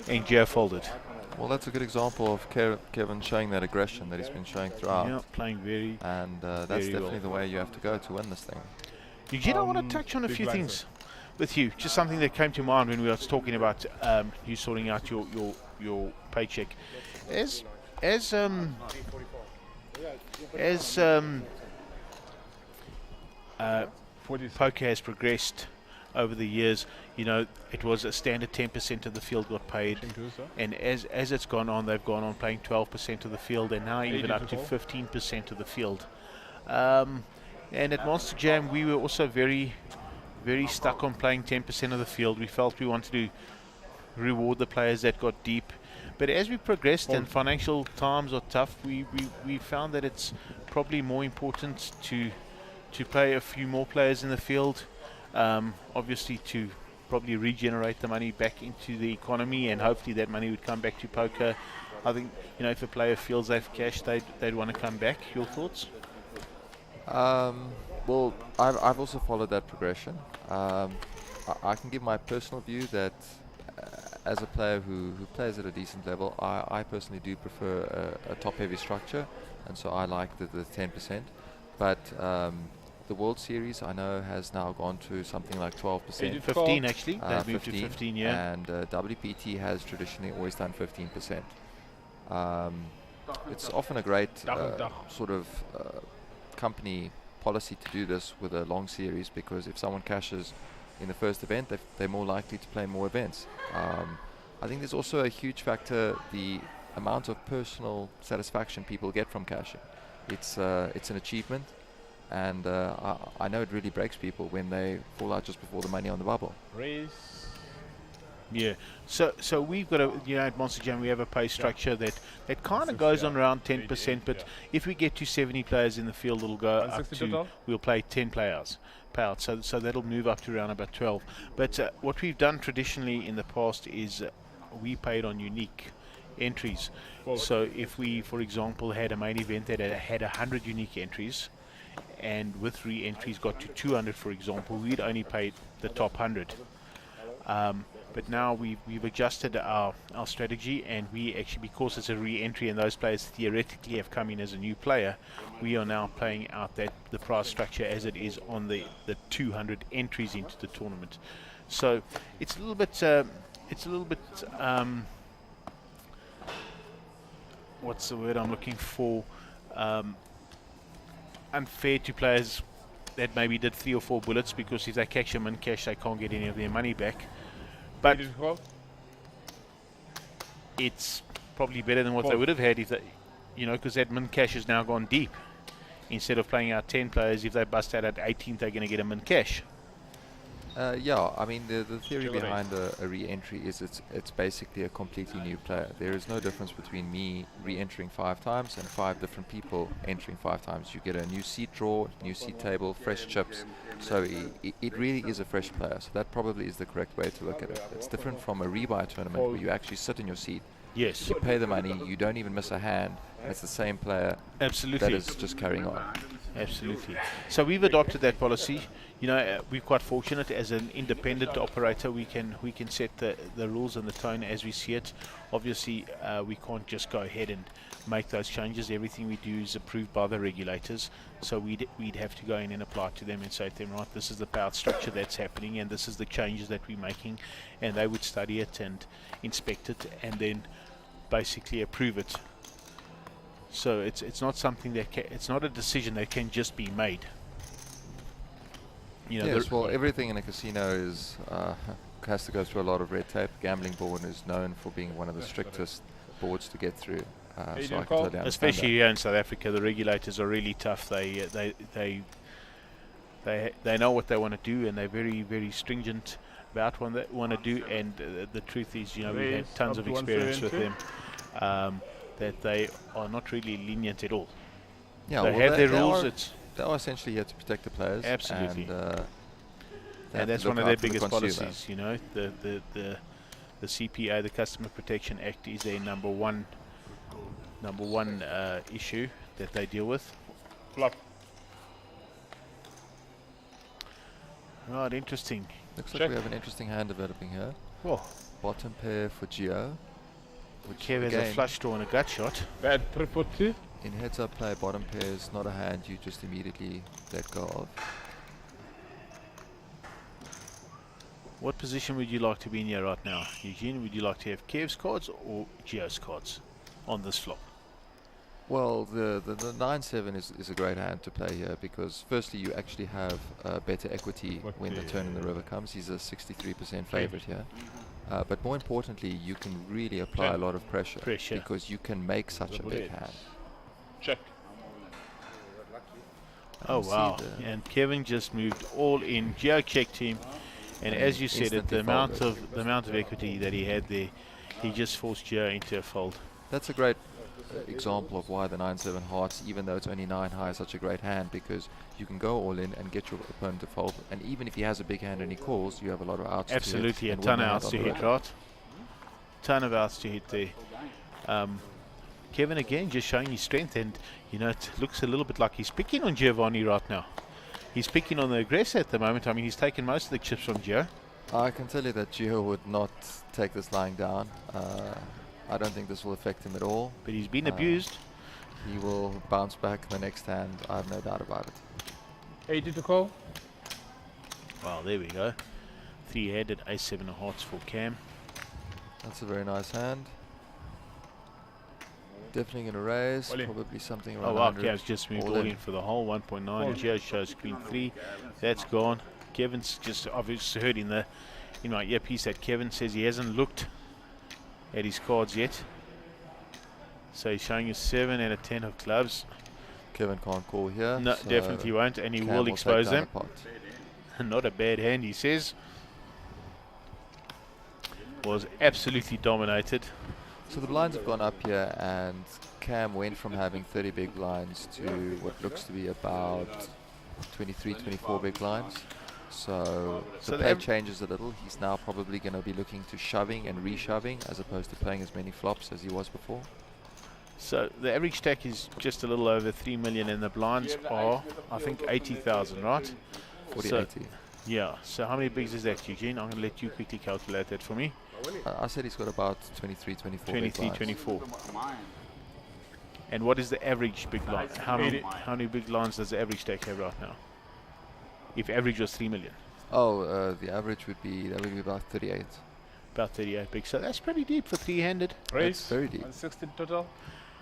and Gio folded. Well, that's a good example of Kevin showing that aggression that he's been showing throughout. Yeah, playing very. And that's very definitely well. the way you have to go to win this thing. Eugene, I want to touch on a big few blind, things with you. Just something that came to mind when we were talking about you sorting out your paycheck. As poker has progressed over the years, you know, it was a standard 10% of the field got paid, and as it's gone on, they've gone on playing 12% of the field, and now even up to 15% of the field. And at Monsterjam, we were also very stuck on playing 10% of the field. We felt we wanted to reward the players that got deep. But as we progressed and financial times are tough, we found that it's probably more important to play a few more players in the field, obviously to probably regenerate the money back into the economy, and hopefully that money would come back to poker. I think, if a player feels they've cashed, they'd want to come back. Your thoughts? Well, I've also followed that progression. I can give my personal view that as a player who plays at a decent level, I personally do prefer a top-heavy structure, and so I like the 10%. But the World Series, I know, has now gone to something like 12%. 15 actually. They've moved to 15, yeah. And WPT has traditionally always done 15%. It's often a great sort of company policy to do this with a long series, because if someone cashes in the first event, they're more likely to play more events. I think there's also a huge factor, the amount of personal satisfaction people get from cashing. It's an achievement, and I know it really breaks people when they fall out just before the money on the bubble. Yeah, so we've got at Monsterjam we have a pay structure that kind of goes on around 10%, but if we get to 70 players in the field, it'll go up to, we'll play 10 players payouts, so that'll move up to around about 12. But what we've done traditionally in the past is we paid on unique entries. So if we, for example, had a main event that had 100 unique entries, and with re-entries got to 200, for example, we'd only pay the top 100. But now we've adjusted our strategy, and we actually, because it's a re-entry and those players theoretically have come in as a new player, we are now playing out the prize structure as it is on the 200 entries into the tournament. So it's a little bit what's the word I'm looking for? Unfair to players that maybe did 3 or 4 bullets, because if they catch them in cash, they can't get any of their money back. But it's probably better than what they would have had if they, because that min cash has now gone deep. Instead of playing out 10 players, if they bust out at 18th, they're going to get a min cash. Yeah, I mean the theory behind a re-entry is it's basically a completely new player. There is no difference between me re-entering 5 times and 5 different people entering 5 times. You get a new seat draw, new seat table, fresh chips. So it really is a fresh player. So that probably is the correct way to look at it. It's different from a rebuy tournament where you actually sit in your seat. Yes. You pay the money, you don't even miss a hand, and it's the same player. Absolutely. That is just carrying on. Absolutely. So we've adopted that policy. We're quite fortunate as an independent operator. We can set the rules and the tone as we see it. Obviously, we can't just go ahead and make those changes. Everything we do is approved by the regulators. So we'd have to go in and apply to them and say to them, right, this is the payout structure that's happening, and this is the changes that we're making, and they would study it and inspect it and then basically approve it. So it's not something that it's not a decision that can just be made. Yes, well, everything in a casino is has to go through a lot of red tape. Gambling board is known for being one of the strictest boards to get through. So I can totally understand especially here in South Africa, the regulators are really tough. They know what they want to do, and they're very, very stringent about what they want to do. And the truth is, we've had tons of experience with them. That they are not really lenient at all. Yeah, they have their rules. They are essentially here to protect the players. Absolutely. And that's one of their biggest policies. The CPA, the Customer Protection Act, is their number one issue that they deal with. Flop. Right, interesting. Looks like we have an interesting hand developing here. Whoa. Bottom pair for Geo. Kev has a flush draw and a gut shot. Bad triple two. In heads up play, bottom pair is not a hand you just immediately let go of. What position would you like to be in here right now, Eugene? Would you like to have Kev's cards or Geo's cards on this flop? Well, the 9-7 is a great hand to play here, because firstly you actually have better equity when the turn in the river comes. He's a 63% favorite here. But more importantly, you can really apply a lot of pressure because you can make such a big hand. Check. Oh wow! And Kevin just moved all in. Geo checked him. And And as you said, it, instantly folded. the amount of equity that he had there, he just forced Gio into a fold. That's a great example of why the 9-7 hearts, even though it's only 9 high, is such a great hand, because you can go all in and get your opponent to fold. And even if he has a big hand and he calls, you have a lot of outs. Absolutely, to a hit ton and of win the outs hand to on the hit, river. right? Ton of outs to hit there. Kevin again just showing his strength, and you know, it looks a little bit like he's picking on Giovanni right now. He's picking on the aggressor at the moment. I mean, he's taken most of the chips from Gio. I can tell you that Gio would not take this lying down. I don't think this will affect him at all. But he's been abused. He will bounce back in the next hand. I have no doubt about it. 80 to call. Well, there we go. 3-handed, ace-7 of hearts for Cam. That's a very nice hand. Definitely going to raise. Ollie. Probably something around Oh wow, 100. Cam's just moved all in for the hole, 1.9. Gio shows queen 3. That's gone. Kevin's just, I've just heard in my earpiece that Kevin says he hasn't looked at his cards yet. So he's showing you 7 and a 10 of clubs. Kevin can't call here. No, so definitely won't, and he Cam will take expose down them. the pot. Not a bad hand, he says. Was absolutely dominated. So the blinds have gone up here, and Cam went from having 30 big blinds to what looks to be about 23, 24 big blinds. So So the the play av- changes a little. He's now probably going to be looking to shoving and reshoving as opposed to playing as many flops as he was before. So the average stack is just a little over 3 million, and the blinds are, I think, 80,000, right? 40, So- 80. Yeah. So how many bigs is that, Eugene? I'm going to let you quickly calculate that for me. I said he's got about 23, 24 big 23, blinds. 24. And what is the average big line? How many big lines does the average stack have right now? If average was 3 million, Oh, the average would be about 38. about 38 bigs. So that's pretty deep for 3-handed. Raise. That's very deep. 160 total.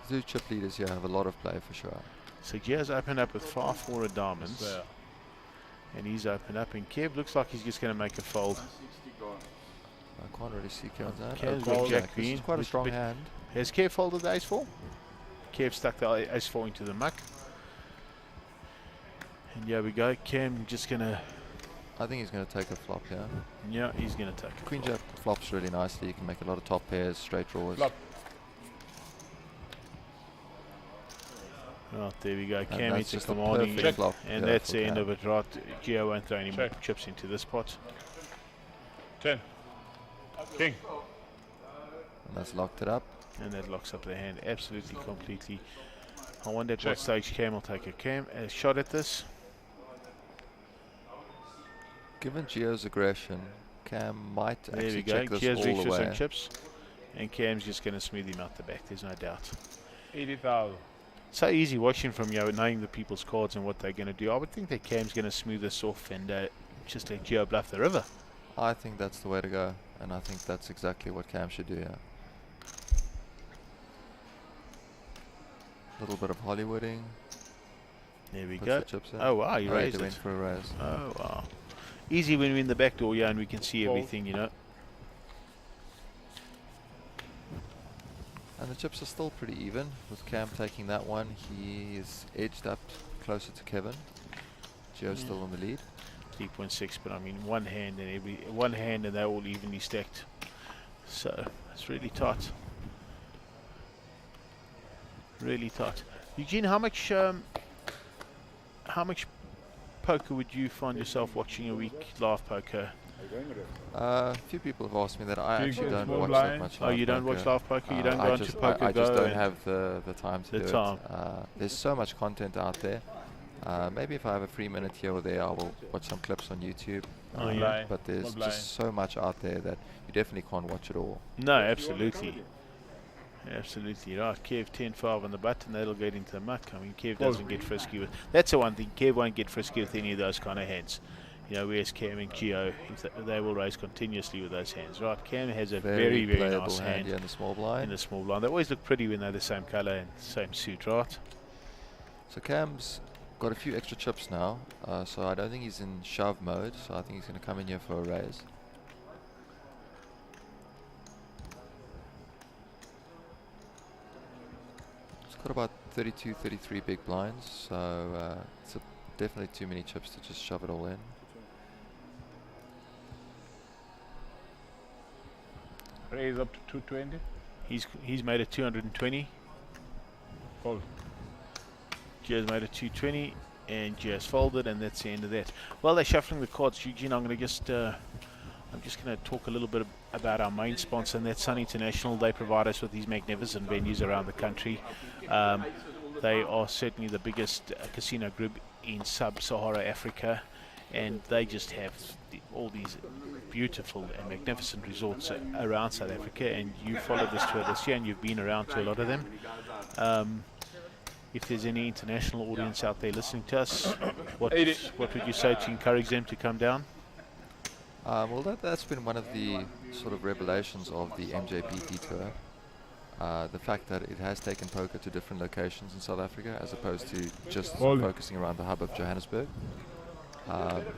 The chip leaders here have a lot of play for sure. So Gio's opened up with 5-4 of diamonds, So, and he's opened up. And Kev looks like he's just going to make a fold. I can't really see Kevin's hand. Kev's Oh, got Jack This Queen. is quite a strong But hand. has Kev folded the ace-4? Kev stuck the ace-4 into the muck. And here we go. Cam just going to, I think he's going to take a flop here. yeah, he's going to take a Queen flop. Jack flops really nicely. You can make a lot of top pairs, straight draws. Flop. Right, there we go. And Cam that's hits a just a commanding, perfect flop and here that's for the end Cam. of it, right? Gio won't throw any more Check. chips into this pot. 10. King. And that's locked it up. And that locks up the hand absolutely, completely. I wonder at Check. what stage Cam will take a shot at this. Given Gio's aggression, Cam might There we actually go. check this Gio's all reached the for some way. chips. And Cam's just going to smooth him out the back, there's no doubt. 80,000. So easy watching from you, knowing the people's cards and what they're going to do. I would think that Cam's going to smooth this off and just let Gio bluff the river. I think that's the way to go, and I think that's exactly what Cam should do here. A little bit of Hollywooding. There we Puts go. the chips in. Oh wow, he Oh, he raised went it. for a raise. Oh wow. Easy when we're in the back door, yeah, and we can see Fold. everything, you know. And the chips are still pretty even. With Cam taking that one, he is edged up closer to Kevin. Gio's still on the lead. 3.6, but I mean one hand and they're all evenly stacked. So it's really tight. Really tight. Eugene, how much poker would you find yourself watching a week, live poker? A few people have asked me that. I Big actually and don't small watch that blind. much. Oh, you live don't watch poker. live poker? You don't go I onto just, Poker I just Go don't and have the time to the do time. it. There's so much content out there. Maybe if I have a free minute here or there, I will watch some clips on YouTube. Oh, yeah. Blind. But there's Small just so much out there that you definitely can't watch it all. No, absolutely. Absolutely right. Kev 10-5 on the button, that'll get into the muck. I mean, Kev doesn't get frisky with. That's the one thing. Kev won't get frisky with any of those kind of hands. You know, whereas Cam and Gio, they will raise continuously with those hands, right? Cam has a very, very playable nice hand here in the small blind. in the small blind. They always look pretty when they're the same color and same suit, right? So Cam's got a few extra chips now, so I don't think he's in shove mode, so I think he's going to come in here for a raise. He's got about 32, 33 big blinds, so it's definitely too many chips to just shove it all in. Raise up to 220. He's made it 220. Fold. Gio's made it 220, and Gio's folded, and that's the end of that. While they're shuffling the cards, Eugene, I'm just going to talk a little bit about our main sponsor, and that's Sun International. They provide us with these magnificent venues around the country. They are certainly the biggest casino group in sub-Sahara Africa, and they just have all these beautiful and magnificent resorts around South Africa. And you followed this tour this year, and you've been around to a lot of them. If there's any international audience out there listening to us, what would you say to encourage them to come down? Well, that's been one of the sort of revelations of the MJPT tour. The fact that it has taken poker to different locations in South Africa as opposed to just focusing around the hub of Johannesburg.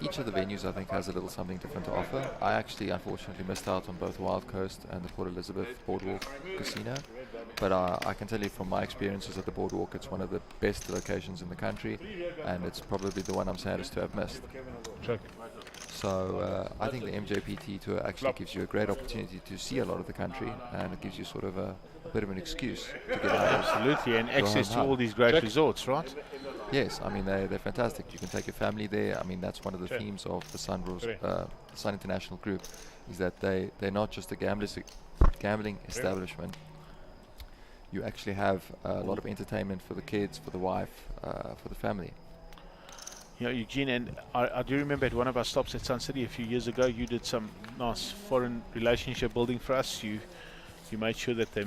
Each of the venues, I think, has a little something different to offer. I actually, unfortunately, missed out on both Wild Coast and the Port Elizabeth Boardwalk Casino. But I can tell you from my experiences at the Boardwalk, it's one of the best locations in the country, and it's probably the one I'm saddest to have missed. Check. So I think the MJPT tour actually gives you a great opportunity to see a lot of the country, and it gives you sort of a bit of an excuse to get out. Absolutely, and access to all these great resorts, right? Yes, I mean they're fantastic. You can take your family there. I mean that's one of the themes of the Sun International Group, is that they're not just a gambling establishment. You actually have a lot of entertainment for the kids, for the wife, for the family. Yeah, Eugene, and I do remember at one of our stops at Sun City a few years ago, you did some nice foreign relationship building for us. You made sure that they